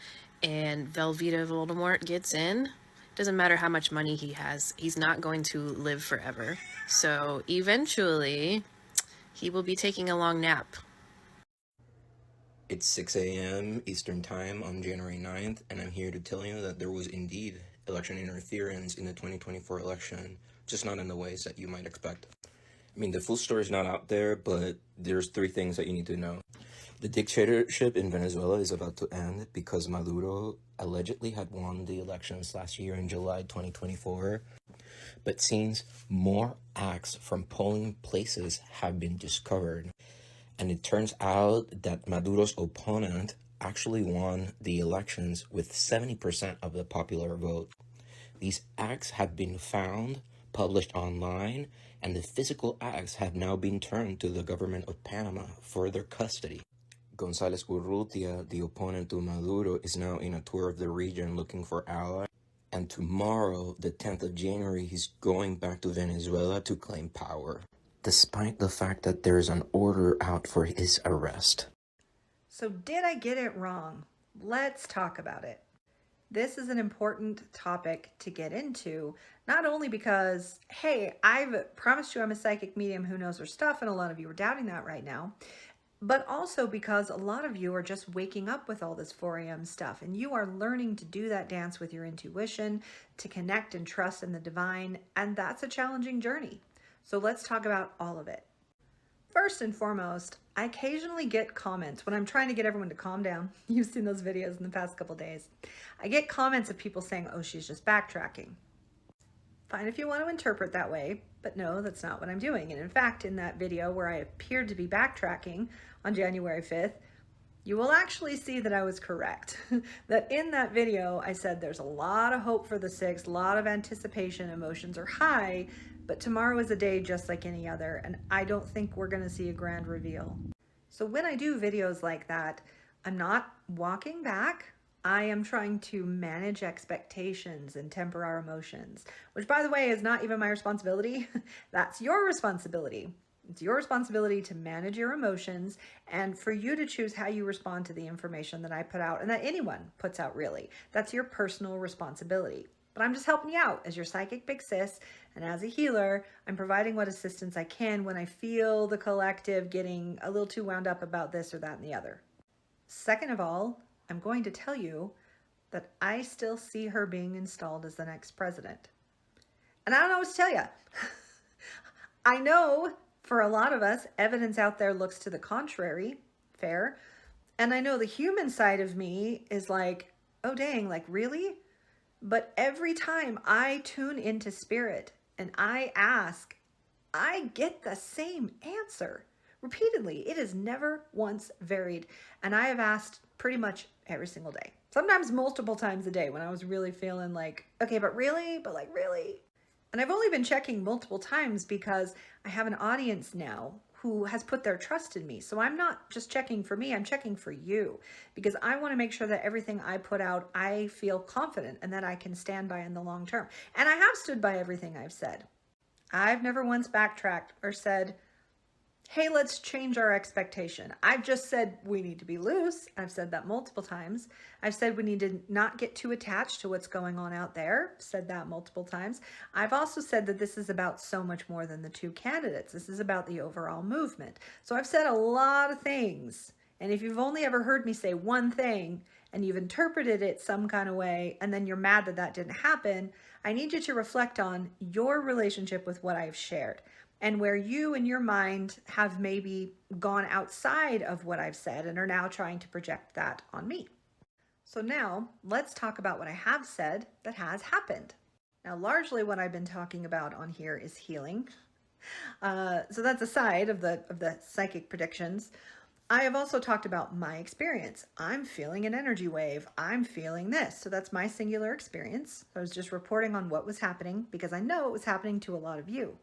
and Velveeta Voldemort gets in, doesn't matter how much money he has, he's not going to live forever. So eventually, he will be taking a long nap. It's 6 a.m. Eastern Time on January 9th, and I'm here to tell you that there was indeed election interference in the 2024 election, just not in the ways that you might expect. I mean, the full story is not out there, but there's 3 things that you need to know. The dictatorship in Venezuela is about to end because Maduro allegedly had won the elections last year in July 2024. But since more acts from polling places have been discovered, And it turns out that Maduro's opponent actually won the elections with 70% of the popular vote. These acts have been found, published online, and the physical acts have now been turned to the government of Panama for their custody. González Urrutia, the opponent to Maduro, is now in a tour of the region looking for allies. And tomorrow, the 10th of January, he's going back to Venezuela to claim power, despite the fact that there's an order out for his arrest. So did I get it wrong? Let's talk about it. This is an important topic to get into, not only because, hey, I've promised you I'm a psychic medium who knows her stuff, and a lot of you are doubting that right now, but also because a lot of you are just waking up with all this 4 a.m. stuff, and you are learning to do that dance with your intuition, to connect and trust in the divine, and that's a challenging journey. So let's talk about all of it. First and foremost, I occasionally get comments when I'm trying to get everyone to calm down. You've seen those videos in the past couple days. I get comments of people saying, oh, she's just backtracking. Fine if you want to interpret that way, but no, that's not what I'm doing. And in fact, in that video where I appeared to be backtracking on January 5th, you will actually see that I was correct. That in that video, I said there's a lot of hope for the 6th, a lot of anticipation, emotions are high, but tomorrow is a day just like any other, and I don't think we're gonna see a grand reveal. So when I do videos like that, I'm not walking back. I am trying to manage expectations and temper our emotions, which by the way is not even my responsibility. That's your responsibility. It's your responsibility to manage your emotions and for you to choose how you respond to the information that I put out and that anyone puts out really. That's your personal responsibility. But I'm just helping you out as your psychic big sis, and as a healer, I'm providing what assistance I can when I feel the collective getting a little too wound up about this or that and the other. Second of all, I'm going to tell you that I still see her being installed as the next president. And I don't know what to tell you. I know for a lot of us, evidence out there looks to the contrary, fair. And I know the human side of me is like, oh dang, like really? But every time I tune into spirit and I ask, I get the same answer repeatedly. It is never once varied. And I have asked pretty much every single day, sometimes multiple times a day when I was really feeling like, okay, but really, but like really. And I've only been checking multiple times because I have an audience now who has put their trust in me. So I'm not just checking for me, I'm checking for you because I want to make sure that everything I put out, I feel confident and that I can stand by in the long term. And I have stood by everything I've said. I've never once backtracked or said, hey, let's change our expectation. I've just said we need to be loose. I've said that multiple times. I've said we need to not get too attached to what's going on out there. Said that multiple times. I've also said that this is about so much more than the 2 candidates. This is about the overall movement. So I've said a lot of things. And if you've only ever heard me say one thing and you've interpreted it some kind of way and then you're mad that that didn't happen, I need you to reflect on your relationship with what I've shared, and where you in your mind have maybe gone outside of what I've said and are now trying to project that on me. So now let's talk about what I have said that has happened. Now, largely what I've been talking about on here is healing. So that's a side of the psychic predictions. I have also talked about my experience. I'm feeling an energy wave. I'm feeling this. So that's my singular experience. I was just reporting on what was happening because I know it was happening to a lot of you.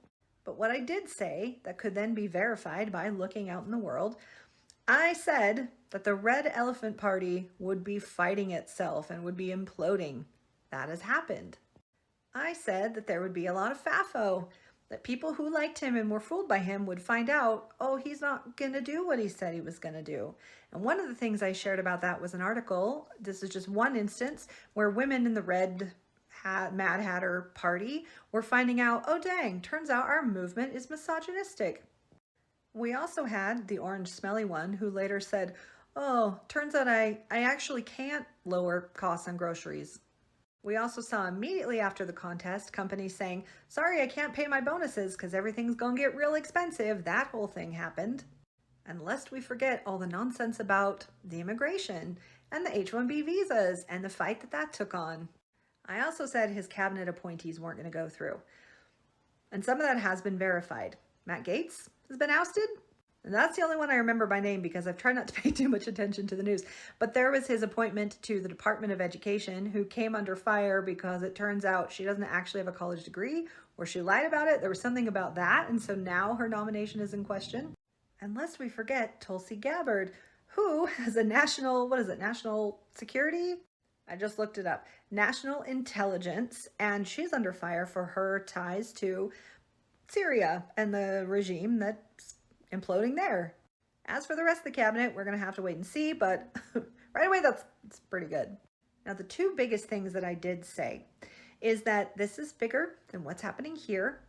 But what I did say that could then be verified by looking out in the world, I said that the Red Elephant Party would be fighting itself and would be imploding. That has happened. I said that there would be a lot of FAFO, that people who liked him and were fooled by him would find out, oh, he's not going to do what he said he was going to do. And one of the things I shared about that was an article. This is just one instance where women in the Red Mad Hatter Party were finding out, oh dang, turns out our movement is misogynistic. We also had the orange smelly one who later said, oh, turns out I actually can't lower costs on groceries. We also saw immediately after the contest companies saying, sorry, I can't pay my bonuses because everything's gonna get real expensive. That whole thing happened. And lest we forget all the nonsense about the immigration and the H-1B visas and the fight that took on. I also said his cabinet appointees weren't going to go through. And some of that has been verified. Matt Gaetz has been ousted. And that's the only one I remember by name because I've tried not to pay too much attention to the news. But there was his appointment to the Department of Education, who came under fire because it turns out she doesn't actually have a college degree, or she lied about it. There was something about that. And so now her nomination is in question. And lest we forget Tulsi Gabbard, who has a national, what is it, national security? I just looked it up. National intelligence. And she's under fire for her ties to Syria and the regime that's imploding there. As for the rest of the cabinet, we're going to have to wait and see, but right away, that's pretty good. Now, the two biggest things that I did say is that this is bigger than what's happening here,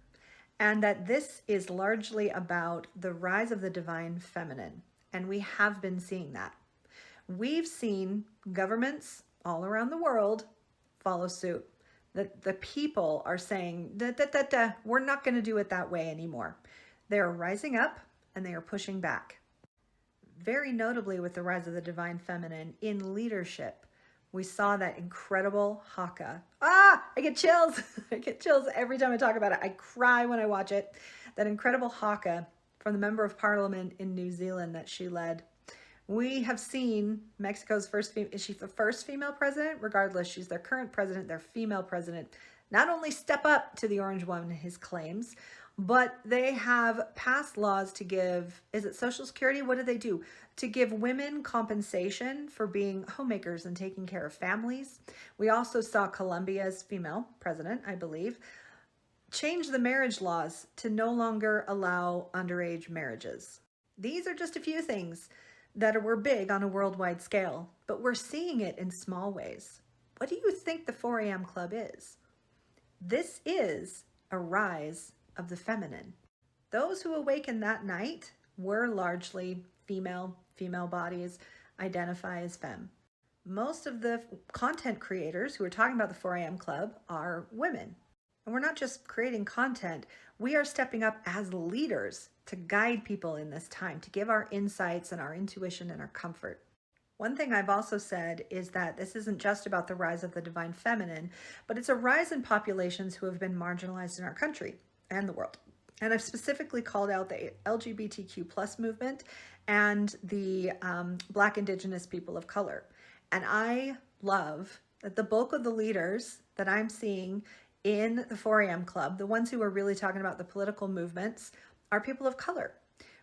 and that this is largely about the rise of the divine feminine, and we have been seeing that. We've seen governments all around the world follow suit. The people are saying, we're not going to do it that way anymore. They're rising up and they are pushing back. Very notably with the rise of the divine feminine in leadership, we saw that incredible haka. I get chills. I get chills every time I talk about it. I cry when I watch it. That incredible haka from the member of parliament in New Zealand that she led. We have seen Mexico's first, is she the first female president? Regardless, she's their current president, their female president. Not only step up to the orange one, his claims, but they have passed laws to give, is it Social Security? What do they do? To give women compensation for being homemakers and taking care of families. We also saw Colombia's female president, I believe, change the marriage laws to no longer allow underage marriages. These are just a few things that were big on a worldwide scale, but we're seeing it in small ways. What do you think the 4 a.m. Club is? This is a rise of the feminine. Those who awakened that night were largely female bodies, identify as femme. Most of the content creators who are talking about the 4 a.m. Club are women. And we're not just creating content, we are stepping up as leaders to guide people in this time, to give our insights and our intuition and our comfort. One thing I've also said is that this isn't just about the rise of the divine feminine, but it's a rise in populations who have been marginalized in our country and the world. And I've specifically called out the LGBTQ plus movement and the Black Indigenous people of color. And I love that the bulk of the leaders that I'm seeing in the 4 a.m. Club, the ones who are really talking about the political movements, are people of color.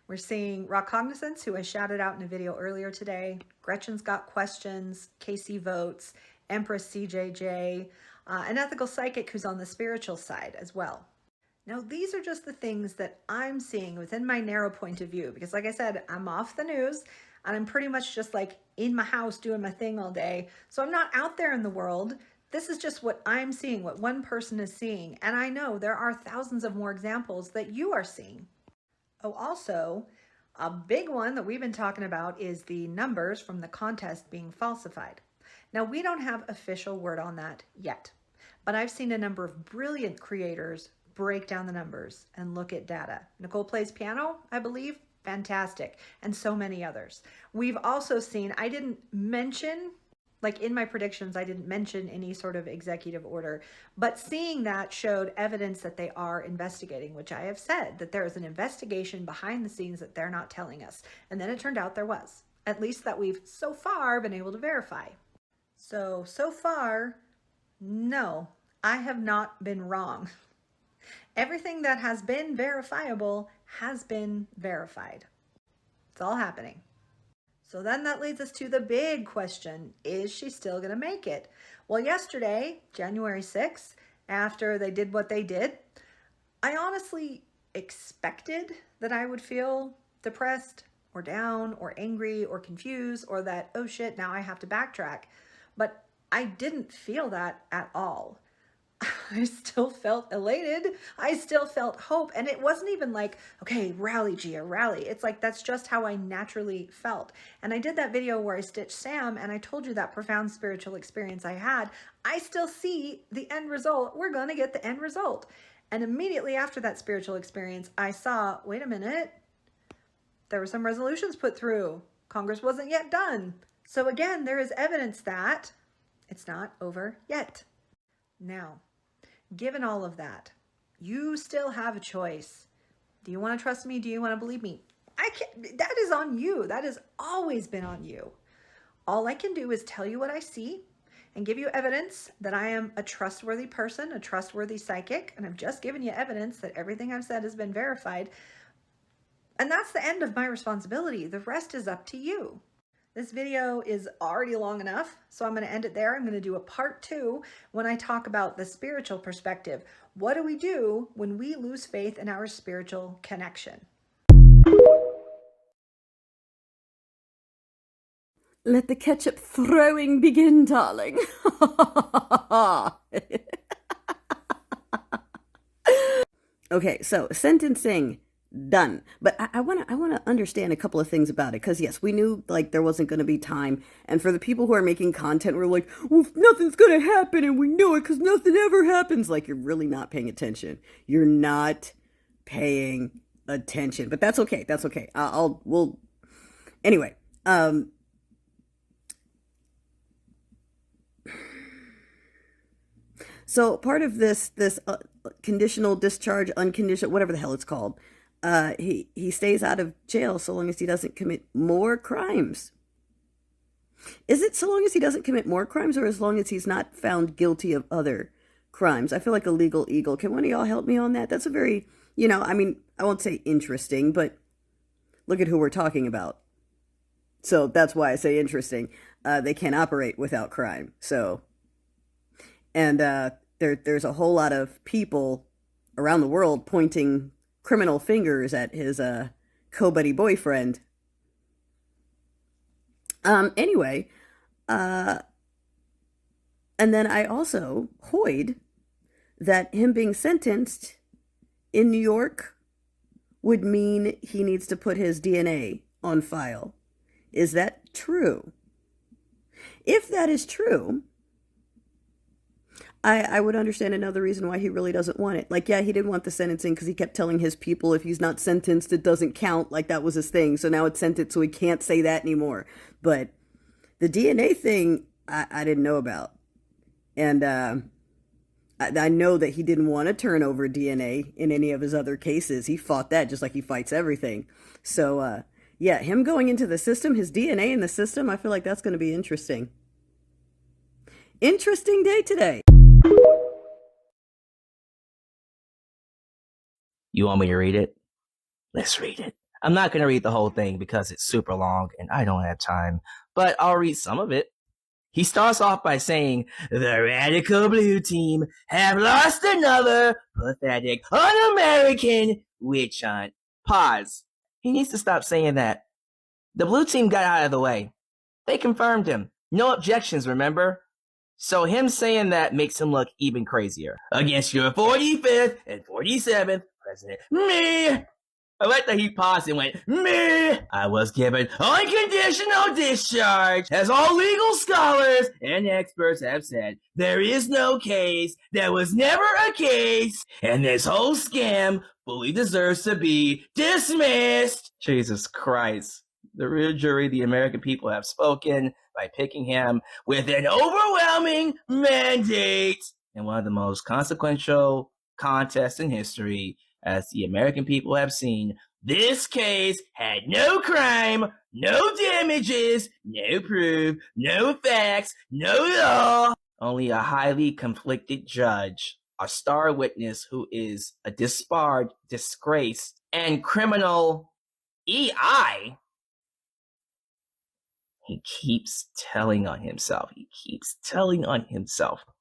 We're seeing Rock Cognizance, who I shouted out in a video earlier today, Gretchen's Got Questions, Casey Votes, Empress CJJ, an ethical psychic who's on the spiritual side as well. Now, these are just the things that I'm seeing within my narrow point of view, because like I said, I'm off the news and I'm pretty much just like in my house doing my thing all day. So I'm not out there in the world. This is just what I'm seeing, what one person is seeing. And I know there are thousands of more examples that you are seeing. Oh, also, a big one that we've been talking about is the numbers from the contest being falsified. Now, we don't have official word on that yet, but I've seen a number of brilliant creators break down the numbers and look at data. Nicole Plays Piano, I believe, fantastic, and so many others. We've also seen, I didn't mention, like in my predictions, I didn't mention any sort of executive order, but seeing that showed evidence that they are investigating, which I have said, that there is an investigation behind the scenes that they're not telling us. And then it turned out there was, at least that we've so far been able to verify. So far, no, I have not been wrong. Everything that has been verifiable has been verified. It's all happening. So then that leads us to the big question, is she still going to make it? Well, yesterday, January 6th, after they did what they did, I honestly expected that I would feel depressed or down or angry or confused or that, oh shit, now I have to backtrack. But I didn't feel that at all. I still felt elated. I still felt hope. And it wasn't even like, okay, rally, Gia, rally. It's like, that's just how I naturally felt. And I did that video where I stitched Sam and I told you that profound spiritual experience I had. I still see the end result. We're going to get the end result. And immediately after that spiritual experience, I saw, wait a minute, there were some resolutions put through. Congress wasn't yet done. So again, there is evidence that it's not over yet. Now, given all of that, you still have a choice. Do you want to trust me? Do you want to believe me? That is on you. That has always been on you. All I can do is tell you what I see and give you evidence that I am a trustworthy person, a trustworthy psychic, and I've just given you evidence that everything I've said has been verified. And that's the end of my responsibility. The rest is up to you. This video is already long enough, so I'm going to end it there. I'm going to do a part 2 when I talk about the spiritual perspective. What do we do when we lose faith in our spiritual connection? Let the ketchup throwing begin, darling. Okay, so sentencing done. But I want to understand a couple of things about it, because yes, we knew like there wasn't going to be time, and for the people who are making content, we're like, well, nothing's going to happen, and we know it because nothing ever happens. Like, you're really not paying attention. You're not paying attention, but that's okay. That's okay. We'll anyway. So part of this conditional discharge, unconditional, whatever the hell it's called, he stays out of jail so long as he doesn't commit more crimes. Is it so long as he doesn't commit more crimes, or as long as he's not found guilty of other crimes? I feel like a legal eagle. Can one of y'all help me on that? That's a very, I mean, I won't say interesting, but look at who we're talking about. So that's why I say interesting. They can't operate without crime. So, and there's a whole lot of people around the world pointing criminal fingers at his co-buddy boyfriend. Anyway, and then I also hoid that him being sentenced in New York would mean he needs to put his DNA on file. Is that true? If that is true, I would understand another reason why he really doesn't want it. Like, yeah, he didn't want the sentencing because he kept telling his people if he's not sentenced, it doesn't count. Like, that was his thing. So now it's sentenced, so he can't say that anymore. But the DNA thing, I didn't know about. And I know that he didn't want to turn over DNA in any of his other cases. He fought that just like he fights everything. So, yeah, him going into the system, his DNA in the system, I feel like that's going to be interesting. Interesting day today. You want me to read it? Let's read it. I'm not going to read the whole thing because it's super long and I don't have time, but I'll read some of it. He starts off by saying, the Radical Blue Team have lost another pathetic, un-American witch hunt. Pause. He needs to stop saying that. The Blue Team got out of the way. They confirmed him. No objections, remember? So him saying that makes him look even crazier. Against your 45th and 47th president, me. I like that he paused and went, me. I was given unconditional discharge. As all legal scholars and experts have said, there is no case. There was never a case. And this whole scam fully deserves to be dismissed. Jesus Christ. The real jury, the American people have spoken by picking him with an overwhelming mandate in one of the most consequential contests in history. As the American people have seen, this case had no crime, no damages, no proof, no facts, no law. Only a highly conflicted judge, a star witness who is a disbarred, disgraced, and criminal EI. He keeps telling on himself.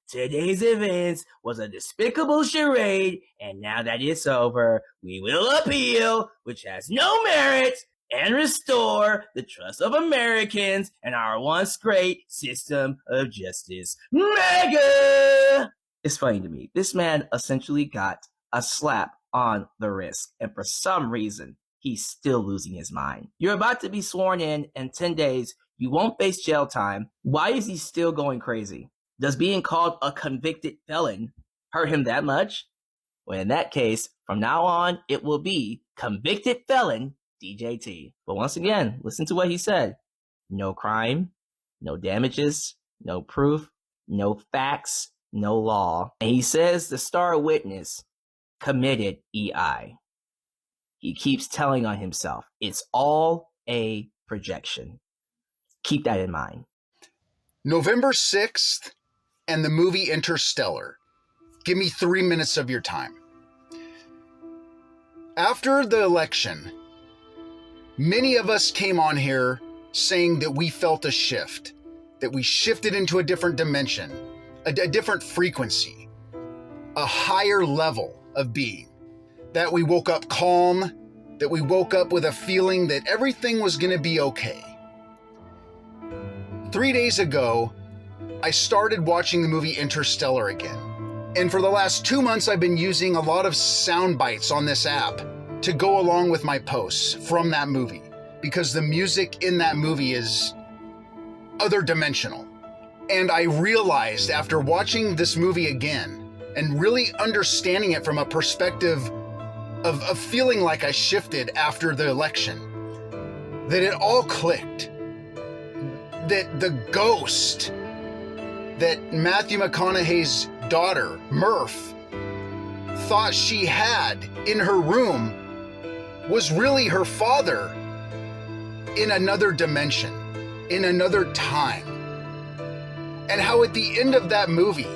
Today's events was a despicable charade, and now that it's over, we will appeal, which has no merit, and restore the trust of Americans in our once great system of justice. Mega! It's funny to me. This man essentially got a slap on the wrist, and for some reason, he's still losing his mind. You're about to be sworn in 10 days. You won't face jail time. Why is he still going crazy? Does being called a convicted felon hurt him that much? Well, in that case, from now on, it will be convicted felon DJT. But once again, listen to what he said. No crime, no damages, no proof, no facts, no law. And he says the star witness committed EI. He keeps telling on himself. It's all a projection. Keep that in mind. November 6th and the movie Interstellar. Give me 3 minutes of your time. After the election, many of us came on here saying that we felt a shift, that we shifted into a different dimension, a different frequency, a higher level of being, that we woke up calm, that we woke up with a feeling that everything was going to be okay. 3 days ago, I started watching the movie Interstellar again. And for the last 2 months, I've been using a lot of sound bites on this app to go along with my posts from that movie, because the music in that movie is other dimensional. And I realized after watching this movie again and really understanding it from a perspective of feeling like I shifted after the election, that it all clicked. That the ghost that Matthew McConaughey's daughter, Murph, thought she had in her room was really her father in another dimension, in another time. And how at the end of that movie,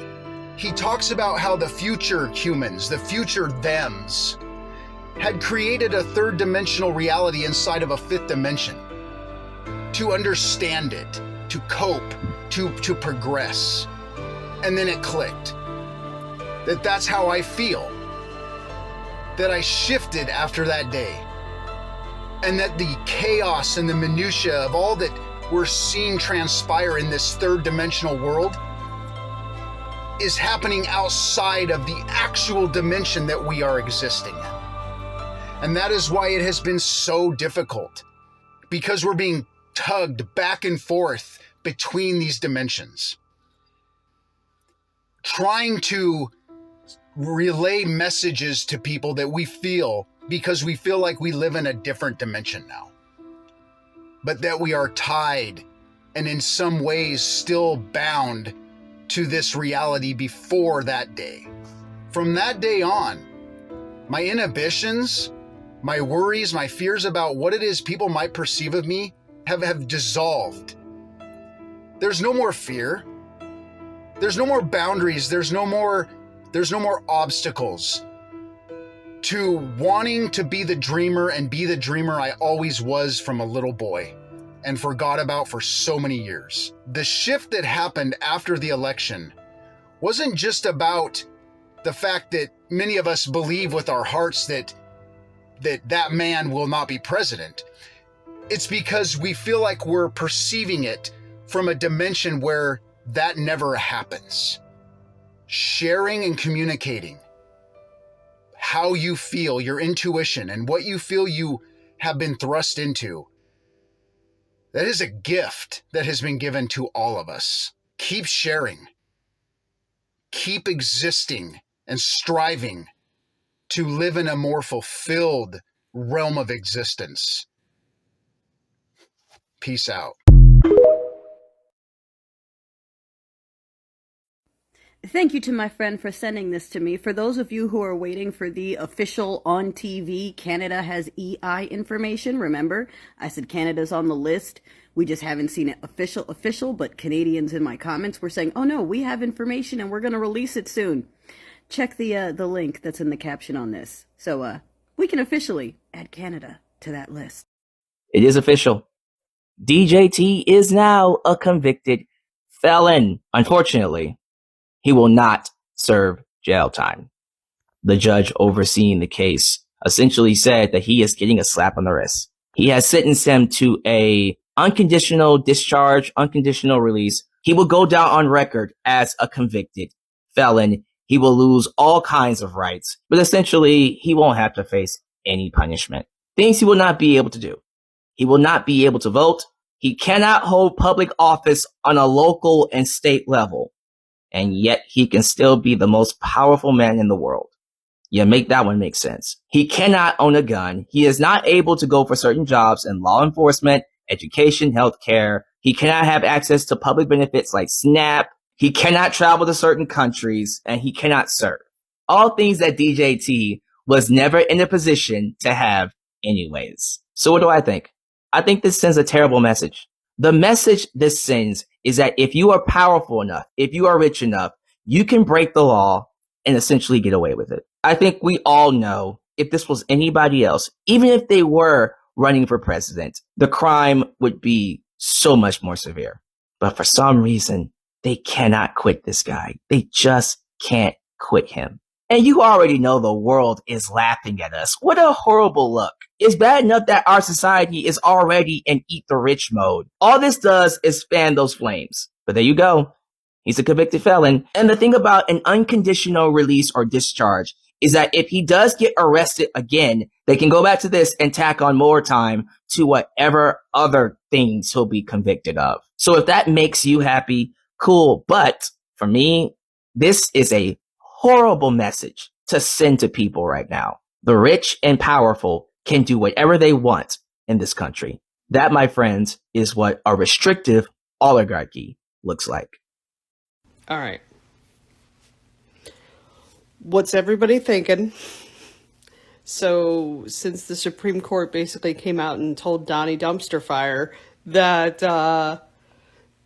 he talks about how the future humans, the future thems, had created a third dimensional reality inside of a fifth dimension to understand it, to cope, to progress. And then it clicked. That's how I feel. That I shifted after that day. And that the chaos and the minutia of all that we're seeing transpire in this third dimensional world is happening outside of the actual dimension that we are existing in. And that is why it has been so difficult, because we're being tugged back and forth between these dimensions. Trying to relay messages to people that we feel, because we feel like we live in a different dimension now. But that we are tied and in some ways still bound to this reality before that day. From that day on, my inhibitions, my worries, my fears about what it is people might perceive of me have dissolved. There's no more fear. There's no more boundaries. There's no more obstacles to wanting to be the dreamer and be the dreamer I always was from a little boy and forgot about for so many years. The shift that happened after the election wasn't just about the fact that many of us believe with our hearts that man will not be president. It's because we feel like we're perceiving it from a dimension where that never happens. Sharing and communicating how you feel, your intuition, and what you feel you have been thrust into, that is a gift that has been given to all of us. Keep sharing. Keep existing and striving to live in a more fulfilled realm of existence. Peace out. Thank you to my friend for sending this to me. For those of you who are waiting for the official on TV, Canada has EI information. Remember, I said Canada's on the list. We just haven't seen it official, but Canadians in my comments were saying, oh no, we have information and we're going to release it soon. Check the link that's in the caption on this. So we can officially add Canada to that list. It is official. DJT is now a convicted felon. Unfortunately, he will not serve jail time. The judge overseeing the case essentially said that he is getting a slap on the wrist. He has sentenced him to a unconditional discharge, unconditional release. He will go down on record as a convicted felon. He will lose all kinds of rights, but essentially he won't have to face any punishment. Things he will not be able to do. He will not be able to vote. He cannot hold public office on a local and state level. And yet he can still be the most powerful man in the world. Yeah, make that one make sense. He cannot own a gun. He is not able to go for certain jobs in law enforcement, education, healthcare. He cannot have access to public benefits like SNAP. He cannot travel to certain countries, and he cannot serve. All things that DJT was never in a position to have anyways. So what do I think? I think this sends a terrible message. The message this sends is that if you are powerful enough, if you are rich enough, you can break the law and essentially get away with it. I think we all know if this was anybody else, even if they were running for president, the crime would be so much more severe. But for some reason, they cannot quit this guy. They just can't quit him. And you already know the world is laughing at us. What a horrible look. It's bad enough that our society is already in eat the rich mode. All this does is fan those flames. But there you go. He's a convicted felon. And the thing about an unconditional release or discharge is that if he does get arrested again, they can go back to this and tack on more time to whatever other things he'll be convicted of. So if that makes you happy, cool. But for me, this is a horrible message to send to people right now. The rich and powerful can do whatever they want in this country. That, my friends, is what a restrictive oligarchy looks like. All right. What's everybody thinking? So, since the Supreme Court basically came out and told Donnie Dumpster Fire that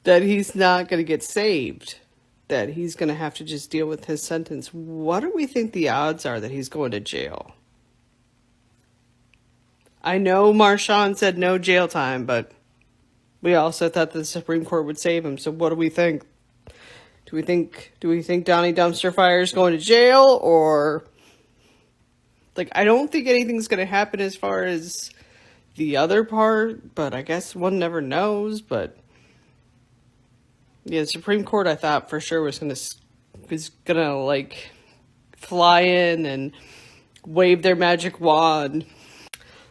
he's not going to get saved, that he's going to have to just deal with his sentence, what do we think the odds are that he's going to jail? I know Marshawn said no jail time, but we also thought the Supreme Court would save him. So what do we think? Do we think Donnie Dumpster Fire is going to jail, or like, I don't think anything's going to happen as far as the other part, but I guess one never knows. But yeah, the Supreme Court, I thought for sure was gonna like fly in and wave their magic wand.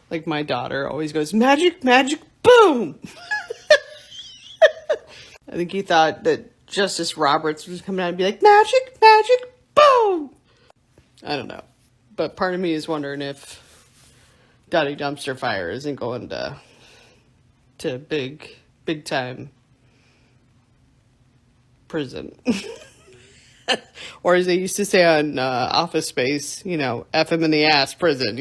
Like my daughter always goes, magic, magic, boom! I think he thought that Justice Roberts was coming out and be like, magic, magic, boom! I don't know. But part of me is wondering if Donnie Dumpster Fire isn't going to big time prison. Or as they used to say on Office Space, F him in the ass prison,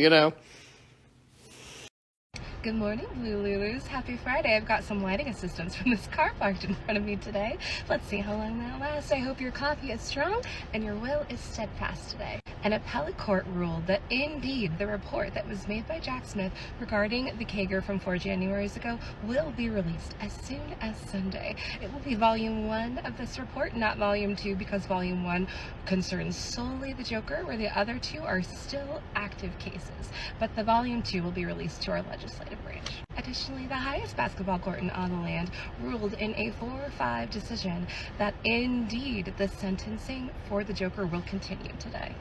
Good morning, Blue Lulus. Happy Friday. I've got some lighting assistance from this car parked in front of me today. Let's see how long that lasts. I hope your coffee is strong and your will is steadfast today. An appellate court ruled that indeed the report that was made by Jack Smith regarding the Kager from 4 Januaries ago will be released as soon as Sunday. It will be volume 1 of this report, not volume 2, because volume 1 concerns solely the Joker, where the other 2 are still active cases. But the volume 2 will be released to our legislative branch. Additionally, the highest basketball court in all the land ruled in a 4-5 decision that indeed the sentencing for the Joker will continue today.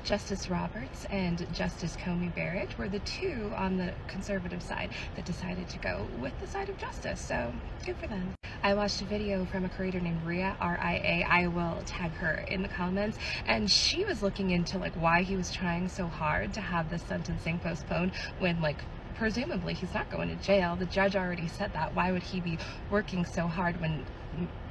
Justice Roberts and Justice Comey Barrett were the 2 on the conservative side that decided to go with the side of justice, so good for them. I watched a video from a creator named Ria, R-I-A. I will tag her in the comments, and she was looking into why he was trying so hard to have the sentencing postponed when presumably he's not going to jail. The judge already said that. Why would he be working so hard when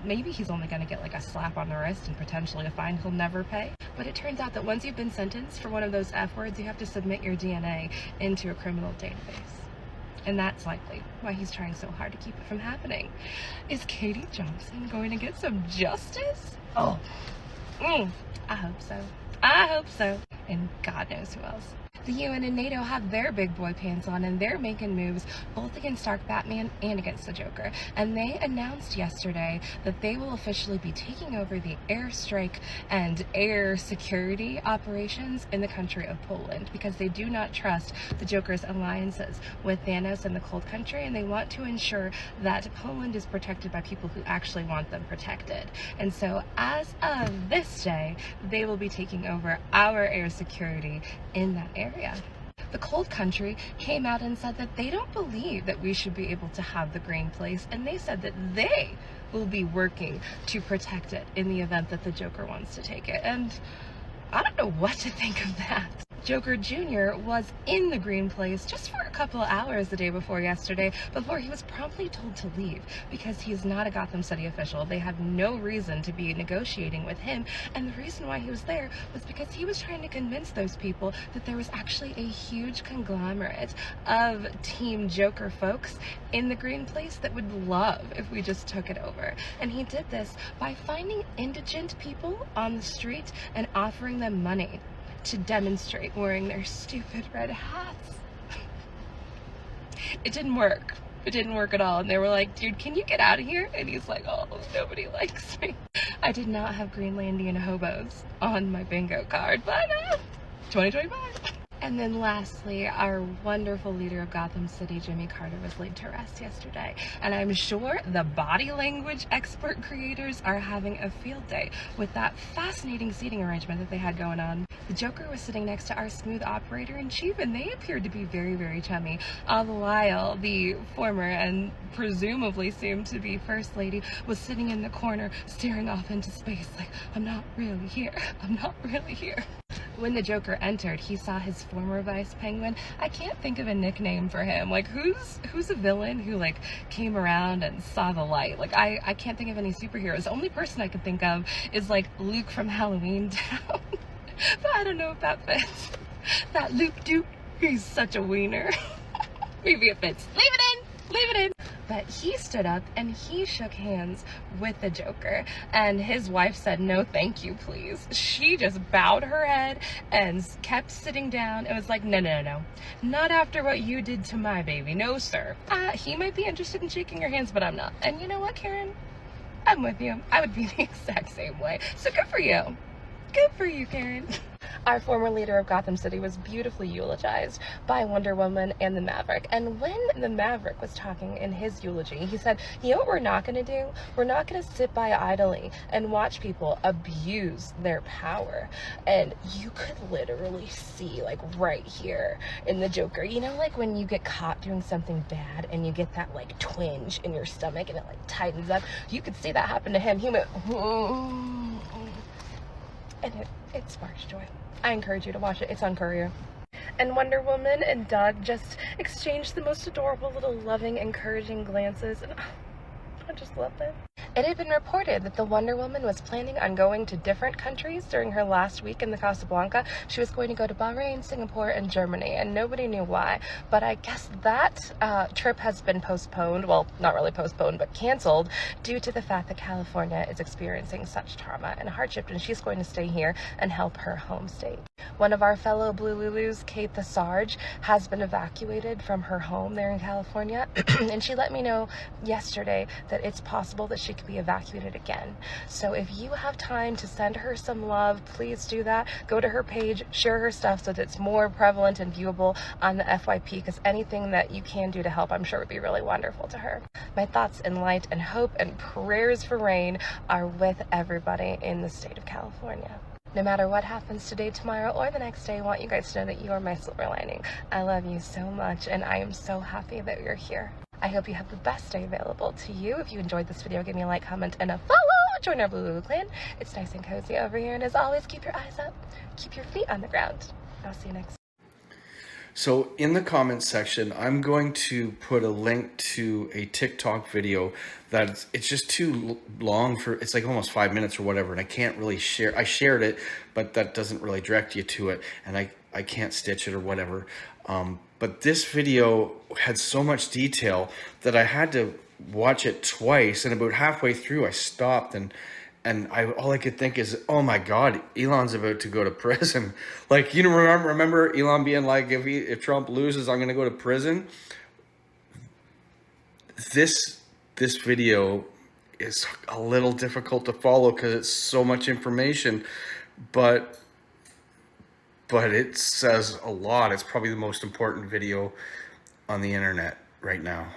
maybe he's only going to get a slap on the wrist and potentially a fine he'll never pay? But it turns out that once you've been sentenced for one of those F words, you have to submit your DNA into a criminal database. And that's likely why he's trying so hard to keep it from happening. Is Katie Johnson going to get some justice? Oh, I hope so. I hope so. And God knows who else. The UN and NATO have their big boy pants on, and they're making moves both against Dark Batman and against the Joker. And they announced yesterday that they will officially be taking over the airstrike and air security operations in the country of Poland, because they do not trust the Joker's alliances with Thanos and the Cold Country, and they want to ensure that Poland is protected by people who actually want them protected. And so as of this day, they will be taking over our air security in that area. The Cold Country came out and said that they don't believe that we should be able to have the green place, and they said that they will be working to protect it in the event that the Joker wants to take it. And I don't know what to think of that. Joker Jr. was in the Green Place just for a couple of hours the day before yesterday, before he was promptly told to leave because he is not a Gotham City official. They had no reason to be negotiating with him, and the reason why he was there was because he was trying to convince those people that there was actually a huge conglomerate of Team Joker folks in the Green Place that would love if we just took it over. And he did this by finding indigent people on the street and offering them money to demonstrate wearing their stupid red hats. It didn't work. It didn't work at all. And they were like, dude, can you get out of here? And he's like, oh, nobody likes me. I did not have Greenlandian hobos on my bingo card, but 2025. And then lastly, our wonderful leader of Gotham City, Jimmy Carter, was laid to rest yesterday. And I'm sure the body language expert creators are having a field day with that fascinating seating arrangement that they had going on. The Joker was sitting next to our smooth operator-in-chief, and they appeared to be very, very chummy. All the while, the former and presumably soon-to-be First Lady was sitting in the corner, staring off into space like, I'm not really here. I'm not really here. When the Joker entered, he saw his former Vice Penguin. I can't think of a nickname for him. Like, who's a villain who, like, came around and saw the light? Like, I can't think of any superheroes. The only person I could think of is, like, Luke from Halloween Town. But I don't know if that fits. That Luke Duke, he's such a wiener. Maybe it fits. Leave it in! Leave it in! But he stood up and he shook hands with the Joker, and his wife said, no thank you please. She just bowed her head and kept sitting down. It was like, no, not after what you did to my baby. No sir. He might be interested in shaking your hands, but I'm not. And you know what, Karen, I'm with you. I would be the exact same way. So good for you. Good for you, Karen. Our former leader of Gotham City was beautifully eulogized by Wonder Woman and the Maverick. And when the Maverick was talking in his eulogy, he said, you know what we're not going to do? We're not going to sit by idly and watch people abuse their power. And you could literally see, like, right here in the Joker, you know, like when you get caught doing something bad and you get that, like, twinge in your stomach and it, like, tightens up. You could see that happen to him. He went, and it sparks joy. I encourage you to watch it. It's on Courier. And Wonder Woman and Doug just exchanged the most adorable little loving, encouraging glances, and I just love it. It had been reported that the Wonder Woman was planning on going to different countries during her last week in the Casablanca. She was going to go to Bahrain, Singapore, and Germany, and nobody knew why. But I guess that trip has been postponed. Well, not really postponed, but canceled due to the fact that California is experiencing such trauma and hardship, and she's going to stay here and help her home state. One of our fellow Blue Lulus, Kate the Sarge, has been evacuated from her home there in California, and she let me know yesterday that it's possible that she could be evacuated again. So if you have time to send her some love, please do that. Go to her page, share her stuff so that it's more prevalent and viewable on the FYP, because anything that you can do to help, I'm sure would be really wonderful to her. My thoughts and light and hope and prayers for rain are with everybody in the state of California. No matter what happens today, tomorrow, or the next day, I want you guys to know that you are my silver lining. I love you so much, and I am so happy that you're here. I hope you have the best day available to you. If you enjoyed this video, give me a like, comment, and a follow. Join our Blue Lulu clan. It's nice and cozy over here, and as always, keep your eyes up, keep your feet on the ground. I'll see you next time. So in the comments section, I'm going to put a link to a TikTok video that it's just too long for, it's like almost 5 minutes or whatever, and I can't really share. I shared it, but that doesn't really direct you to it, and I can't stitch it or whatever. But this video had so much detail that I had to watch it twice, and about halfway through I stopped, and all I could think is, oh my God, Elon's about to go to prison. Like, you know, remember Elon being like, if Trump loses, I'm gonna go to prison. This video is a little difficult to follow because it's so much information, but it says a lot. It's probably the most important video on the internet right now.